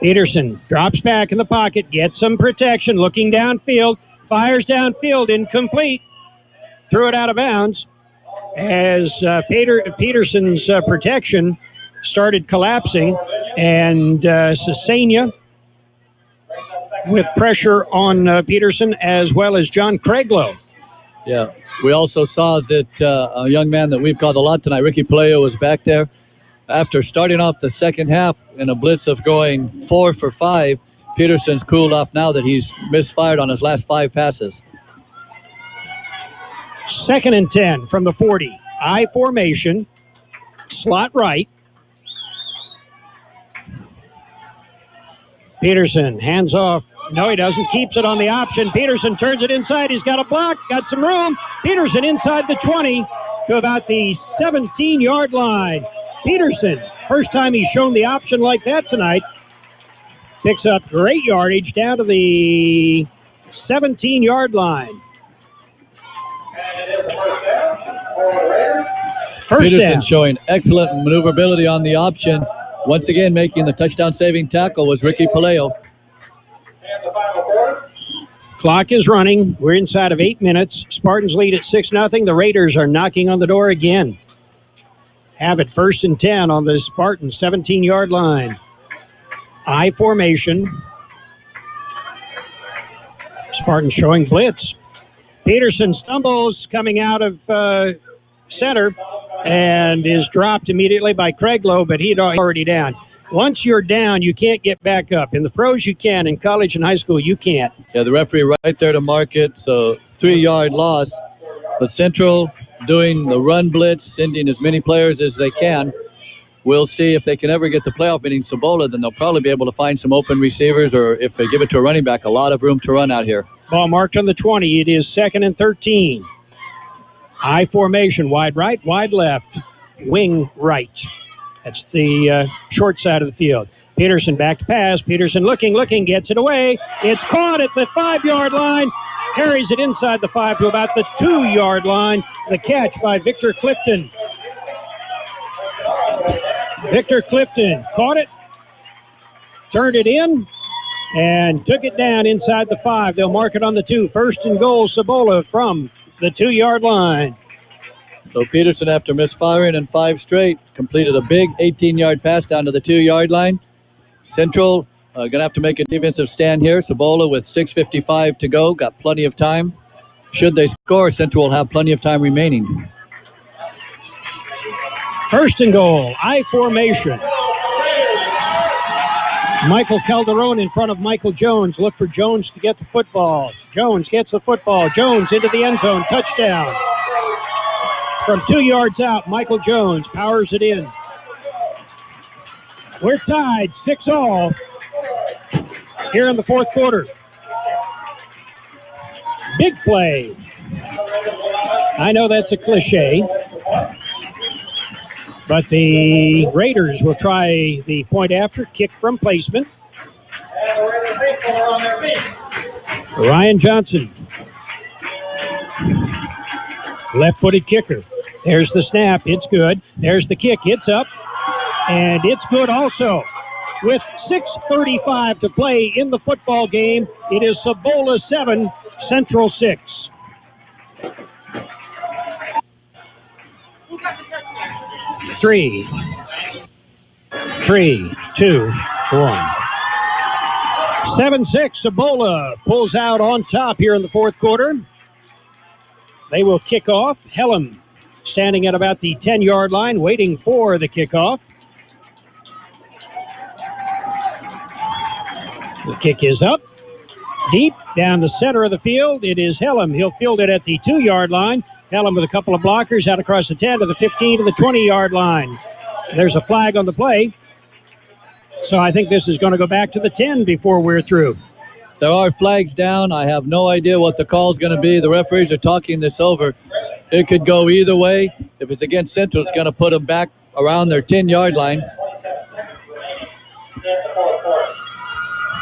Peterson drops back in the pocket, gets some protection, looking downfield, fires downfield, incomplete. Threw it out of bounds as Peterson's protection started collapsing, and Cesania with pressure on Peterson as well as John Craiglow. Yeah, we also saw that a young man that we've called a lot tonight, Ricky Paleo, was back there. After starting off the second half in a blitz of going 4 for 5, Peterson's cooled off now that he's misfired on his last 5 passes. 2nd and 10 from the 40. I formation. Slot right. Peterson hands off. No, he doesn't. Keeps it on the option. Peterson turns it inside. He's got a block. Got some room. Peterson inside the 20 to about the 17-yard line. Peterson, first time he's shown the option like that tonight, picks up great yardage down to the 17-yard line. Peterson showing excellent maneuverability on the option. Once again, making the touchdown-saving tackle was Ricky Paleo. Clock is running. We're inside of 8 minutes. Spartans lead at 6-0. The Raiders are knocking on the door again. Have it 1st and 10 on the Spartan 17-yard line. I formation. Spartans showing blitz. Peterson stumbles coming out of center and is dropped immediately by Craiglow, but he'd already down. Once you're down, you can't get back up. In the pros, you can. In college and high school, you can't. Yeah, the referee right there to mark it, so 3-yard loss. But Central doing the run blitz, sending as many players as they can. We'll see if they can ever get the playoff meeting Cibola, then they'll probably be able to find some open receivers, or if they give it to a running back, a lot of room to run out here. Ball marked on the 20. It is 2nd and 13. I formation, wide right, wide left, wing right. That's the short side of the field. Peterson back to pass. Peterson looking, gets it away. It's caught at the 5-yard line. Carries it inside the 5 to about the 2-yard line. The catch by Victor Clifton. Victor Clifton caught it, turned it in, and took it down inside the 5. They'll mark it on the 2. 1st and goal, Cibola from the 2-yard line. So Peterson, after misfiring in 5 straight, completed a big 18-yard pass down to the 2-yard line. Central going to have to make a defensive stand here. Cibola with 6:55 to go, got plenty of time. Should they score, Central will have plenty of time remaining. 1st and goal, I formation. Michael Calderon in front of Michael Jones. Look for Jones to get the football. Jones gets the football. Jones into the end zone. Touchdown. From 2 yards out, Michael Jones powers it in. We're tied 6-all here in the 4th quarter. Big play. I know that's a cliche, but the Raiders will try the point after kick from placement. Ryan Johnson. Left-footed kicker. There's the snap. It's good. There's the kick. It's up. And it's good also. With 6:35 to play in the football game, it is Cibola 7, Central 6. Three, 2, 1. 7-6, Cibola pulls out on top here in the 4th quarter. They will kick off. Helm standing at about the 10-yard line, waiting for the kickoff. The kick is up, deep, down the center of the field. It is Helm. He'll field it at the 2-yard line. Helm with a couple of blockers out across the 10 to the 15 to the 20-yard line. There's a flag on the play. So I think this is going to go back to the 10 before we're through. There are flags down. I have no idea what the call is going to be. The referees are talking this over. It could go either way. If it's against Central, it's going to put them back around their 10-yard line.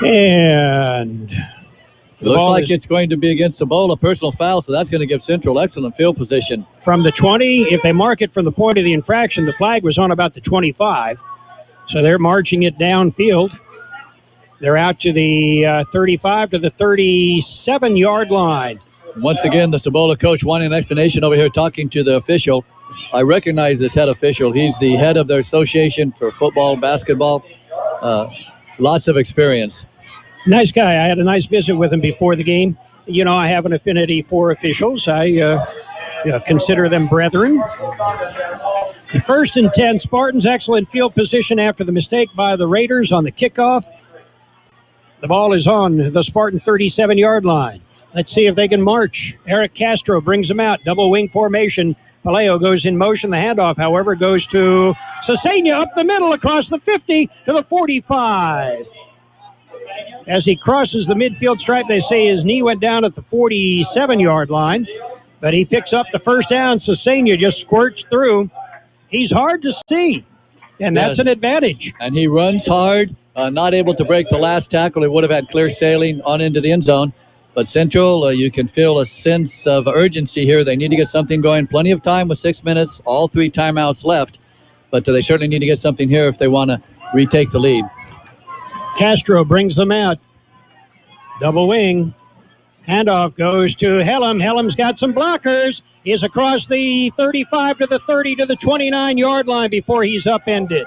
And it looks like it's going to be against Cibola, personal foul, so that's going to give Central excellent field position. From the 20, if they mark it from the point of the infraction, the flag was on about the 25. So they're marching it downfield. They're out to the 35 to the 37-yard line. Once again, the Cibola coach wanting an explanation over here talking to the official. I recognize this head official. He's the head of their association for football and basketball. Lots of experience. Nice guy. I had a nice visit with him before the game. You know, I have an affinity for officials. I consider them brethren. First and 10, Spartans. Excellent field position after the mistake by the Raiders on the kickoff. The ball is on the Spartan 37-yard line. Let's see if they can march. Eric Castro brings them out. Double wing formation. Paleo goes in motion. The handoff, however, goes to Cesena up the middle across the 50 to the 45. As he crosses the midfield stripe, they say his knee went down at the 47-yard line, but he picks up the first down. Cesena just squirts through. He's hard to see, and that's an advantage. And he runs hard, not able to break the last tackle. He would have had clear sailing on into the end zone. But Central, you can feel a sense of urgency here. They need to get something going. Plenty of time with 6 minutes, all 3 timeouts left. But they certainly need to get something here if they want to retake the lead. Castro brings them out. Double wing. Handoff goes to Helm. Helm's got some blockers. He's across the 35 to the 30 to the 29-yard line before he's upended.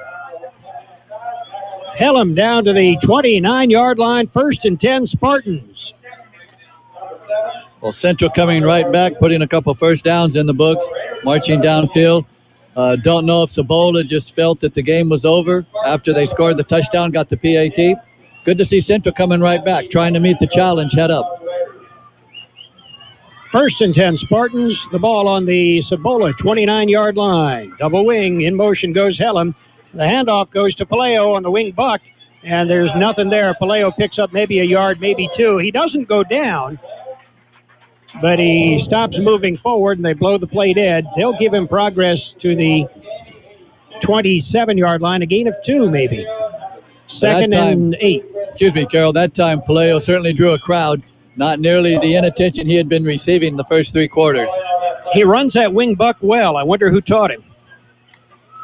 Helm down to the 29-yard line. First and 10 Spartans. Well, Central coming right back, putting a couple first downs in the books, marching downfield. Don't know if Cibola just felt that the game was over after they scored the touchdown, got the PAT. Good to see Central coming right back, trying to meet the challenge head up. First and 10 Spartans, the ball on the Cibola 29-yard line. Double wing, in motion goes Helm. The handoff goes to Paleo on the wing buck, and there's nothing there. Paleo picks up maybe a yard, maybe 2. He doesn't go down, but he stops moving forward, and they blow the play dead. They'll give him progress to the 27-yard line, a gain of 2 maybe. Second and 8. Excuse me, Carol. That time, Paleo certainly drew a crowd. Not nearly the inattention he had been receiving the first 3 quarters. He runs that wing buck well. I wonder who taught him.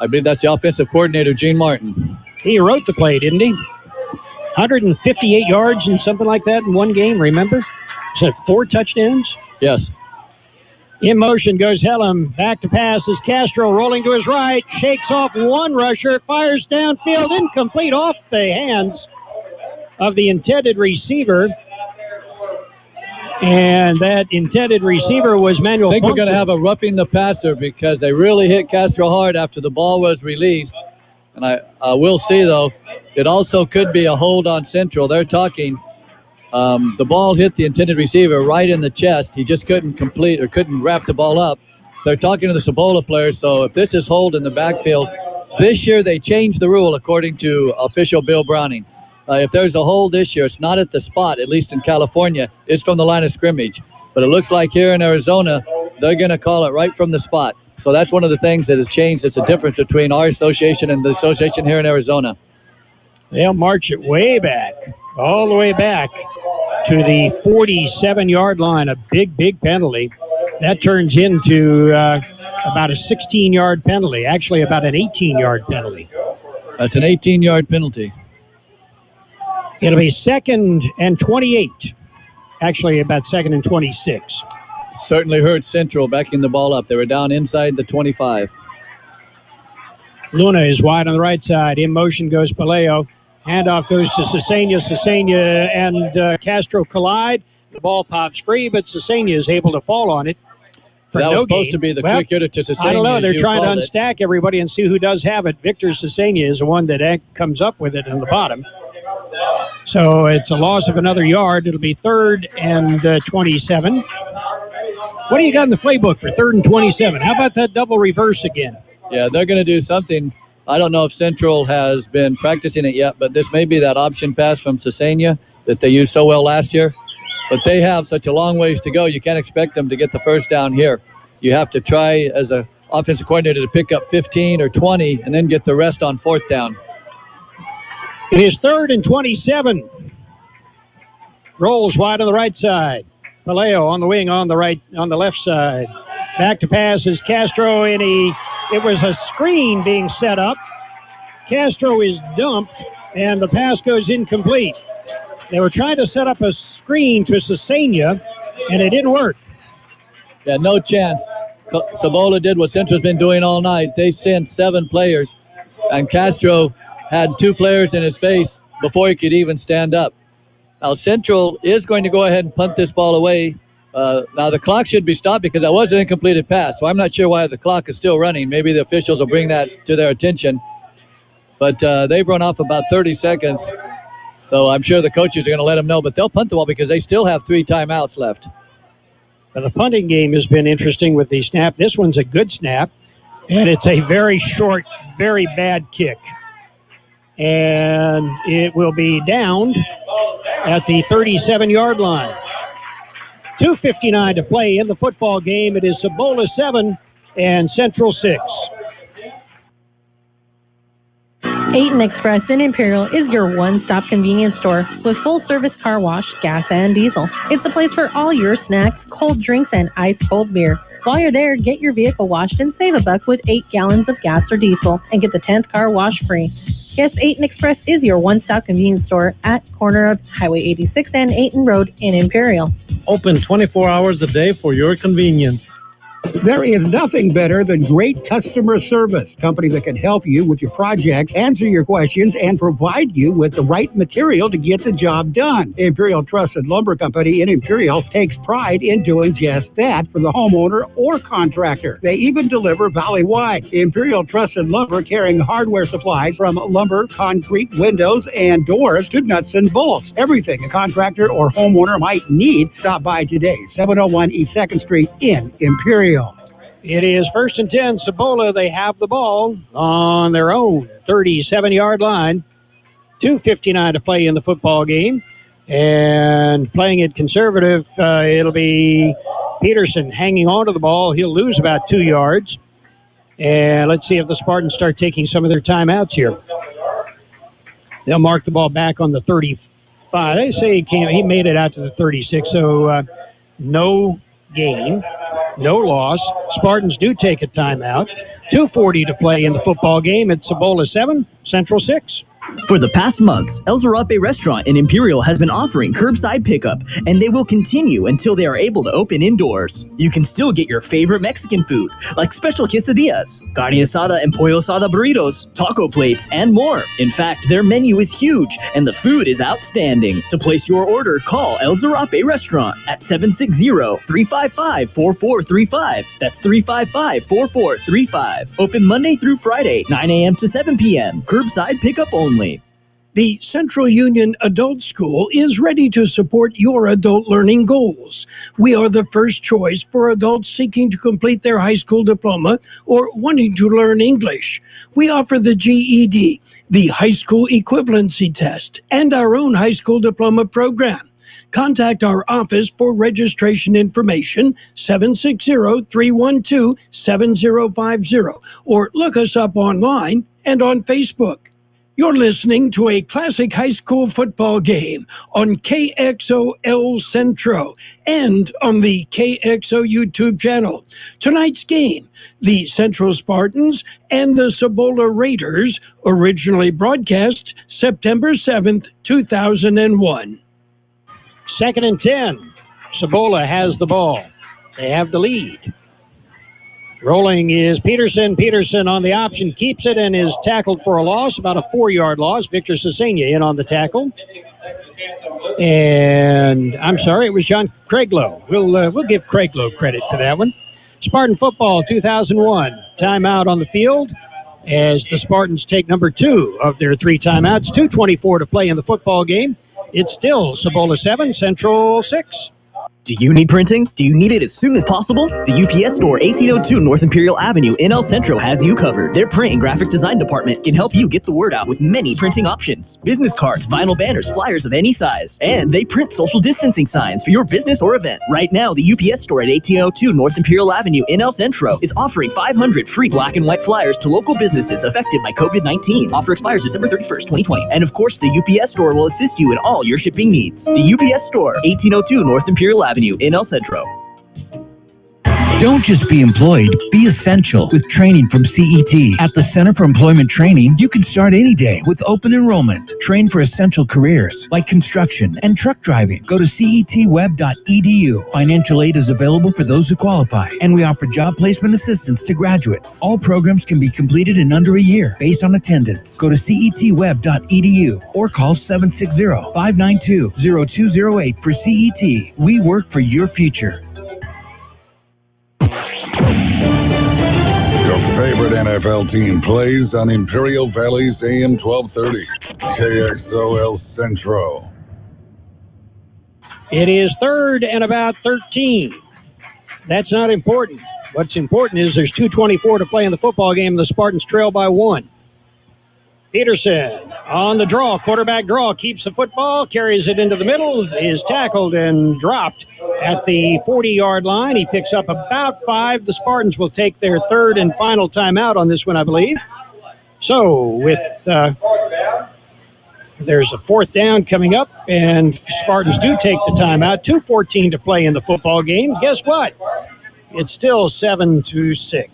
I believe that's the offensive coordinator, Gene Martin. He wrote the play, didn't he? 158 yards and something like that in one game, remember? Is that 4 touchdowns? Yes. In motion goes Helm. Back to pass is Castro rolling to his right. Shakes off one rusher. Fires downfield. Incomplete off the hands of the intended receiver. And that intended receiver was Manuel. I think we're going to have a roughing the passer because they really hit Castro hard after the ball was released. And I will see, though, it also could be a hold on Central. They're talking. The ball hit the intended receiver right in the chest. He just couldn't complete or couldn't wrap the ball up. They're talking to the Cibola players, so if this is hold in the backfield, this year they changed the rule according to official Bill Browning. If there's a hold this year, it's not at the spot, at least in California. It's from the line of scrimmage. But it looks like here in Arizona, they're going to call it right from the spot. So that's one of the things that has changed. It's a difference between our association and the association here in Arizona. They'll march it way back, all the way back to the 47-yard line. A big, big penalty. That turns into about a 16-yard penalty, actually about an 18-yard penalty. That's an 18-yard penalty. It'll be 2nd and 28. Actually, about 2nd and 26. Certainly hurt Central backing the ball up. They were down inside the 25. Luna is wide on the right side. In motion goes Paleo. Handoff goes to Cesena. Cesena and Castro collide. The ball pops free, but Cesena is able to fall on it. That was supposed to be the quick hitter to Cesena. I don't know. They're trying to unstack everybody and see who does have it. Victor Cesena is the one that comes up with it in the bottom. So it's a loss of another yard. It'll be 3rd and 27. What do you got in the playbook for 3rd and 27? How about that double reverse again? Yeah, they're going to do something. I don't know if Central has been practicing it yet, but this may be that option pass from Cesena. that they used so well last year. But they have such a long ways to go. You can't expect them to get the first down here. You have to try as an offensive coordinator to pick up 15 or 20 and then get the rest on fourth down. It is 3rd and 27. Rolls wide on the right side. Paleo on the wing on the left side. Back to pass is Castro, and it was a screen being set up. Castro is dumped, and the pass goes incomplete. They were trying to set up a screen to Cesena, and it didn't work. Yeah, no chance. Cibola did what Centro's been doing all night. They sent 7 players, and Castro had 2 players in his face before he could even stand up. Now, Central is going to go ahead and punt this ball away. Now, the clock should be stopped because that was an incompleted pass, so I'm not sure why the clock is still running. Maybe the officials will bring that to their attention. But they've run off about 30 seconds, so I'm sure the coaches are going to let them know. But they'll punt the ball because they still have 3 timeouts left. Now, the punting game has been interesting with the snap. This one's a good snap, and it's a very short, very bad kick. And it will be downed at the 37-yard line. 2:59 to play in the football game. It is Cibola 7 and Central 6. Aten Express in Imperial is your one-stop convenience store with full-service car wash, gas, and diesel. It's the place for all your snacks, cold drinks, and ice-cold beer. While you're there, get your vehicle washed and save $1 with 8 gallons of gas or diesel and get the 10th car wash free. Yes, Aten Express is your one-stop convenience store at corner of Highway 86 and Aten Road in Imperial. Open 24 hours a day for your convenience. There is nothing better than great customer service. Company that can help you with your projects, answer your questions, and provide you with the right material to get the job done. Imperial Trusted Lumber Company in Imperial takes pride in doing just that for the homeowner or contractor. They even deliver valley-wide. Imperial Trusted Lumber carrying hardware supplies from lumber, concrete, windows, and doors to nuts and bolts. Everything a contractor or homeowner might need. Stop by today, 701 East 2nd Street in Imperial. It is 1st and 10. Cibola, they have the ball on their own 37-yard line. 2:59 to play in the football game. And playing it conservative, it'll be Peterson hanging on to the ball. He'll lose about 2 yards. And let's see if the Spartans start taking some of their timeouts here. They'll mark the ball back on the 35. They say he made it out to the 36, so no gain. No loss. Spartans do take a timeout. 2:40 to play in the football game. It's Cibola 7, Central 6. For the past month, El Zarape restaurant in Imperial has been offering curbside pickup, and they will continue until they are able to open indoors. You can still get your favorite Mexican food, like special quesadillas, carne asada and pollo asada burritos, taco plates, and more. In fact, their menu is huge, and the food is outstanding. To place your order, call El Zarape restaurant at 760-355-4435. That's 355-4435. Open Monday through Friday, 9 a.m. to 7 p.m. Curbside pickup only. The Central Union Adult School is ready to support your adult learning goals. We are the first choice for adults seeking to complete their high school diploma or wanting to learn English. We offer the GED, the High School Equivalency Test, and our own high school diploma program. Contact our office for registration information, 760-312-7050, or look us up online and on Facebook. You're listening to a classic high school football game on KXOL Centro and on the KXO YouTube channel. Tonight's game, the Central Spartans and the Cibola Raiders, originally broadcast September 7th, 2001. 2nd and 10. Cibola has the ball. They have the lead. Rolling is Peterson. Peterson on the option keeps it and is tackled for a loss, about a 4-yard loss. Victor Cesena in on the tackle. And I'm sorry, it was John Craiglow. We'll give Craiglow credit for that one. Spartan football 2001. Timeout on the field as the Spartans take number 2 of their 3 timeouts. 2:24 to play in the football game. It's still Cibola 7, Central 6. Do you need printing? Do you need it as soon as possible? The UPS Store, 1802 North Imperial Avenue in El Centro has you covered. Their print and graphic design department can help you get the word out with many printing options. Business cards, vinyl banners, flyers of any size. And they print social distancing signs for your business or event. Right now, the UPS Store at 1802 North Imperial Avenue in El Centro is offering 500 free black and white flyers to local businesses affected by COVID-19. Offer expires December 31st, 2020. And of course, the UPS Store will assist you in all your shipping needs. The UPS Store, 1802 North Imperial Avenue in El Centro. Don't just be employed, be essential with training from CET. At the Center for Employment Training, you can start any day with open enrollment. Train for essential careers like construction and truck driving. Go to cetweb.edu. Financial aid is available for those who qualify, and we offer job placement assistance to graduates. All programs can be completed in under a year based on attendance. Go to cetweb.edu or call 760-592-0208 for CET. We work for your future. Your favorite NFL team plays on Imperial Valley's AM 1230, KXOL Centro. It is 3rd and about 13. That's not important. What's important is there's 2:24 to play in the football game. The Spartans trail by 1. Peterson on the draw, quarterback draw, keeps the football, carries it into the middle, is tackled and dropped at the 40-yard line. He picks up about 5. The Spartans will take their 3rd and final timeout on this one, I believe. So with there's a 4th down coming up, and Spartans do take the timeout. 2:14 to play in the football game. Guess what? It's still 7-6.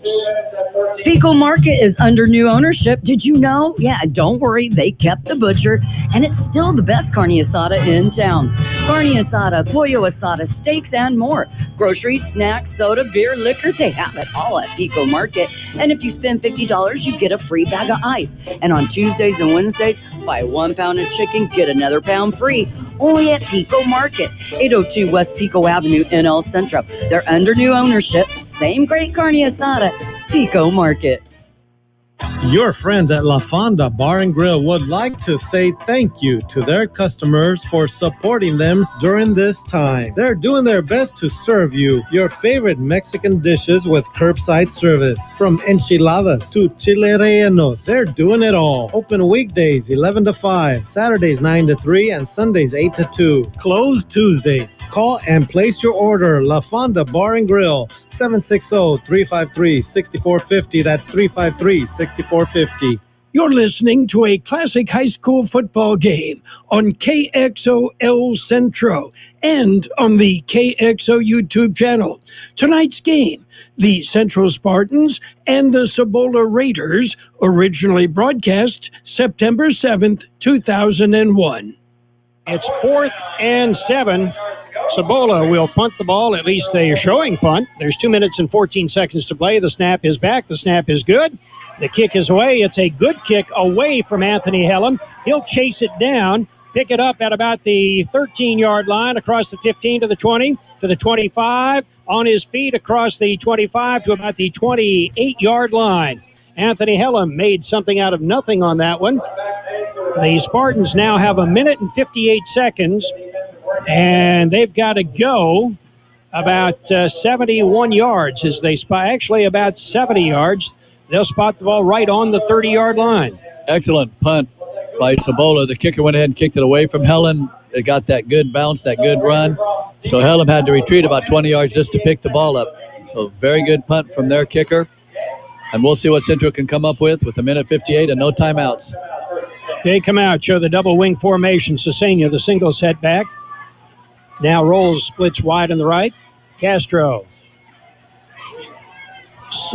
Pico Market is under new ownership. Did you know? Yeah, don't worry. They kept the butcher, and it's still the best carne asada in town. Carne asada, pollo asada, steaks, and more. Groceries, snacks, soda, beer, liquor, they have it all at Pico Market. And if you spend $50, you get a free bag of ice. And on Tuesdays and Wednesdays, buy 1 pound of chicken, get another pound free. Only at Pico Market, 802 West Pico Avenue in El Centro. They're under new ownership. Same great carne asada, Pico Market. Your friends at La Fonda Bar and Grill would like to say thank you to their customers for supporting them during this time. They're doing their best to serve you your favorite Mexican dishes with curbside service. From enchiladas to chile rellenos, they're doing it all. Open weekdays 11 to 5, Saturdays 9 to 3, and Sundays 8 to 2. Closed Tuesdays. Call and place your order. La Fonda Bar and Grill. 760-353-6450. That's 353-6450. You're listening to a classic high school football game on KXOL Centro and on the KXO YouTube channel. Tonight's game, the Central Spartans and the Cibola Raiders, originally broadcast September 7th, 2001. It's 4th and 7. Cibola will punt the ball, at least a showing punt. There's 2 minutes and 14 seconds to play. The snap is back. The snap is good. The kick is away. It's a good kick away from Anthony Hellam. He'll chase it down, pick it up at about the 13-yard line, across the 15 to the 20, to the 25, on his feet across the 25 to about the 28-yard line. Anthony Hellam made something out of nothing on that one. The Spartans now have 1 minute and 58 seconds. And they've got to go about 71 yards as they spot, actually about 70 yards. They'll spot the ball right on the 30-yard line. Excellent punt by Cibola. The kicker went ahead and kicked it away from Hellam. They got that good bounce, that good run. So Hellam had to retreat about 20 yards just to pick the ball up. So very good punt from their kicker. And we'll see what Centro can come up with 1 minute 58 and no timeouts. They come out, show the double wing formation. Cesena, the single set back. Now rolls, splits wide on the right. Castro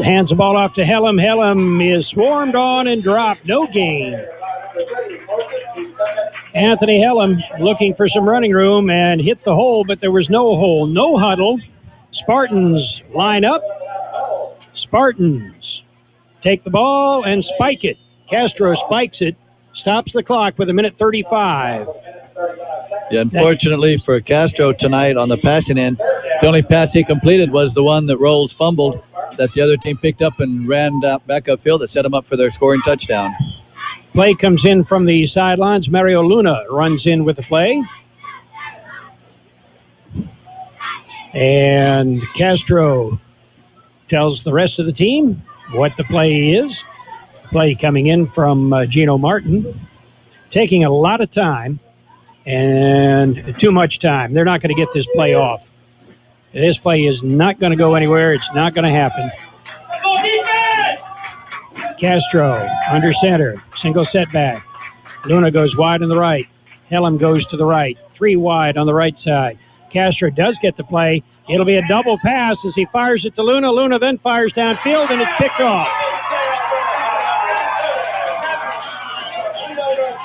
hands the ball off to Hellam. Hellam is swarmed on and dropped. No gain. Anthony Hellam looking for some running room and hit the hole, but there was no hole. No huddle. Spartans line up. Spartans take the ball and spike it. Castro spikes it. Stops the clock with 1 minute 35. Yeah, unfortunately for Castro tonight on the passing end, the only pass he completed was the one that Rolls fumbled that the other team picked up and ran back upfield that set them up for their scoring touchdown. Play comes in from the sidelines. Mario Luna runs in with the play. And Castro tells the rest of the team what the play is. Play coming in from Gino Martin, taking a lot of time and too much time. They're not going to get this play off. This play is not going to go anywhere. It's not going to happen. Castro under center, single setback. Luna goes wide on the right. Helm goes to the right. 3 wide on the right side. Castro does get the play. It'll be a double pass as he fires it to Luna. Luna then fires downfield, and it's picked off.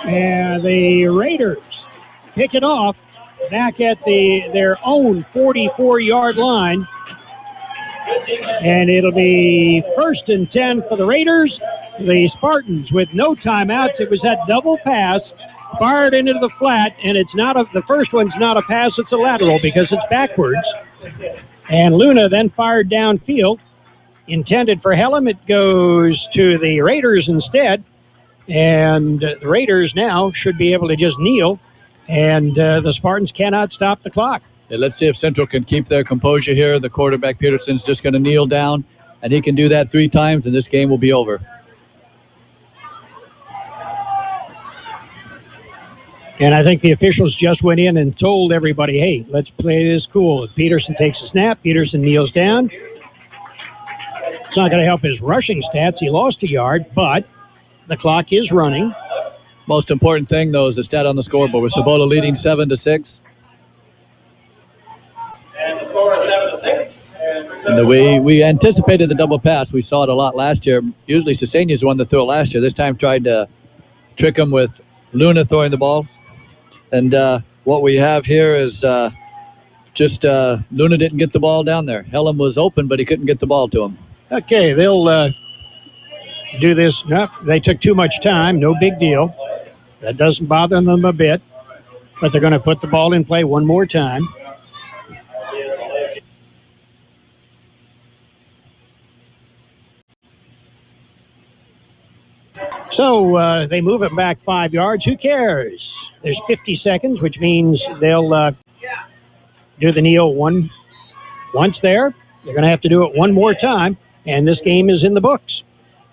And the Raiders pick it off back at their own 44-yard line. And it'll be 1st and 10 for the Raiders. The Spartans with no timeouts. It was that double pass fired into the flat, and it's not the first one's not a pass, it's a lateral because it's backwards. And Luna then fired downfield, intended for Helm. It goes to the Raiders instead, and the Raiders now should be able to just kneel, and the Spartans cannot stop the clock. Yeah, let's see if Central can keep their composure here. The quarterback, Peterson's just going to kneel down, and he can do that 3 times, and this game will be over. And I think the officials just went in and told everybody, hey, let's play this cool. Peterson takes a snap. Peterson kneels down. It's not going to help his rushing stats. He lost a yard, but the clock is running. Most important thing, though, is the stat on the scoreboard. With Cibola leading 7-6. And the score is 7-6. And we anticipated the double pass. We saw it a lot last year. Usually Cesenia's the one that threw it last year. This time tried to trick him with Luna throwing the ball. And what we have here is just Luna didn't get the ball down there. Helm was open, but he couldn't get the ball to him. Okay, they'll do this. No, they took too much time. No big deal. That doesn't bother them a bit. But they're going to put the ball in play one more time. So they move it back 5 yards. Who cares? There's 50 seconds, which means they'll do the kneel once there. They're going to have to do it one more time, and this game is in the books.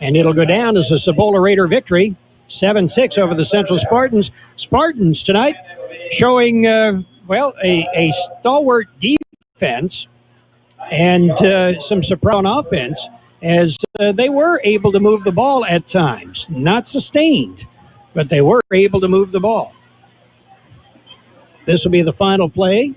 And it'll go down as a Cibola Raider victory, 7-6 over the Central Spartans. Spartans tonight showing, a stalwart defense and some surprise on offense as they were able to move the ball at times. Not sustained, but they were able to move the ball. This will be the final play.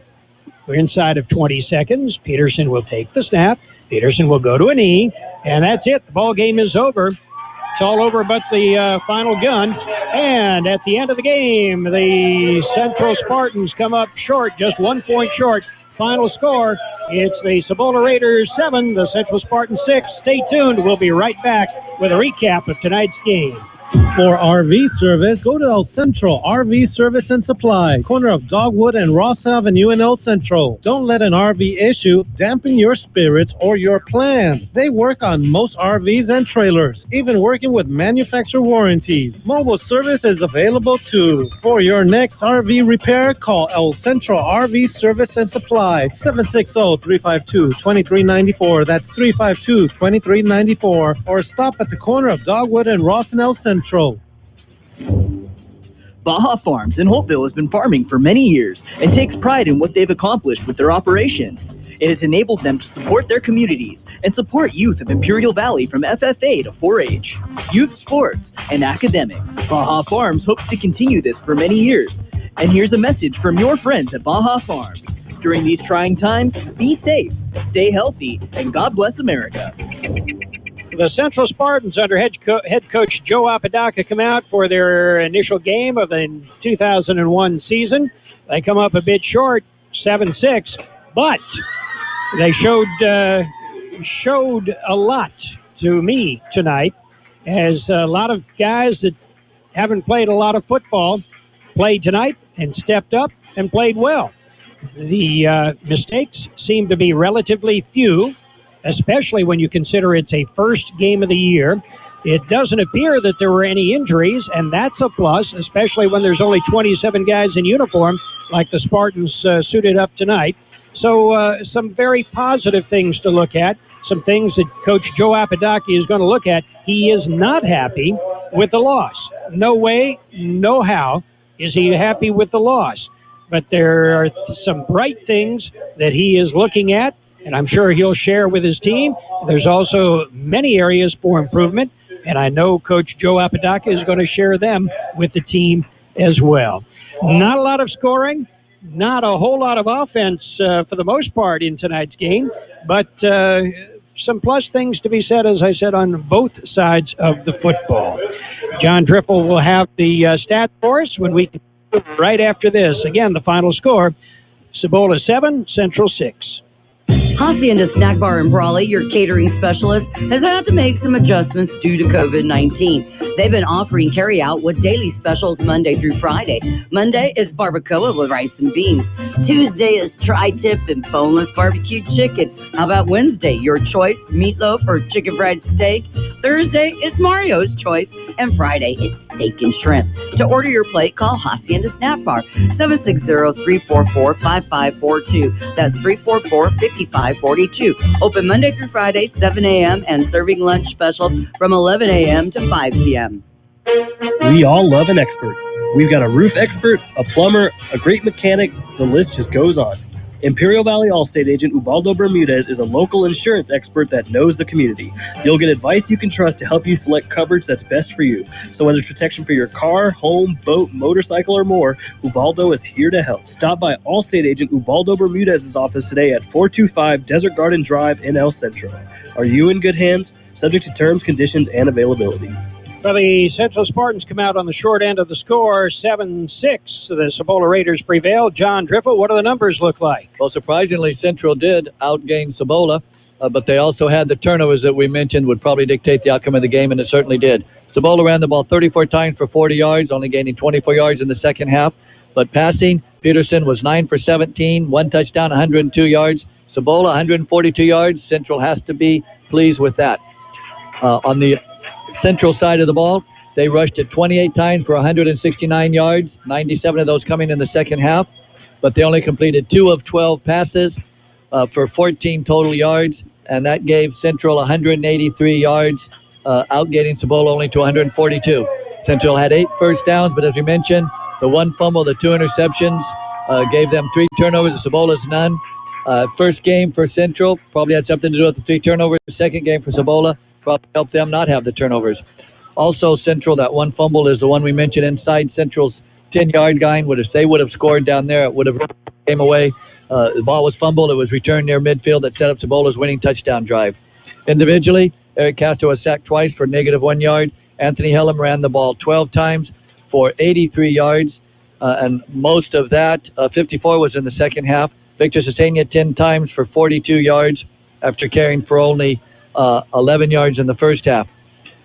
We're inside of 20 seconds. Peterson will take the snap. Peterson will go to a knee, and that's it. The ball game is over. It's all over but the final gun. And at the end of the game, the Central Spartans come up short, just 1 point short. Final score, it's the Cibola Raiders 7, the Central Spartans 6. Stay tuned. We'll be right back with a recap of tonight's game. For RV service, go to El Centro RV Service and Supply, corner of Dogwood and Ross Avenue in El Centro. Don't let an RV issue dampen your spirits or your plans. They work on most RVs and trailers, even working with manufacturer warranties. Mobile service is available too. For your next RV repair, call El Centro RV Service and Supply, 760-352-2394. That's 352-2394. Or stop at the corner of Dogwood and Ross and El Centro. Baja Farms in Holtville has been farming for many years and takes pride in what they've accomplished with their operations. It has enabled them to support their communities and support youth of Imperial Valley from FFA to 4-H, youth sports, and academics. Baja Farms hopes to continue this for many years. And here's a message from your friends at Baja Farms. During these trying times, be safe, stay healthy, and God bless America. The Central Spartans under head coach Joe Apodaca come out for their initial game of the 2001 season. They come up a bit short, 7-6, but they showed a lot to me tonight, as a lot of guys that haven't played a lot of football played tonight and stepped up and played well. The mistakes seem to be relatively few, especially when you consider it's a first game of the year. It doesn't appear that there were any injuries, and that's a plus, especially when there's only 27 guys in uniform like the Spartans suited up tonight. So some very positive things to look at, some things that Coach Joe Apodaca is going to look at. He is not happy with the loss. No way, no how is he happy with the loss. But there are some bright things that he is looking at, and I'm sure he'll share with his team. There's also many areas for improvement, and I know Coach Joe Apodaca is going to share them with the team as well. Not a lot of scoring, not a whole lot of offense for the most part in tonight's game, but some plus things to be said, as I said, on both sides of the football. John Dripple will have the stats for us when we right after this. Again, the final score, Cibola 7, Central 6. Hacienda Snack Bar in Brawley, your catering specialist, has had to make some adjustments due to COVID-19. They've been offering carry-out with daily specials Monday through Friday. Monday is barbacoa with rice and beans. Tuesday is tri-tip and boneless barbecue chicken. How about Wednesday? Your choice, meatloaf or chicken fried steak. Thursday is Mario's choice. And Friday is steak and shrimp. To order your plate, call Hacienda Snack Bar, 760-344-5542. That's 344-5542. Open Monday through Friday, 7 a.m. and serving lunch specials from 11 a.m. to 5 p.m. We all love an expert. We've got a roof expert, a plumber, a great mechanic. The list just goes on. Imperial Valley Allstate agent Ubaldo Bermudez is a local insurance expert that knows the community. You'll get advice you can trust to help you select coverage that's best for you. So whether it's protection for your car, home, boat, motorcycle, or more, Ubaldo is here to help. Stop by Allstate agent Ubaldo Bermudez's office today at 425 Desert Garden Drive in El Centro. Are you in good hands? Subject to terms, conditions, and availability. So the Central Spartans come out on the short end of the score, 7-6. So the Cibola Raiders prevail. John Dripple, what do the numbers look like? Well, surprisingly, Central did outgain Cibola, but they also had the turnovers that we mentioned would probably dictate the outcome of the game, and it certainly did. Cibola ran the ball 34 times for 40 yards, only gaining 24 yards in the second half. But passing, Peterson was 9 for 17, one touchdown, 102 yards. Cibola, 142 yards. Central has to be pleased with that. On the Central side of the ball, they rushed it 28 times for 169 yards, 97 of those coming in the second half, but they only completed 2 of 12 passes for 14 total yards, and that gave Central 183 yards, outgaining Cibola only to 142. Central had 8 first downs, but as we mentioned, the 1 fumble, the 2 interceptions gave them 3 turnovers, Cibola's none. First game for Central probably had something to do with the 3 turnovers. Second game for Cibola probably helped them not have the turnovers. Also, Central, that 1 fumble is the one we mentioned inside Central's 10-yard line. If they would have scored down there, it would have came away. The ball was fumbled. It was returned near midfield that set up Cibola's winning touchdown drive. Individually, Eric Castro was sacked twice for -1 yard. Anthony Hellam ran the ball 12 times for 83 yards, and most of that, 54, was in the second half. Victor Cesenia 10 times for 42 yards after carrying for only 11 yards in the first half.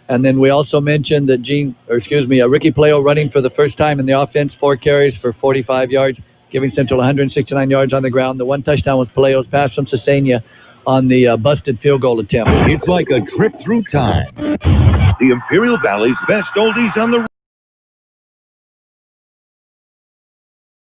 And then we also mentioned that Ricky Playo running for the first time in the offense, 4 carries for 45 yards, giving Central 169 yards on the ground. The 1 touchdown was Palayo's pass from Cesenia on the busted field goal attempt. It's like a trip through time. The Imperial Valley's best oldies on the